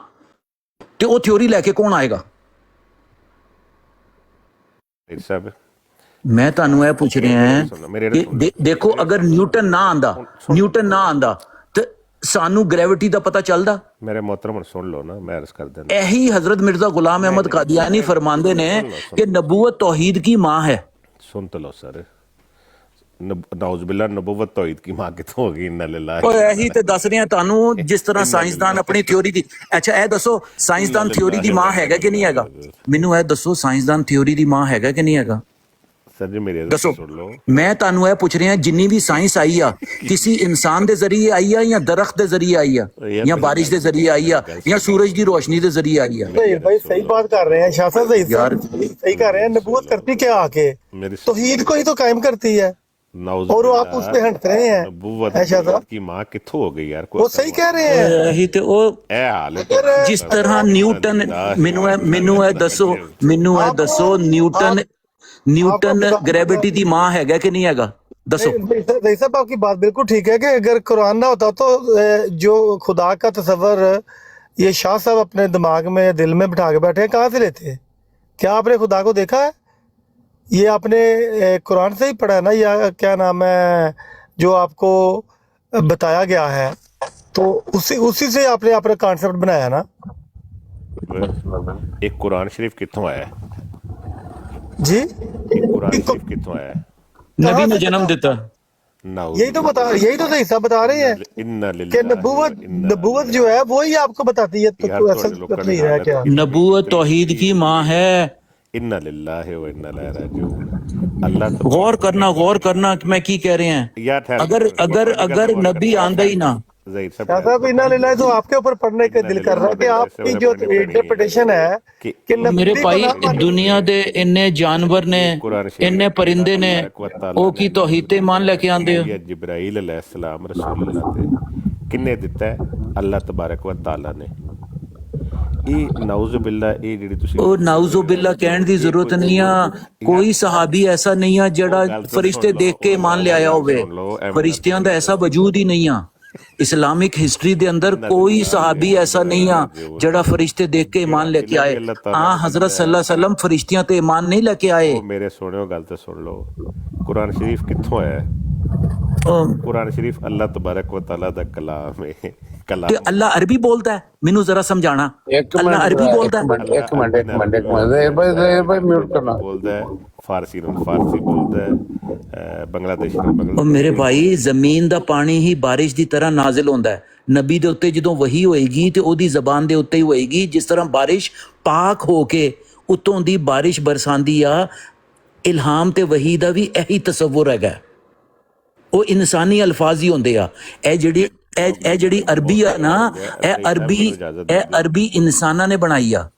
ਤੇ ਉਹ ਥਿਉਰੀ ਲੈ ਕੇ ਕੌਣ ਆਏਗਾ? ਸਾਹਿਬ ਮੈਂ ਤੁਹਾਨੂੰ ਇਹ ਪੁੱਛ ਰਿਹਾ ਸੁਣੋ ਮੇਰੇ ਕਿ ਦੇਖੋ ਅਗਰ ਨਿਊਟਨ ਨਾ ਆਂਦਾ ਤੇ ਸਾਨੂੰ ਗ੍ਰੈਵਿਟੀ ਦਾ ਪਤਾ ਚੱਲਦਾ। ਮੇਰੇ मोहतरम ਹੁਣ ਸੁਣ ਲਓ ਨਾ, ਮੈਂ ਅਰਜ਼ ਕਰ ਦਿੰਦਾ। ਇਹੀ हजरत मिर्जा गुलाम अहमद कादियानी फरमाते ने कि नबूवत तौहीद की माँ है। सुन तो लो सर, नाउज़ुबिल्लाह नबूवत तौहीद की माँ कितों होगी? इन्ना लिल्लाह। ਉਹ ਇਹੀ ਤੇ ਦੱਸ ਰਿਹਾ ਤੁਹਾਨੂੰ, ਜਿਸ ਤਰ੍ਹਾਂ ਸਾਇੰਸਦਾਨ ਆਪਣੀ ਥਿਉਰੀ ਦੀ। ਅੱਛਾ ਇਹ ਦੱਸੋ ਸਾਇੰਸਦਾਨ ਥਿਉਰੀ ਦੀ ਮਾਂ ਹੈਗਾ ਕਿ ਨਹੀਂ ਹੈਗਾ? ਮੈਨੂੰ ਇਹ ਦੱਸੋ ਸਾਇੰਸਦਾਨ ਥਿਉਰੀ ਦੀ ਮਾਂ ਹੈਗਾ ਕਿ ਨਹੀਂ ਹੈਗਾ? ਸਰ ਜੀ ਮੇਰੇ ਦੱਸੋ। ਸੁਣ ਲਓ, ਮੈਂ ਤੁਹਾਨੂੰ ਇਹ ਪੁੱਛ ਰਿਹਾ ਜਿੰਨੀ ਵੀ ਸਾਇੰਸ ਆਈ ਆ ਕਿਸੇ ਇਨਸਾਨ ਦੇ ਜ਼ਰੀਏ ਆਈ ਆ ਜਾਂ ਦਰਖਤ ਦੇ ਜ਼ਰੀਏ ਆਈ ਆ ਜਾਂ ਬਾਰਿਸ਼ ਦੇ ਜ਼ਰੀਏ ਆਈ ਆ ਜਾਂ ਸੂਰਜ ਦੀ रोशनी ਦੇ ਜ਼ਰੀਏ आई है? भाई सही बात कर रहे हैं शाह साहब, सही कर रहे हैं। नबूवत करती क्या आके तौहीद को ही तो कायम करती है और वो आप उस पे हट रहे हैं। नबूवत की माँ कितों हो गई यार? वो सही कह रहे हैं। ਇਹੀ ਤੇ ਉਹ ਇਹ ਹਾਲ ਹੈ। ਜਿਸ ਤਰ੍ਹਾਂ ਨਿਊਟਨ ਮੈਨੂੰ ਇਹ ਦੱਸੋ ਨਿਊਟਨ ग्रेविटी ਦੀ ਮਾਂ ਹੈਗਾ ਕਿ ਨਹੀਂ ਹੈਗਾ? ਦੱਸੋ। भाई साहब आपकी बात बिल्कुल ठीक है कि अगर कुरान ना होता तो जो खुदा का तस्वर ये शाह साहब अपने दिमाग में दिल में बिठा के बैठे हैं, कहाँ से लेते हैं? क्या आपने खुदा को देखा है? ये आपने कुरान से ही पढ़ा है ना, या क्या नाम है जो आपको बताया गया है, तो उसी से आपने अपना कॉन्सेप्ट बनाया ना। एक कुरान शरीफ कितों आया है जी? एक कुरान शरीफ कितों आया है? नबी ने जन्म देता। यही तो सही साहब बता रहे हैं कि नबूवत जो है वो ही आपको बताती है। तो असल नहीं है क्या? नबूवत तौहीद की माँ है। इन्ना लिल्लाहि व इन्ना इलैहि राजिऊन। अल्लाह गौर करना कि मैं की कह रहे हैं। अगर नबी आंदा ही ना साहब इन्ना लिल्लाहि तो आपके ऊपर पढ़ने का दिल कर रहा है कि आपकी जो इंटरप्रिटेशन है कि मेरे भाई दुनिया दे इन्ने जानवर ने इन्ने परिंदे ने ਉਹ ਕੀ ਤੌਹੀਦ ਤੇ ਈਮਾਨ ਲੈ ਕੇ ਆਂਦੇ ਹੋ? जिब्राइल अलैहिस्सलाम रसूलुल्लाह ते किन्ने दिता है? अल्लाह तबारक व तआला ने। ਇਹ ਨਾਉਜ਼ੁਬਿल्ला ਇਹ ਜਿਹੜੀ ਤੁਸੀਂ ਉਹ ਨਾਉਜ਼ੁਬਿल्ला ਕਹਿਣ ਦੀ ਜ਼ਰੂਰਤ ਨਹੀਂ ਆ। ਕੋਈ ਸਹਾਬੀ ਐਸਾ ਨਹੀਂ ਆ ਜਿਹੜਾ ਫਰਿਸ਼ਤੇ ਦੇਖ ਕੇ ਈਮਾਨ ਲਿਆਇਆ ਹੋਵੇ। ਫਰਿਸ਼ਤਿਆਂ ਦਾ ਐਸਾ ਵਜੂਦ ਹੀ ਨਹੀਂ ਆ। इस्लामिक हिस्ट्री दे अंदर कोई सहाबी ऐसा नहीं आ जड़ा फरिश्ते देख के ईमान लेके आए। हजरत सल्लल्लाहु अलैहि वसल्लम फरिश्तियां ते ईमान नहीं लेके आए। मेरे सुनियो गल ते सुन लो, कुरान शरीफ कित्थों आया? कुरान शरीफ अल्लाह तबारक व तआला दा कलाम है। ते अल्लाह अरबी बोलता है? मेनू जरा समझाना। अल्लाह अरबी बोलता है? एक मिनट बोलता है, फारसी बोलता है, बांग्लादेशी ਉਹ ਮੇਰੇ ਭਾਈ ਜ਼ਮੀਨ ਦਾ ਪਾਣੀ ਹੀ ਬਾਰਿਸ਼ ਦੀ ਤਰ੍ਹਾਂ ਨਾਜ਼ਿਲ ਹੁੰਦਾ ਹੈ। ਨਬੀ ਦੇ ਉੱਤੇ ਜਦੋਂ ਵਹੀ ਹੋਏਗੀ ਤੇ ਉਹਦੀ ਜ਼ਬਾਨ ਦੇ ਉੱਤੇ ਹੀ ਹੋਏਗੀ। ਜਿਸ ਤਰ੍ਹਾਂ ਬਾਰਿਸ਼ ਪਾਕ ਹੋ ਕੇ ਉਤੋਂ ਦੀ ਬਾਰਿਸ਼ ਬਰਸਾਂਦੀ ਆ, ਇਲਹਾਮ ਤੇ ਵਹੀ ਦਾ ਵੀ ਇਹੀ ਤਸੱਵੁਰ ਹੈਗਾ। ਉਹ ਇਨਸਾਨੀ ਅਲਫਾਜ਼ ਹੀ ਹੁੰਦੇ ਆ। ਇਹ ਜਿਹੜੀ ਅਰਬੀ ਆ ਨਾ, ਇਹ ਅਰਬੀ ਇਨਸਾਨਾਂ ਨੇ ਬਣਾਈ ਆ।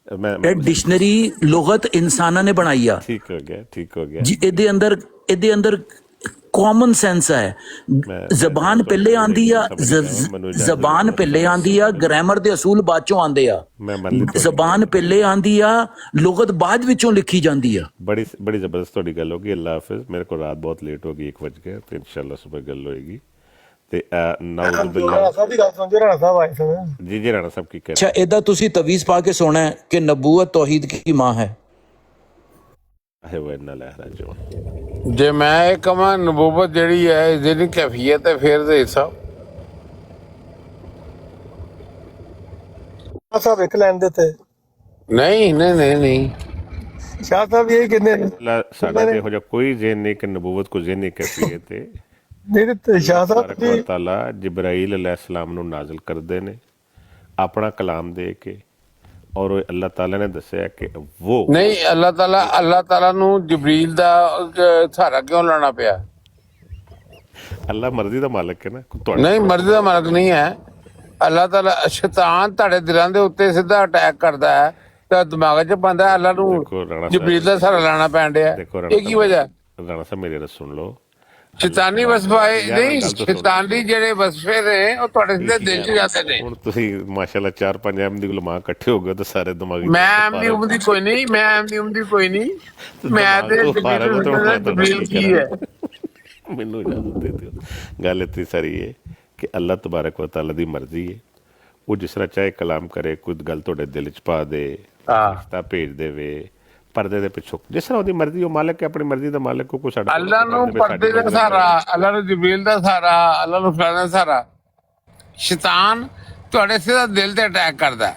ਇਹ ਡਿਕਸ਼ਨਰੀ ਲੁਗਤ ਇਨਸਾਨਾਂ ਨੇ ਬਣਾਈ ਆ। ਠੀਕ ਹੋ ਗਿਆ ਜੀ। ਇਹਦੇ ਅੰਦਰ ਕਾਮਨ ਸੈਂਸ ਹੈ। ਜ਼ਬਾਨ ਪਹਿਲੇ ਆਂਦੀ ਆ, ਗ੍ਰਾਮਰ ਦੇ ਅਸੂਲ ਬਾਅਦ ਚੋਂ ਆਂਦੇ ਆ। ਜ਼ਬਾਨ ਪਹਿਲੇ ਆਂਦੀ ਆ, ਲੁਗਤ ਬਾਅਦ ਵਿੱਚੋਂ ਲਿਖੀ ਜਾਂਦੀ ਆ। ਬੜੀ ਜ਼ਬਰਦਸਤ ਤੁਹਾਡੀ ਗੱਲ ਹੋਗੀ। ਅੱਲਾਹ ਹਾਫਿਜ਼। ਮੇਰੇ ਕੋਲ ਰਾਤ ਬਹੁਤ ਲੇਟ ਹੋ ਗਈ, 1 ਵਜ ਗਿਆ, ਤੇ ਇਨਸ਼ਾਅੱਲਾ ਸਵੇਰ ਗੱਲ ਹੋਏਗੀ। ਤੇ ਨਾਉਜ਼ੁਬਿल्ला ਜੀ ਰਾਣਾ ਸਾਹਿਬ ਕੀ ਕਹਿ ਰਹੇ? ਅੱਛਾ ਇਹਦਾ ਤੁਸੀਂ ਤਵੀਜ਼ ਪਾ ਕੇ ਸੋਣਾ ਹੈ ਕਿ ਨਬੂਵਤ ਤੌਹੀਦ ਕੀ ਮਾਂ ਹੈ। ਜੇ ਮੈਂ ਇਹ ਕਹਾਂ ਨਬੂਵਤ ਜਿਹੜੀ ਹੈ ਇਸ ਦੀ ਕੈਫੀਅਤ ਹੈ, ਫਿਰ ਦੇ ਸਾਹਿਬ साहब एक लाइन देते नहीं शाह साहब यही कहने ਸਾਡਾ ਤੇ ਇਹੋ ਜਿਹਾ ਕੋਈ ਜ਼ਿਹਨ ਨਹੀਂ ਕਿ ਨਬੂਵਤ ਕੋ ਜ਼ਿਹਨੀ ਕੈਫੀਅਤ ਹੈ। नहीं शाह साहब अल्लाह ताला जिब्राइल अलैहिस्सलाम ਨੂੰ ਨਾਜ਼ਿਲ ਕਰਦੇ ਨੇ ਆਪਣਾ ਕਲਾਮ ਦੇ ਕੇ, ਔਰ ਅੱਲਾਹ ਤਾਲਾ ਨੇ ਦੱਸਿਆ ਕਿ ਉਹ ਨਹੀਂ ਅੱਲਾਹ ਤਾਲਾ ਨੂੰ ਜਿਬਰੀਲ ਦਾ ਸਹਾਰਾ ਕਿਉਂ ਲੈਣਾ ਪਿਆ? ਅੱਲਾਹ ਮਰਜ਼ੀ ਦਾ ਮਾਲਕ ਹੈ ਨਾ। ਨਹੀਂ ਮਰਜ਼ੀ ਦਾ ਮਾਲਕ ਨਹੀਂ ਹੈ। ਅੱਲਾਹ ਤਾਲਾ ਸ਼ੈਤਾਨ ਤੁਹਾਡੇ ਦਿਲਾਂ ਦੇ ਉੱਤੇ ਸਿੱਧਾ ਅਟੈਕ ਕਰਦਾ ਹੈ ਤਾਂ ਦਿਮਾਗ 'ਚ ਪਾਉਂਦਾ ਅੱਲਾਹ ਨੂੰ ਜਿਬਰੀਲ ਦਾ ਸਹਾਰਾ ਲੈਣਾ ਪੈਣ ਡਿਆ। ਇਹ ਕੀ ਵਜ੍ਹਾ? ਰਾਣਾ ਸਾਹਿਬ ਮੇਰੀ ਗੱਲ ਸੁਣ ਲਓ। ਸ਼ੈਤਾਨੀ ਵਸਫੇ ਨਹੀਂ, ਸ਼ੈਤਾਨੀ ਜਿਹੜੇ ਵਸਫੇ ਨੇ ਉਹ ਤੁਹਾਡੇ ਸਿੱਧੇ ਦਿਲ 'ਚ ਜਾਂਦੇ ਨੇ। ਹੁਣ ਤੁਸੀਂ ਮਾਸ਼ਾਅੱਲਾ 4-5 ਅਹਿਮਦੀ ਉਲਮਾ ਇਕੱਠੇ ਹੋ ਗਏ ਤਾਂ ਸਾਰੇ ਦਿਮਾਗੀ ਮੈਂ ਅਹਿਮਦੀ ਉਮਦੀ ਕੋਈ ਨਹੀਂ ਮੈਂ ਤੇ ਜਿਬਰੀਲ ਕੀ ਹੈ ਮੈਨੂੰ ਇਜਾਜ਼ਤ ਦੇ ਦਿਓ। ਗੱਲ ਇਤਨੀ ਸਾਰੀ ਹੈ ਕਿ ਅੱਲਾਹ ਤਬਾਰਕ व तआला ਦੀ ਮਰਜ਼ੀ ਹੈ। ਉਹ ਜਿਸ ਤਰ੍ਹਾਂ ਚਾਹੇ ਕਲਾਮ ਕਰੇ, ਕੋਈ ਗੱਲ ਤੁਹਾਡੇ ਦਿਲ 'ਚ ਪਾ ਦੇ, ਰਿਸ਼ਤਾ ਭੇਜ ਦੇਵੇ, ਪਰਦੇ ਦੇ ਪਿੱਛੋਂ, ਜਿਸ ਤਰ੍ਹਾਂ ਉਹਦੀ ਮਰਜ਼ੀ, ਉਹ ਮਾਲਕ ਹੈ, ਆਪਣੀ ਮਰਜ਼ੀ ਦਾ ਮਾਲਕ, ਕੋਈ ਸਾਡਾ ਅੱਲਾ ਨੂੰ ਪਰਦੇ ਦਾ ਸਹਾਰਾ, ਅੱਲਾ ਨੂੰ ਜਬਰੀਲ ਦਾ ਸਹਾਰਾ, ਅੱਲਾ ਨੂੰ ਫਲਾਣਾ ਦਾ ਸਹਾਰਾ। ਸ਼ੈਤਾਨ ਤੁਹਾਡੇ ਸਿੱਧਾ ਦਿਲ ਤੇ ਅਟੈਕ ਕਰਦਾ।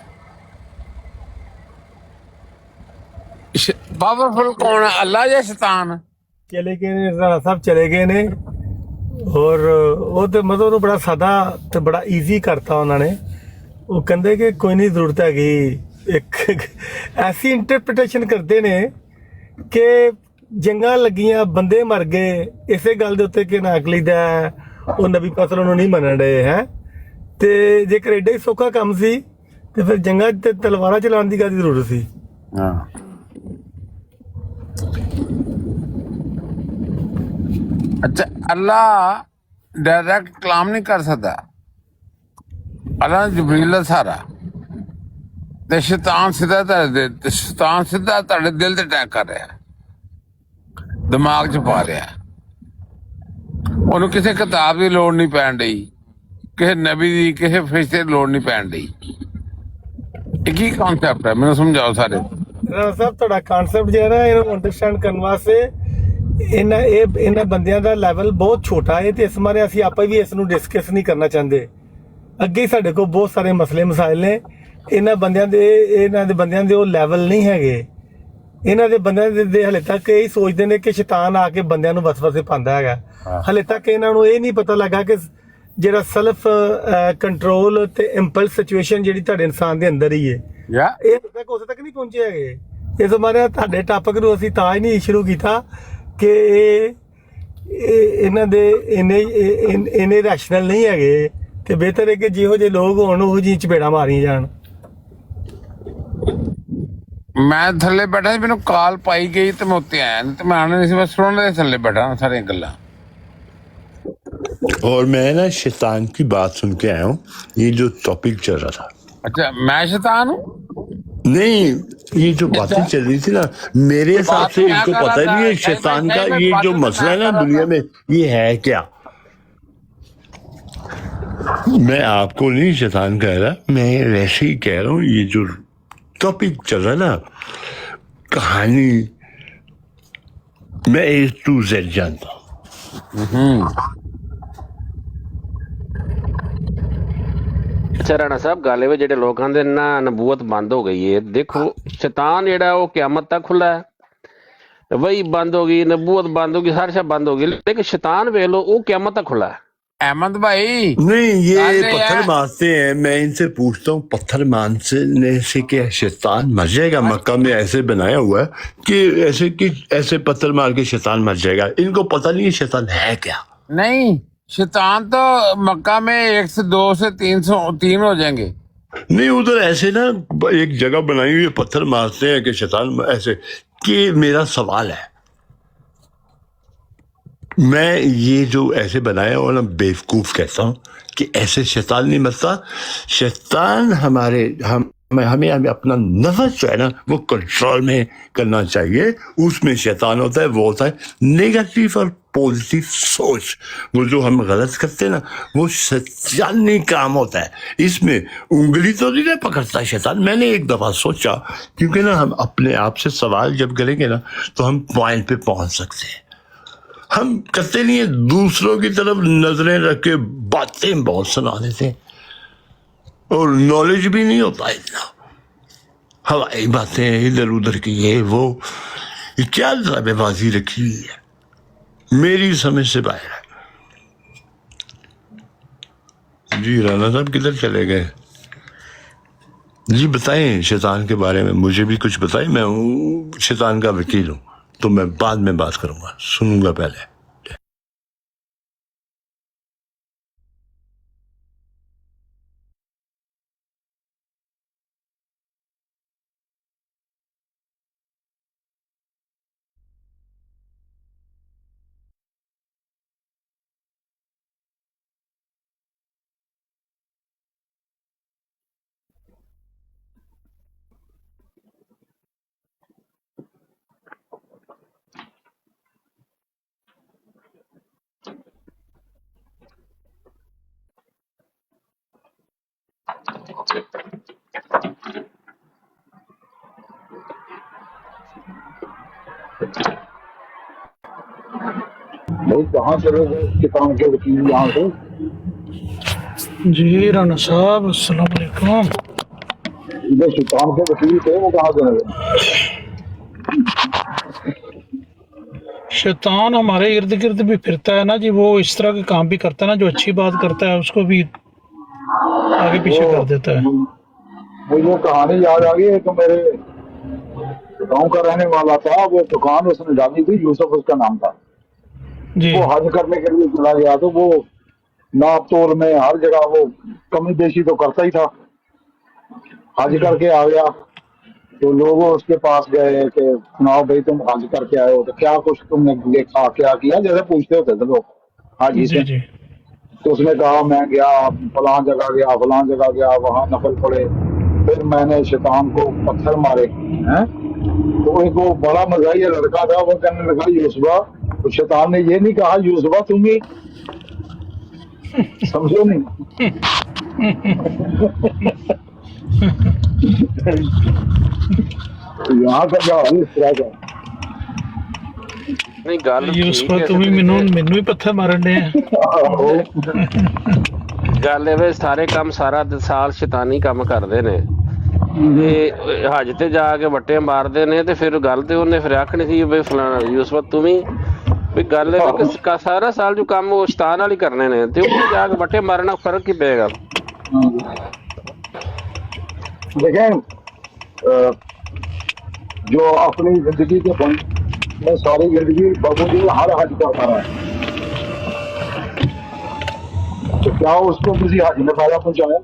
ਪਾਵਰਫੁਲ ਕੌਣ ਹੈ, ਅੱਲਾ ਜਾਂ ਸ਼ੈਤਾਨ? ਚਲੇ ਗਏ ਨੇ ਰਾਣਾ ਸਾਹਿਬ, ਚਲੇ ਗਏ ਨੇ। ਔਰ ਉਹ ਤੇ ਮਤਲਬ ਉਹਨੂੰ ਬੜਾ ਸਾਦਾ ਤੇ ਬੜਾ ਈਜ਼ੀ ਕਰਤਾ ਉਹਨਾਂ ਨੇ। ਉਹ ਕਹਿੰਦੇ ਕਿ ਕੋਈ ਨਹੀਂ ਜ਼ਰੂਰਤ ਹੈਗੀ, ਇੱਕ ਐਸੀ ਇੰਟਰਪ੍ਰੀਟੇਸ਼ਨ ਕਰਦੇ ਨੇ ਕਿ ਜੰਗਾਂ ਲੱਗੀਆਂ, ਬੰਦੇ ਮਰ ਗਏ, ਇਸੇ ਗੱਲ ਦੇ ਉੱਤੇ ਕਿ ਨਾਕਲੀ ਦਾ ਉਹ ਨਬੀ ਪਾਕ ਨੂੰ ਨਹੀਂ ਮੰਨਣ ਰਹੇ ਹੈ। ਤੇ ਜੇਕਰ ਐਡਾ ਹੀ ਸੌਖਾ ਕੰਮ ਸੀ ਤੇ ਫਿਰ ਜੰਗਾਂ ਤੇ ਤਲਵਾਰਾਂ ਚਲਾਉਣ ਦੀ ਕਾਹਦੀ ਜ਼ਰੂਰਤ ਸੀ? ਹਾਂ, ਅੱਛਾ, ਅੱਲਾ ਡਾਇਰੈਕਟ ਕਲਾਮ ਨਹੀਂ ਕਰ ਸਕਦਾ, ਅੱਲਾ ਨੇ ਜਬਰੀਲ ਦਾ ਸਹਾਰਾ। ਤੇ ਸ਼ੈਤਾਨ ਸਿੱਧਾ ਤੁਹਾਡੇ ਦਿਲ ਤੇ ਅਟੈਕ ਕਰ ਰਿਹਾ, ਦਿਮਾਗ 'ਚ ਪਾ ਰਿਹਾ। ਉਹਨੂੰ ਕਿਸੇ ਕਿਤਾਬ ਦੀ ਲੋੜ ਨਹੀਂ ਪੈਣ ਡਈ, ਕਿਸੇ ਨਬੀ ਦੀ, ਕਿਸੇ ਫਰਿਸ਼ਤੇ ਦੀ ਲੋੜ ਨਹੀਂ ਪੈਣ ਡਈ। ਇਹ ਕੀ ਕਨਸੈਪਟ ਹੈ, ਮੈਨੂੰ ਸਮਝਾਓ ਸਾਰੇ। ਰਾਣਾ ਸਾਹਿਬ, ਤੁਹਾਡਾ ਕਨਸੈਪਟ ਜਿਹੜਾ ਨਾ, ਇਹਨੂੰ ਅੰਡਰਸਟੈਂਡ ਕਰਨ ਵਾਸਤੇ ਇਹਨਾਂ ਬੰਦਿਆਂ ਦਾ ਲੈਵਲ ਬਹੁਤ ਛੋਟਾ ਹੈ, ਤੇ ਇਸ ਬਾਰੇ ਅਸੀਂ ਆਪਾਂ ਵੀ ਇਸ ਨੂੰ ਡਿਸਕਸ ਨਹੀਂ ਕਰਨਾ ਚਾਹੁੰਦੇ। ਅੱਗੇ ਹੀ ਸਾਡੇ ਕੋਲ ਬਹੁਤ ਸਾਰੇ ਮਸਲੇ ਮਸਾਇਲ ਨੇ। ਇਹਨਾਂ ਦੇ ਬੰਦਿਆਂ ਦੇ ਉਹ ਲੈਵਲ ਨਹੀਂ ਹੈਗੇ। ਇਹਨਾਂ ਦੇ ਬੰਦਿਆਂ ਦੇ ਹਲੇ ਤੱਕ ਇਹ ਸੋਚਦੇ ਨੇ ਕਿ ਸ਼ੈਤਾਨ ਆ ਕੇ ਬੰਦਿਆਂ ਨੂੰ ਵਸਵਸੇ ਪਾਉਂਦਾ ਹੈਗਾ। ਹਲੇ ਤੱਕ ਇਹਨਾਂ ਨੂੰ ਇਹ ਨਹੀਂ ਪਤਾ ਲੱਗਾ ਕਿ ਜਿਹੜਾ ਸੈਲਫ ਕੰਟਰੋਲ ਤੇ ਇੰਪਲਸ ਸਿਚੁਏਸ਼ਨ ਜਿਹੜੀ ਤੁਹਾਡੇ ਇਨਸਾਨ ਦੇ ਅੰਦਰ ਹੀ ਹੈ, ਇਹ ਹਲੇ ਤੱਕ ਉਸੇ ਤੱਕ ਨਹੀਂ ਪਹੁੰਚੇ ਹੈਗੇ। ਇਸ ਬਾਰੇ ਤੁਹਾਡੇ ਟਾਪਿਕ ਨੂੰ ਅਸੀਂ ਤਾਂ ਹੀ ਨਹੀਂ ਸ਼ੁਰੂ ਕੀਤਾ ਕਿ ਇਹਨਾਂ ਦੇ ਇੰਨੇ ਰੈਸ਼ਨਲ ਨਹੀਂ ਹੈਗੇ, ਤੇ ਬਿਹਤਰ ਹੈ ਕਿ ਜਿਹੋ ਜਿਹੇ ਲੋਕ ਹੋਣ ਉਹ ਜਿਹੀ ਚਪੇੜਾਂ ਮਾਰੀਆਂ ਜਾਣ। ਮੈਂ ਥੱਲੇ ਬੈਠਾ ਸੀ, ਮੈਨੂੰ ਕਾਲ ਪਾਈ ਗਈ ਤੇ ਮੈਂ ਉੱਤੇ ਆਇਆ, ਤੇ ਮੈਂ ਆਣਾ ਨਹੀਂ ਸੀ, ਮੈਂ ਸੁਣਨ ਦੇ ਥੱਲੇ बैठा सारी गल्लां। और मैं ना शैतान की बात सुन के आया हूँ, ये जो टॉपिक चल रहा था। अच्छा, मैं शैतान हूँ? नहीं, ये जो बातें चल रही थी ना, मेरे हिसाब से इनको पता ही नहीं है शैतान का ये जो मसला है ना दुनिया में, ये है क्या। मैं आपको नहीं शैतान कह रहा, मैं वैसे ही कह रहा हूँ, ये जो टॉपिक चल रहा है ना, कहानी मैं A to Z जानता हूँ। ਅੱਛਾ ਰਾਣਾ ਸਾਹਿਬ, ਗੱਲ ਇਹ ਜਿਹੜੇ ਲੋਕ ਕਹਿੰਦੇ ਨਾ ਨਬੂਵਤ ਬੰਦ ਹੋ ਗਈ ਹੈ, ਦੇਖੋ ਸ਼ੈਤਾਨ ਜਿਹੜਾ ਉਹ ਕਿਆਮਤ ਤੱਕ ਖੁੱਲਾ ਹੈ, ਵਹੀ ਬੰਦ ਹੋ गई, नबूवत बंद होगी, हर शब बंद होगी, लेकिन शैतान वे लो वो क़यामत तक खुला है। अहमद भाई नहीं, ये पत्थर मारते हैं, मैं इनसे पूछता हूँ, पत्थर मारने से क्या शैतान मर जाएगा? मक्का में ऐसे बनाया हुआ है कि ऐसे पत्थर मार के शैतान मर जाएगा। इनको पता नहीं है शैतान है क्या। नहीं, शैतान तो मक्का में 1 से 2 से 3 हो जाएंगे। नहीं, उधर ऐसे ना एक जगह बनाई हुई है, पत्थर मारते हैं कि शैतान ऐसे। कि मेरा सवाल है, मैं ये जो ऐसे बनाया और ना बेवकूफ कहता हूँ कि ऐसे शैतान नहीं मरता। शैतान हमें अपना नफस जो है ना वो कंट्रोल में करना चाहिए। उसमें शैतान होता है, वो होता है नेगेटिव और पॉजिटिव सोच। वो जो हम गलत करते हैं ना, वो शैतानी काम होता है। इसमें उंगली तो नहीं पकड़ता शैतान। मैंने एक दफा सोचा, क्योंकि ना हम अपने आप से सवाल जब करेंगे ना तो हम पॉइंट पे पहुंच सकते हैं। हम करते नहीं है, दूसरों की तरफ नजरें रख के बातें बहुत सुना देते हैं और नॉलेज भी नहीं होता इतना। हवाई बातें इधर उधर की, ये वो, ये क्या दगाबाजी रखी हुई है, मेरी समझ से बाहर है। जी राणा साहब किधर चले गए? जी बताएं शैतान के बारे में, मुझे भी कुछ बताएं। मैं हूँ शैतान का वकील हूँ, तो मैं बाद में बात करूंगा, सुनूंगा पहले। भाई कहाँ चले गए किसान के वकील यहाँ से? जी राना साहब अस्सलाम वालेकुम। इधर शैतान के वकील थे, वो कहाँ चले गए? शैतान हमारे इर्द गिर्द भी फिरता है ना जी, वो इस तरह के काम भी करता है ना, जो अच्छी बात करता है उसको भी आगे पीछे कर देता है। मुझे कहानी याद आ गई। एक मेरे गांव का रहने वाला था, वो दुकान उसने डाली थी, यूसुफ उसका नाम था। वो हज करने के लिए चला गया, तो वो नाप तोल में हर जगह वो कमी बेशी तो करता ही था। हज करके आ गया तो लोग उसके पास गए कि सुनाओ भाई तुम हज करके आए हो, तो क्या कुछ तुमने देखा, क्या किया, जैसे पूछते होते थे लोग हाजी से। तो उसने कहा मैं गया फलां जगह गया, फलां जगह गया, वहां नफल पड़े, फिर मैंने शैतान को पत्थर मारे हैं। तो एक वो बड़ा मजाहिया लड़का था, वो कहने लगा यूसुफा, तो शैतान ने ये नहीं कहा यूसुफा तुम ही, समझो नहीं। यहाँ का क्या हाल इस तरह का। ਨਹੀਂ ਗੱਲ यूसुफ तुम ही मैनू ही पत्थर मारन दे। ਗੱਲ ਇਹ ਵੇ ਸਾਰੇ ਕੰਮ ਸਾਰਾ ਸਾਲ ਸ਼ੈਤਾਨੀ ਕੰਮ ਕਰਦੇ ਨੇ ਤੇ ਹਜ ਤੇ ਜਾ ਕੇ ਵੱਟੇ ਮਾਰਦੇ ਨੇ, ਤੇ ਫਿਰ ਗੱਲ ਤੇ ਉਹਨੇ ਫਿਰ ਆਖਣੀ ਸੀ ਵੀ ਫਲਾਣਾ ਯੂਸਫ ਤੂੰ ਵੀ ਗੱਲ ਇਹ ਕਿ ਸਾਰਾ ਸਾਲ ਜੋ ਕੰਮ ਉਹ ਸ਼ੈਤਾਨ ਵਾਲੀ ਕਰਨੇ ਨੇ, ਤੇ ਉੱਥੇ ਜਾ ਕੇ ਵੱਟੇ ਮਾਰਨਾ ਫਰਕ ਕੀ ਪਏਗਾ। देखें जो अपनी जिंदगी के पॉइंट में सारी जिंदगी बाबूजी हर हज करता रहा है, तो क्या उसको किसी हज ने फायदा पहुंचाया?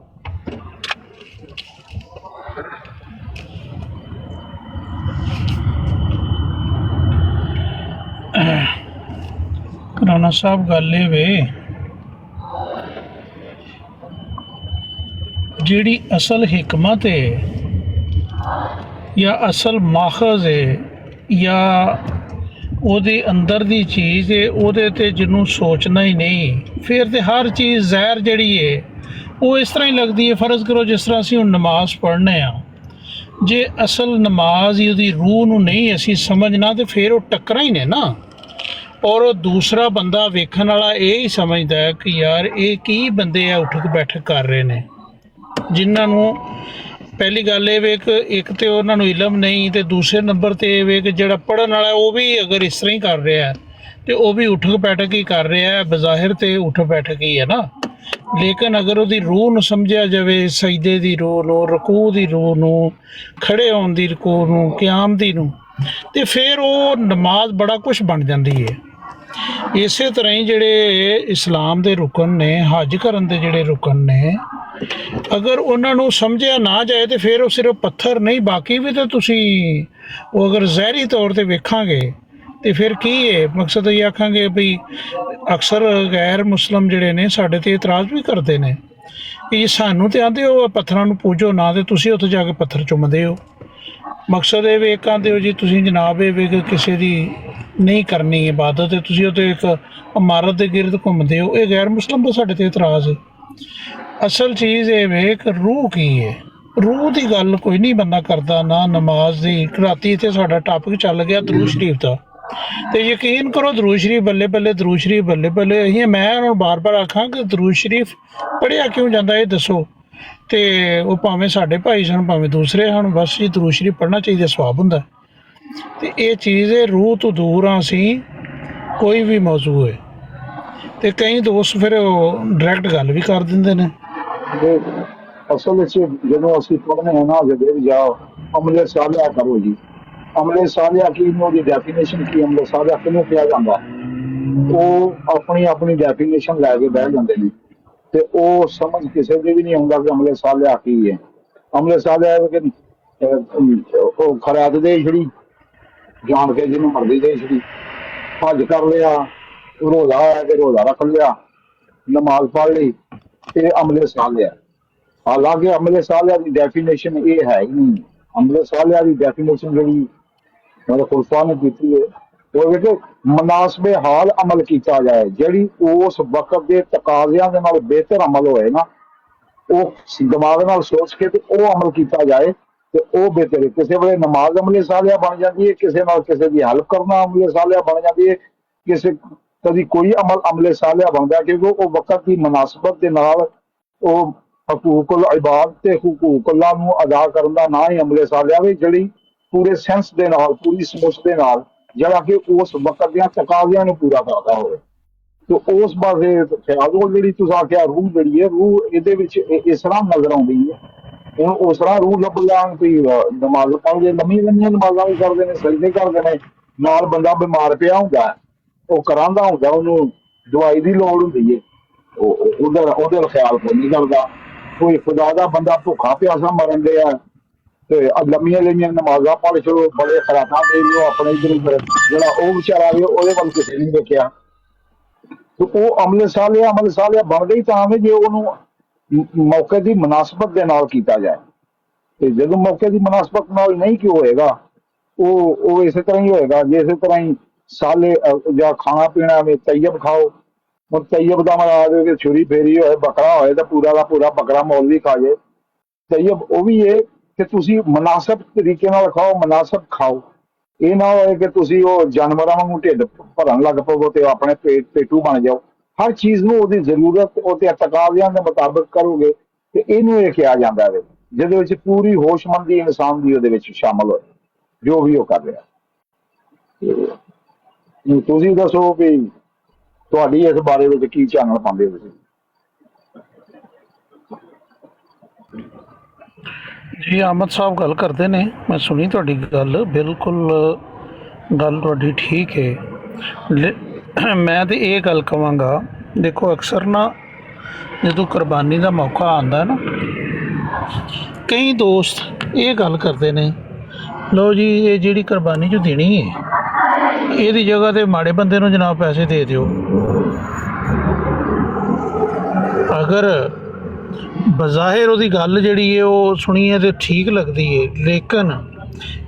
राना साहब गल ये वे ਜਿਹੜੀ ਅਸਲ ਹਿਕਮਤ ਹੈ ਜਾਂ ਅਸਲ ਮਾਖਜ਼ ਹੈ ਜਾਂ ਉਹਦੇ ਅੰਦਰ ਦੀ ਚੀਜ਼ ਹੈ, ਉਹਦੇ ਤੇ ਜਿਹਨੂੰ ਸੋਚਣਾ ਹੀ ਨਹੀਂ, ਫਿਰ ਤੇ ਹਰ ਚੀਜ਼ ਜ਼ਹਿਰ ਜਿਹੜੀ ਹੈ ਉਹ ਇਸ ਤਰ੍ਹਾਂ ਹੀ ਲੱਗਦੀ ਹੈ। ਫਰਜ਼ ਕਰੋ ਜਿਸ ਤਰ੍ਹਾਂ ਅਸੀਂ ਹੁਣ ਨਮਾਜ਼ ਪੜ੍ਹਨੇ ਆ, ਜੇ ਅਸਲ ਨਮਾਜ਼ ਹੀ ਉਹਦੀ ਰੂਹ ਨੂੰ ਨਹੀਂ ਅਸੀਂ ਸਮਝਣਾ ਤੇ ਫਿਰ ਉਹ ਟੱਕਰਾਂ ਹੀ ਨੇ ਨਾ। ਔਰ ਉਹ ਦੂਸਰਾ ਬੰਦਾ ਵੇਖਣ ਵਾਲਾ ਇਹ ਹੀ ਸਮਝਦਾ ਹੈ ਕਿ ਯਾਰ ਇਹ ਕੀ ਬੰਦੇ ਆ ਉੱਠਕ ਬੈਠਕ ਕਰ ਰਹੇ ਨੇ, ਜਿਨ੍ਹਾਂ ਨੂੰ ਪਹਿਲੀ ਗੱਲ ਇਹ ਵੇ ਕਿ ਇੱਕ ਤਾਂ ਉਹਨਾਂ ਨੂੰ ਇਲਮ ਨਹੀਂ, ਤੇ ਦੂਸਰੇ ਨੰਬਰ 'ਤੇ ਇਹ ਵੇ ਕਿ ਜਿਹੜਾ ਪੜ੍ਹਨ ਵਾਲਾ ਉਹ ਵੀ ਅਗਰ ਇਸ ਤਰ੍ਹਾਂ ਹੀ ਕਰ ਰਿਹਾ ਤੇ ਉਹ ਵੀ ਉੱਠਕ ਬੈਠਕ ਹੀ ਕਰ ਰਿਹਾ ਹੈ, ਬਜ਼ਾਹਿਰ ਤੇ ਉੱਠ ਬੈਠਕ ਹੀ ਹੈ ਨਾ। ਲੇਕਿਨ ਅਗਰ ਉਹਦੀ ਰੂਹ ਨੂੰ ਸਮਝਿਆ ਜਾਵੇ, ਸਜਦੇ ਦੀ ਰੂਹ ਨੂੰ, ਰਕੂਅ ਦੀ ਰੂਹ ਨੂੰ, ਖੜੇ ਹੋਣ ਦੀ ਰਕੂਅ ਨੂੰ, ਕਿਆਮ ਦੀ ਨੂੰ, ਤੇ ਫਿਰ ਉਹ ਨਮਾਜ਼ ਬੜਾ ਕੁਛ ਬਣ ਜਾਂਦੀ ਹੈ। ਇਸੇ ਤਰ੍ਹਾਂ ਹੀ ਜਿਹੜੇ ਇਸਲਾਮ ਦੇ ਰੁਕਨ ਨੇ, ਹਜ ਕਰਨ ਦੇ ਜਿਹੜੇ ਰੁਕਨ ਨੇ, ਅਗਰ ਉਹਨਾਂ ਨੂੰ ਸਮਝਿਆ ਨਾ ਜਾਏ ਤੇ ਫਿਰ ਉਹ ਸਿਰਫ ਪੱਥਰ ਨਹੀਂ, ਬਾਕੀ ਵੀ ਤਾਂ ਤੁਸੀਂ ਉਹ ਅਗਰ ਜ਼ਹਿਰੀ ਤੌਰ 'ਤੇ ਵੇਖਾਂਗੇ ਤੇ ਫਿਰ ਕੀ ਹੈ ਮਕਸਦ। ਇਹ ਆਖਾਂਗੇ ਵੀ ਅਕਸਰ ਗੈਰ ਮੁਸਲਮ ਜਿਹੜੇ ਨੇ ਸਾਡੇ 'ਤੇ ਇਤਰਾਜ਼ ਵੀ ਕਰਦੇ ਨੇ ਕਿ ਸਾਨੂੰ ਤੇ ਆਂਦੇ ਹੋ ਪੱਥਰਾਂ ਨੂੰ ਪੂਜੋ ਨਾ, ਤੇ ਤੁਸੀਂ ਉੱਥੇ ਜਾ ਕੇ ਪੱਥਰ ਚੁੰਮਦੇ ਹੋ। ਮਕਸਦ ਇਹ ਵੇ ਕਹਿੰਦੇ ਹੋ ਜੀ ਤੁਸੀਂ ਜਨਾਬ ਇਹ ਵੇ ਕਿ ਕਿਸੇ ਦੀ ਨਹੀਂ ਕਰਨੀ ਇਬਾਦਤ, ਤੇ ਤੁਸੀਂ ਉੱਥੇ ਇੱਕ ਇਮਾਰਤ ਦੇ ਗਿਰਦ ਘੁੰਮਦੇ ਹੋ, ਇਹ ਗੈਰ ਮੁਸਲਮ ਦਾ ਸਾਡੇ 'ਤੇ ਇਤਰਾਜ਼ ਹੈ। ਅਸਲ ਚੀਜ਼ ਇਹ ਵੇ ਕਿ ਰੂਹ ਕੀ ਹੈ, ਰੂਹ ਦੀ ਗੱਲ ਕੋਈ ਨਹੀਂ ਬੰਦਾ ਕਰਦਾ ਨਾ ਨਮਾਜ਼ ਦੀ। ਰਾਤੀ ਇੱਥੇ ਸਾਡਾ ਟਾਪਿਕ ਚੱਲ ਗਿਆ ਦਰੂਦ ਸ਼ਰੀਫ ਦਾ, ਤੇ ਯਕੀਨ ਕਰੋ ਦਰੂਦ ਸ਼ਰੀਫ ਬੱਲੇ ਬੱਲੇ, ਦਰੂਦ ਸ਼ਰੀਫ ਬੱਲੇ ਬੱਲੇ। ਅਸੀਂ ਮੈਂ ਉਹਨਾਂ ਨੂੰ ਬਾਰ-ਬਾਰ ਆਖਾਂ ਕਿ ਦਰੂਦ ਸ਼ਰੀਫ ਪੜ੍ਹਿਆ ਕਿਉਂ ਜਾਂਦਾ ਇਹ ਦੱਸੋ, ਤੇ ਉਹ ਭਾਵੇਂ ਸਾਡੇ ਭਾਈ ਸਨ ਭਾਵੇਂ ਦੂਸਰੇ ਹਨ, ਬਸ ਜੀ ਦਰੂਦ ਸ਼ਰੀਫ ਪੜ੍ਹਨਾ ਚਾਹੀਦਾ, ਸਵਾਬ ਹੁੰਦਾ। ਤੇ ਇਹ ਚੀਜ਼ ਹੈ ਰੂਹ ਤੋਂ ਦੂਰ ਹਾਂ ਅਸੀਂ ਕੋਈ ਵੀ ਮੌਜੂ ਹੈ, ਤੇ ਕਈ ਦੋਸਤ ਫਿਰ ਉਹ ਡਾਇਰੈਕਟ ਗੱਲ ਵੀ ਕਰ ਦਿੰਦੇ ਨੇ। ਅਸਲ ਵਿੱਚ ਜਦੋਂ ਅਸੀਂ ਪੜ੍ਹਨੇ ਹਾਂ ਨਾ, ਜਦੋਂ ਵੀ ਜਾਓ ਅਮਲੇ ਸਾਲਿਆ ਕਰੋ ਜੀ। ਅਮਲੇ ਸਾਲਿਆ ਕੀ, ਉਹਦੀ ਡੈਫੀਨੇਸ਼ਨ ਕੀ, ਅਮਲੇ ਸਾਲਿਆ ਕਿਹਨੂੰ ਕਿਹਾ ਜਾਂਦਾ, ਉਹ ਆਪਣੀ ਆਪਣੀ ਡੈਫੀਨੇਸ਼ਨ ਲੈ ਕੇ ਬਹਿ ਜਾਂਦੇ ਨੇ, ਤੇ ਉਹ ਸਮਝ ਕਿਸੇ ਦੇ ਵੀ ਨਹੀਂ ਆਉਂਦਾ ਕਿ ਅਮਲੇ ਸਾਲਿਆ ਕੀ ਹੈ। ਅਮਲੇ ਸਾਲਿਆ ਕਿ ਉਹ ਖਰਾਦ ਦੇ ਜਿਹੜੀ ਜਾਣ ਕੇ ਜਿਹਨੂੰ ਮਰਦੀ ਦੇ ਜਿਹੜੀ ਹੱਜ ਕਰ ਲਿਆ, ਰੋਜ਼ਾ ਹੈ ਕਿ ਰੋਜ਼ਾ ਰੱਖ ਲਿਆ, ਨਮਾਜ਼ ਪੜ੍ਹ ਲਈ, ਇਹ ਅਮਲੇ ਸਾਲਿਆ। ਹਾਲਾਂਕਿ ਅਮਲੇ ਸਾਲਿਆ ਦੀ ਡੈਫੀਨੇਸ਼ਨ ਇਹ ਹੈ ਹੀ ਨਹੀਂ। ਅਮਲੇ ਸਾਲਿਆ ਦੀ ਡੈਫੀਨੇਸ਼ਨ ਜਿਹੜੀ ਮਤਲਬ ਖੁਲਫਾ ਨੇ ਕੀਤੀ ਹੈ ਉਹ ਕਿ ਮਨਾਸਬੇ ਹਾਲ ਅਮਲ ਕੀਤਾ ਜਾਏ, ਜਿਹੜੀ ਉਸ ਵਕਤ ਦੇ ਤਕਾਜ਼ਿਆਂ ਦੇ ਨਾਲ ਬਿਹਤਰ ਅਮਲ ਹੋਏ ਨਾ, ਉਹ ਦਿਮਾਗ ਨਾਲ ਸੋਚ ਕੇ ਤੇ ਉਹ ਅਮਲ ਕੀਤਾ ਜਾਏ ਤੇ ਉਹ ਬਿਹਤਰ ਹੈ। ਕਿਸੇ ਵੇਲੇ ਨਮਾਜ਼ ਅਮਲੇ ਸਾਲਿਆ ਬਣ ਜਾਂਦੀ ਹੈ, ਕਿਸੇ ਨਾਲ ਕਿਸੇ ਦੀ ਹੈਲਪ ਕਰਨਾ ਅਮਲੇ ਸਾਲਿਆ ਬਣ ਜਾਂਦੀ ਹੈ, ਕਿਸੇ ਕਦੀ ਕੋਈ ਅਮਲੇ ਸਾਲਿਆ ਬਣਦਾ, ਕਿਉਂਕਿ ਉਹ ਵਕਤ ਦੀ ਮੁਨਾਸਬਤ ਦੇ ਨਾਲ ਉਹ ਹਕੂਕੁਲ ਇਬਾਦ ਤੇ ਹਕੂਕੁल्लाह ਨੂੰ ਅਦਾ ਕਰਨ ਦਾ ਨਾ ਹੀ ਅਮਲੇ ਸਾਲਿਆ ਵੀ, ਜਿਹੜੀ ਪੂਰੇ ਸੈਂਸ ਦੇ ਨਾਲ, ਪੂਰੀ ਸਮੁੱਚ ਦੇ ਨਾਲ, ਜਿਹੜਾ ਕਿ ਉਸ ਵਕਤ ਦੀਆਂ ਤਕਾਜ਼ਿਆਂ ਨੂੰ ਪੂਰਾ ਕਰਦਾ ਹੋਵੇ। ਤੇ ਉਸ ਪਾਸੇ ਖਿਆਲ ਉਹ ਜਿਹੜੀ ਤੁਸੀਂ ਆਖਿਆ ਰੂਹ ਜਿਹੜੀ ਹੈ, ਰੂਹ ਇਹਦੇ ਵਿੱਚ ਇਸ ਤਰ੍ਹਾਂ ਨਜ਼ਰ ਆਉਂਦੀ ਹੈ। ਹੁਣ ਉਸ ਤਰ੍ਹਾਂ ਰੂਹ ਲੱਭ ਜਾਣ ਵੀ ਨਮਾਜ਼ ਪੜ੍ਹਦੇ, ਲੰਮੀਆਂ ਨਮਾਜ਼ਾਂ ਵੀ ਕਰਦੇ ਨੇ, ਸਜਦੇ ਕਰਦੇ ਨੇ, ਨਾਲ ਬੰਦਾ ਬਿਮਾਰ ਪਿਆ ਹੁੰਦਾ, ਉਹ ਕਰਾਂਦਾ ਹੁੰਦਾ, ਉਹਨੂੰ ਦਵਾਈ ਦੀ ਲੋੜ ਹੁੰਦੀ ਹੈ, ਉਹਦੇ ਖਿਆਲ ਕੋਈ ਨਹੀਂ ਕਰਦਾ। ਕੋਈ ਖੁਦਾ ਦਾ ਬੰਦਾ ਭੁੱਖਾ ਪਿਆਸਾ ਮਰਨ ਡਿਆ ਤੇ ਲੰਮੀਆਂ ਨਮਾਜ਼ਾਂ ਪੜ੍ਹ ਚਲੋ, ਬੜੇ ਖਰਾਕਾਂ ਦੇ ਲਿਓ ਆਪਣੇ ਇੱਧਰ ਉੱਧਰ, ਜਿਹੜਾ ਉਹ ਵਿਚਾਰਾ ਵੀ ਉਹਦੇ ਵੱਲ ਕਿਸੇ ਨਹੀਂ ਦੇਖਿਆ। ਤੇ ਉਹ ਅਮਲੇ ਸਾਲਿਆ ਬਣਦੇ ਹੀ ਤਾਂ ਜੇ ਉਹਨੂੰ ਮੌਕੇ ਦੀ ਮੁਨਾਸਬਤ ਦੇ ਨਾਲ ਕੀਤਾ ਜਾਏ। ਤੇ ਜਦੋਂ ਮੌਕੇ ਦੀ ਮੁਨਾਸਬਤ ਨਾਲ ਨਹੀਂ ਕਿ ਹੋਏਗਾ, ਉਹ ਇਸੇ ਤਰ੍ਹਾਂ ਹੀ ਹੋਏਗਾ ਜਿਸੇ ਤਰ੍ਹਾਂ ਹੀ ਸਾਲੇ ਜਾਂ ਖਾਣਾ ਪੀਣਾ ਵਿੱਚ ਤੈਯਬ ਖਾਓ। ਹੁਣ ਤੈਯਬ ਦਾ ਮਰਾਦ ਕਿ ਛੁਰੀ ਫੇਰੀ ਹੋਏ, ਬੱਕਰਾ ਹੋਏ ਤਾਂ ਪੂਰਾ ਦਾ ਪੂਰਾ ਬੱਕਰਾ ਮੌਲਵੀ ਖਾ ਜੇ। ਤੈਯਬ ਉਹ ਵੀ ਹੈ ਕਿ ਤੁਸੀਂ ਮੁਨਾਸਬ ਤਰੀਕੇ ਨਾਲ ਖਾਓ, ਮੁਨਾਸਬ ਖਾਓ। ਇਹ ਨਾ ਹੋਏ ਕਿ ਤੁਸੀਂ ਉਹ ਜਾਨਵਰਾਂ ਵਾਂਗੂ ਢਿੱਡ ਭਰਨ ਲੱਗ ਪਵੋ ਤੇ ਆਪਣੇ ਪੇਟੂ ਬਣ ਜਾਓ। ਹਰ ਚੀਜ਼ ਨੂੰ ਉਹਦੀ ਜ਼ਰੂਰਤ, ਉਹਦੇ ਤਕਾਜ਼ਿਆਂ ਦੇ ਮੁਤਾਬਕ ਕਰੋਗੇ ਤੇ ਇਹਨੂੰ ਇਹ ਕਿਹਾ ਜਾਂਦਾ ਹੈ, ਜਿਹਦੇ ਵਿੱਚ ਪੂਰੀ ਹੋਸ਼ਮੰਦੀ ਇਨਸਾਨ ਦੀ ਉਹਦੇ ਵਿੱਚ ਸ਼ਾਮਲ ਹੋਏ, ਜੋ ਵੀ ਉਹ ਕਰ ਰਿਹਾ। ਤੁਸੀਂ ਦੱਸੋ ਵੀ ਤੁਹਾਡੀ ਇਸ ਬਾਰੇ ਵਿੱਚ ਕੀ ਚਾਨਣ ਪਾਉਂਦੇ ਹੋ ਤੁਸੀਂ? ਜੀ ਅਹਿਮਦ ਸਾਹਿਬ ਗੱਲ ਕਰਦੇ ਨੇ, ਮੈਂ ਸੁਣੀ ਤੁਹਾਡੀ ਗੱਲ, ਬਿਲਕੁਲ ਗੱਲ ਤੁਹਾਡੀ ਠੀਕ ਹੈ। ਮੈਂ ਤੇ ਇਹ ਗੱਲ ਕਹਾਂਗਾ, ਦੇਖੋ ਅਕਸਰ ਨਾ ਜਦੋਂ ਕੁਰਬਾਨੀ ਦਾ ਮੌਕਾ ਆਉਂਦਾ ਨਾ, ਕਈ ਦੋਸਤ ਇਹ ਗੱਲ ਕਰਦੇ ਨੇ, ਲਓ ਜੀ ਇਹ ਜਿਹੜੀ ਕੁਰਬਾਨੀ ਜੋ ਦੇਣੀ ਹੈ ਇਹਦੀ ਜਗ੍ਹਾ ਤੇ ਮਾੜੇ ਬੰਦੇ ਨੂੰ ਜਨਾਬ ਪੈਸੇ ਦੇ ਦਿਓ। ਅਗਰ ਬਜ਼ਾਹਿਰ ਉਹਦੀ ਗੱਲ ਜਿਹੜੀ ਹੈ ਉਹ ਸੁਣੀਏ ਤੇ ਠੀਕ ਲੱਗਦੀ ਹੈ, ਲੇਕਿਨ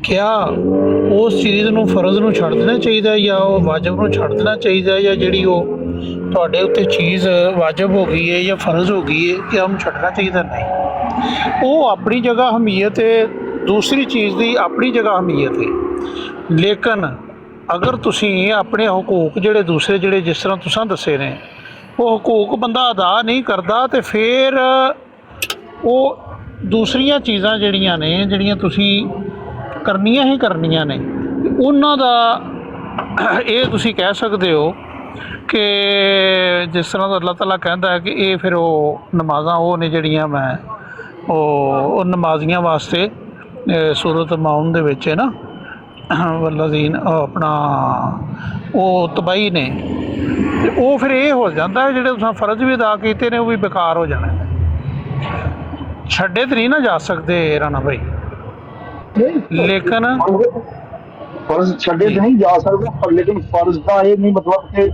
ਕਿਆ ਉਸ ਚੀਜ਼ ਨੂੰ, ਫਰਜ਼ ਨੂੰ ਛੱਡ ਦੇਣਾ ਚਾਹੀਦਾ ਜਾਂ ਉਹ ਵਾਜਬ ਨੂੰ ਛੱਡ ਦੇਣਾ ਚਾਹੀਦਾ, ਜਾਂ ਜਿਹੜੀ ਉਹ ਤੁਹਾਡੇ ਉੱਤੇ ਚੀਜ਼ ਵਾਜਬ ਹੋ ਗਈ ਹੈ ਜਾਂ ਫਰਜ਼ ਹੋ ਗਈ ਹੈ ਕਿ ਉਹਨੂੰ ਛੱਡਣਾ ਚਾਹੀਦਾ? ਨਹੀਂ, ਉਹ ਆਪਣੀ ਜਗ੍ਹਾ ਅਹਿਮੀਅਤ ਹੈ, ਦੂਸਰੀ ਚੀਜ਼ ਦੀ ਆਪਣੀ ਜਗ੍ਹਾ ਅਹਿਮੀਅਤ ਹੈ। ਲੇਕਿਨ ਅਗਰ ਤੁਸੀਂ ਆਪਣੇ ਹਕੂਕ ਜਿਹੜੇ ਦੂਸਰੇ ਜਿਹੜੇ ਜਿਸ ਤਰ੍ਹਾਂ ਤੁਸੀਂ ਦੱਸੇ ਨੇ ਉਹ ਹਕੂਕ ਬੰਦਾ ਅਦਾ ਨਹੀਂ ਕਰਦਾ, ਤੇ ਫਿਰ ਉਹ ਦੂਸਰੀਆਂ ਚੀਜ਼ਾਂ ਜਿਹੜੀਆਂ ਨੇ, ਜਿਹੜੀਆਂ ਤੁਸੀਂ ਕਰਨੀਆਂ ਹੀ ਕਰਨੀਆਂ ਨੇ, ਉਹਨਾਂ ਦਾ ਇਹ ਤੁਸੀਂ ਕਹਿ ਸਕਦੇ ਹੋ ਕਿ ਜਿਸ ਤਰ੍ਹਾਂ ਅੱਲਾਹ ਤਾਲਾ ਕਹਿੰਦਾ ਹੈ ਕਿ ਇਹ ਫਿਰ ਉਹ ਨਮਾਜ਼ਾਂ ਉਹ ਨੇ ਜਿਹੜੀਆਂ ਮੈਂ ਉਹ ਨਮਾਜ਼ੀਆਂ ਵਾਸਤੇ ਸੂਰਤ ਮਾਊਨ ਦੇ ਵਿੱਚ ਹੈ ਨਾ, ਵਲਜ਼ੀਨ ਆਪਣਾ ਉਹ ਤਬਾਹੀ ਨੇ, ਤੇ ਉਹ ਫਿਰ ਇਹ ਹੋ ਜਾਂਦਾ ਹੈ ਜਿਹੜੇ ਤੁਸੀਂ ਫਰਜ਼ ਵੀ ਅਦਾ ਕੀਤੇ ਨੇ ਉਹ ਵੀ ਬੇਕਾਰ ਹੋ ਜਾਣੇ, ਛੱਡੇ ਤੇ ਨਹੀਂ ਨਾ ਜਾ ਸਕਦੇ ਰਾਣਾ ਭਾਈ। ਲੇਕਿਨ ਫਰਜ਼ ਛੱਡੇ ਤੇ ਨਹੀਂ ਜਾ ਸਕਦਾ, ਪਰ ਲੇਕਿਨ ਫਰਜ਼ ਦਾ ਇਹ ਨਹੀਂ ਮਤਲਬ ਕਿ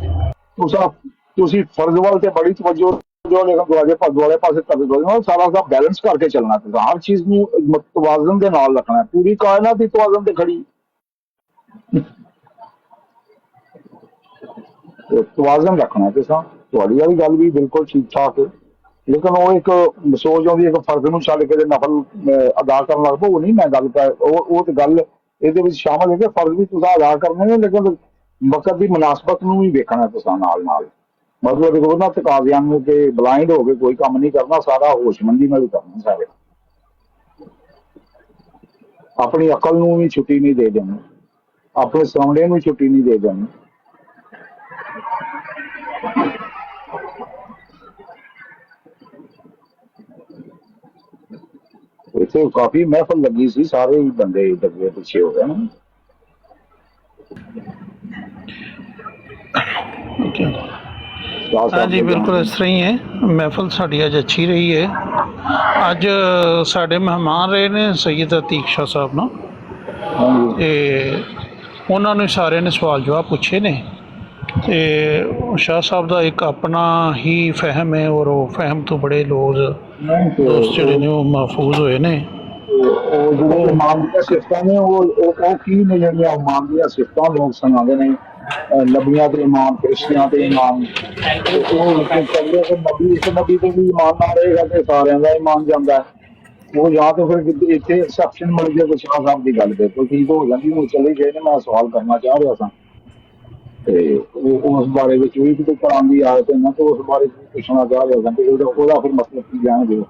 ਤੁਸੀਂ ਫਰਜ਼ ਵੱਲ ਤੇ ਬੜੀ ਤਵੱਜੋ ਜੋ, ਲੇਕਿਨ ਦੁਆਲੇ ਪਾਸੇ ਸਾਰਾ ਦਾ ਬੈਲੈਂਸ ਕਰਕੇ ਚੱਲਣਾ ਚਾਹੀਦਾ। ਹਰ ਚੀਜ਼ ਨੂੰ ਤਵਾਜ਼ਨ ਦੇ ਨਾਲ ਰੱਖਣਾ, ਪੂਰੀ ਕਾਇਨਾਤ ਦੀ ਤਵਾਜ਼ਨ ਤੇ ਖੜੀ, ਤਵਾਜ਼ਨ ਰੱਖਣਾ। ਤੇ ਤੁਹਾਡੀ ਵਾਲੀ ਗੱਲ ਵੀ ਬਿਲਕੁਲ ਠੀਕ ਠਾਕ ਹੈ, ਲੇਕਿਨ ਉਹ ਇੱਕ ਸੋਚ ਆਉਂਦੀ ਹੈ ਕਿ ਫਰਜ਼ ਨੂੰ ਛੱਡ ਕੇ ਨਫਲ ਅਦਾ ਕਰਨ ਲੱਗ ਪਓ। ਉਹ ਨਹੀਂ ਮੈਂ ਗੱਲ ਕਰ, ਉਹ ਤੇ ਗੱਲ ਇਹਦੇ ਵਿੱਚ ਸ਼ਾਮਲ ਹੈ ਕਿ ਫਰਜ਼ ਵੀ ਤੁਸੀਂ ਅਦਾ ਕਰਨੇ ਨੇ, ਲੇਕਿਨ ਵਕਤ ਦੀ ਮੁਨਾਸਬਤ ਨੂੰ ਵੀ ਵੇਖਣਾ ਤੁਸੀਂ ਨਾਲ ਨਾਲ। ਮਤਲਬ ਉਹਨਾਂ ਤਕਾਜ਼ਿਆਂ ਨੂੰ ਕਿ ਬਲਾਈਂਡ ਹੋ ਕੇ ਕੋਈ ਕੰਮ ਨਹੀਂ ਕਰਨਾ, ਸਾਰਾ ਹੋਸ਼ਮੰਦੀ ਨਾਲ ਹੀ ਕਰਨਾ। ਸਾਰੇ ਆਪਣੀ ਅਕਲ ਨੂੰ ਵੀ ਛੁੱਟੀ ਨਹੀਂ ਦੇ ਦੇਣੀ, ਆਪਣੇ ਸਰਾਉਂਡੇ ਨੂੰ ਛੁੱਟੀ ਨਹੀਂ ਦੇ ਦੇਣੀ। ਇੱਥੇ ਕਾਫੀ ਮਹਿਫਲ ਲੱਗੀ ਸੀ, ਸਾਰੇ ਹੀ ਬੰਦੇ ਡੱਗੇ ਪਿੱਛੇ ਹੋ ਗਏ ਨਾ। ਹਾਂਜੀ ਬਿਲਕੁਲ ਇਸ ਤਰ੍ਹਾਂ ਹੀ ਹੈ, ਮਹਿਫਲ ਸਾਡੀ ਅੱਜ ਅੱਛੀ ਰਹੀ ਹੈ। ਅੱਜ ਸਾਡੇ ਮਹਿਮਾਨ ਰਹੇ ਨੇ ਸੈਯਦ ਅਤੀਕ ਸ਼ਾਹ ਸਾਹਿਬ ਨਾ, ਤੇ ਉਹਨਾਂ ਨੇ ਸਾਰਿਆਂ ਨੇ ਸਵਾਲ ਜਵਾਬ ਪੁੱਛੇ ਨੇ, ਤੇ ਸ਼ਾਹ ਸਾਹਿਬ ਦਾ ਇੱਕ ਆਪਣਾ ਹੀ ਫਹਿਮ ਹੈ, ਔਰ ਉਹ ਫਹਿਮ ਤੋਂ ਬੜੇ ਲੋਕ ਦੋਸਤ ਜਿਹੜੇ ਨੇ ਉਹ ਮਹਿਫੂਜ਼ ਹੋਏ ਨੇ। ਉਹ ਜਿਹੜੇ ਇਮਾਮ ਦੀਆਂ ਸਿਫਤਾਂ ਨੇ ਉਹ ਕੀ ਨੇ ਜਿਹੜੀਆਂ ਇਮਾਮ ਦੀਆਂ ਸਿਫਤਾਂ ਲੋਕ ਸੁਣਾਉਂਦੇ ਨੇ, ਨਬੀਆਂ ਦੇ ਇਮਾਮ, ਕ੍ਰਿਸ਼ਤੀਆਂ ਦੇ ਇਮਾਮ, ਉਹ ਕਹਿੰਦੇ ਕਿ ਨਬੀ ਇੱਕ ਨਬੀ ਤੇ ਵੀ ਇਮਾਨ ਨਾ ਰਹੇਗਾ ਤੇ ਸਾਰਿਆਂ ਦਾ ਇਮਾਨ ਜਾਂਦਾ। ਉਹ ਜਾਂ ਤਾਂ ਫਿਰ ਇੱਥੇ ਐਕਸੈਪਸ਼ਨ ਮਿਲ ਜਾਏ, ਕੋਈ ਸ਼ਾਹ ਸਾਹਿਬ ਦੀ ਗੱਲ ਬਿਲਕੁਲ ਠੀਕ ਹੋ ਜਾਂਦੀ। ਉਹ ਚਲੇ ਗਏ ਨੇ, ਮੈਂ ਸਵਾਲ ਕਰਨਾ ਚਾਹ ਰਿਹਾ ਸਾਂ ਤੇ ਉਸ ਬਾਰੇ ਵਿੱਚ ਵੀ ਕੋਈ ਕਰਾਂ ਦੀ ਆਦਤ ਹੈ ਨਾ, ਤੇ ਉਸ ਬਾਰੇ ਪੁੱਛਣਾ ਚਾਹ ਰਿਹਾ ਕਿ ਉਹਦਾ ਫਿਰ ਮਤਲਬ ਕੀ ਜਾਣਗੇ।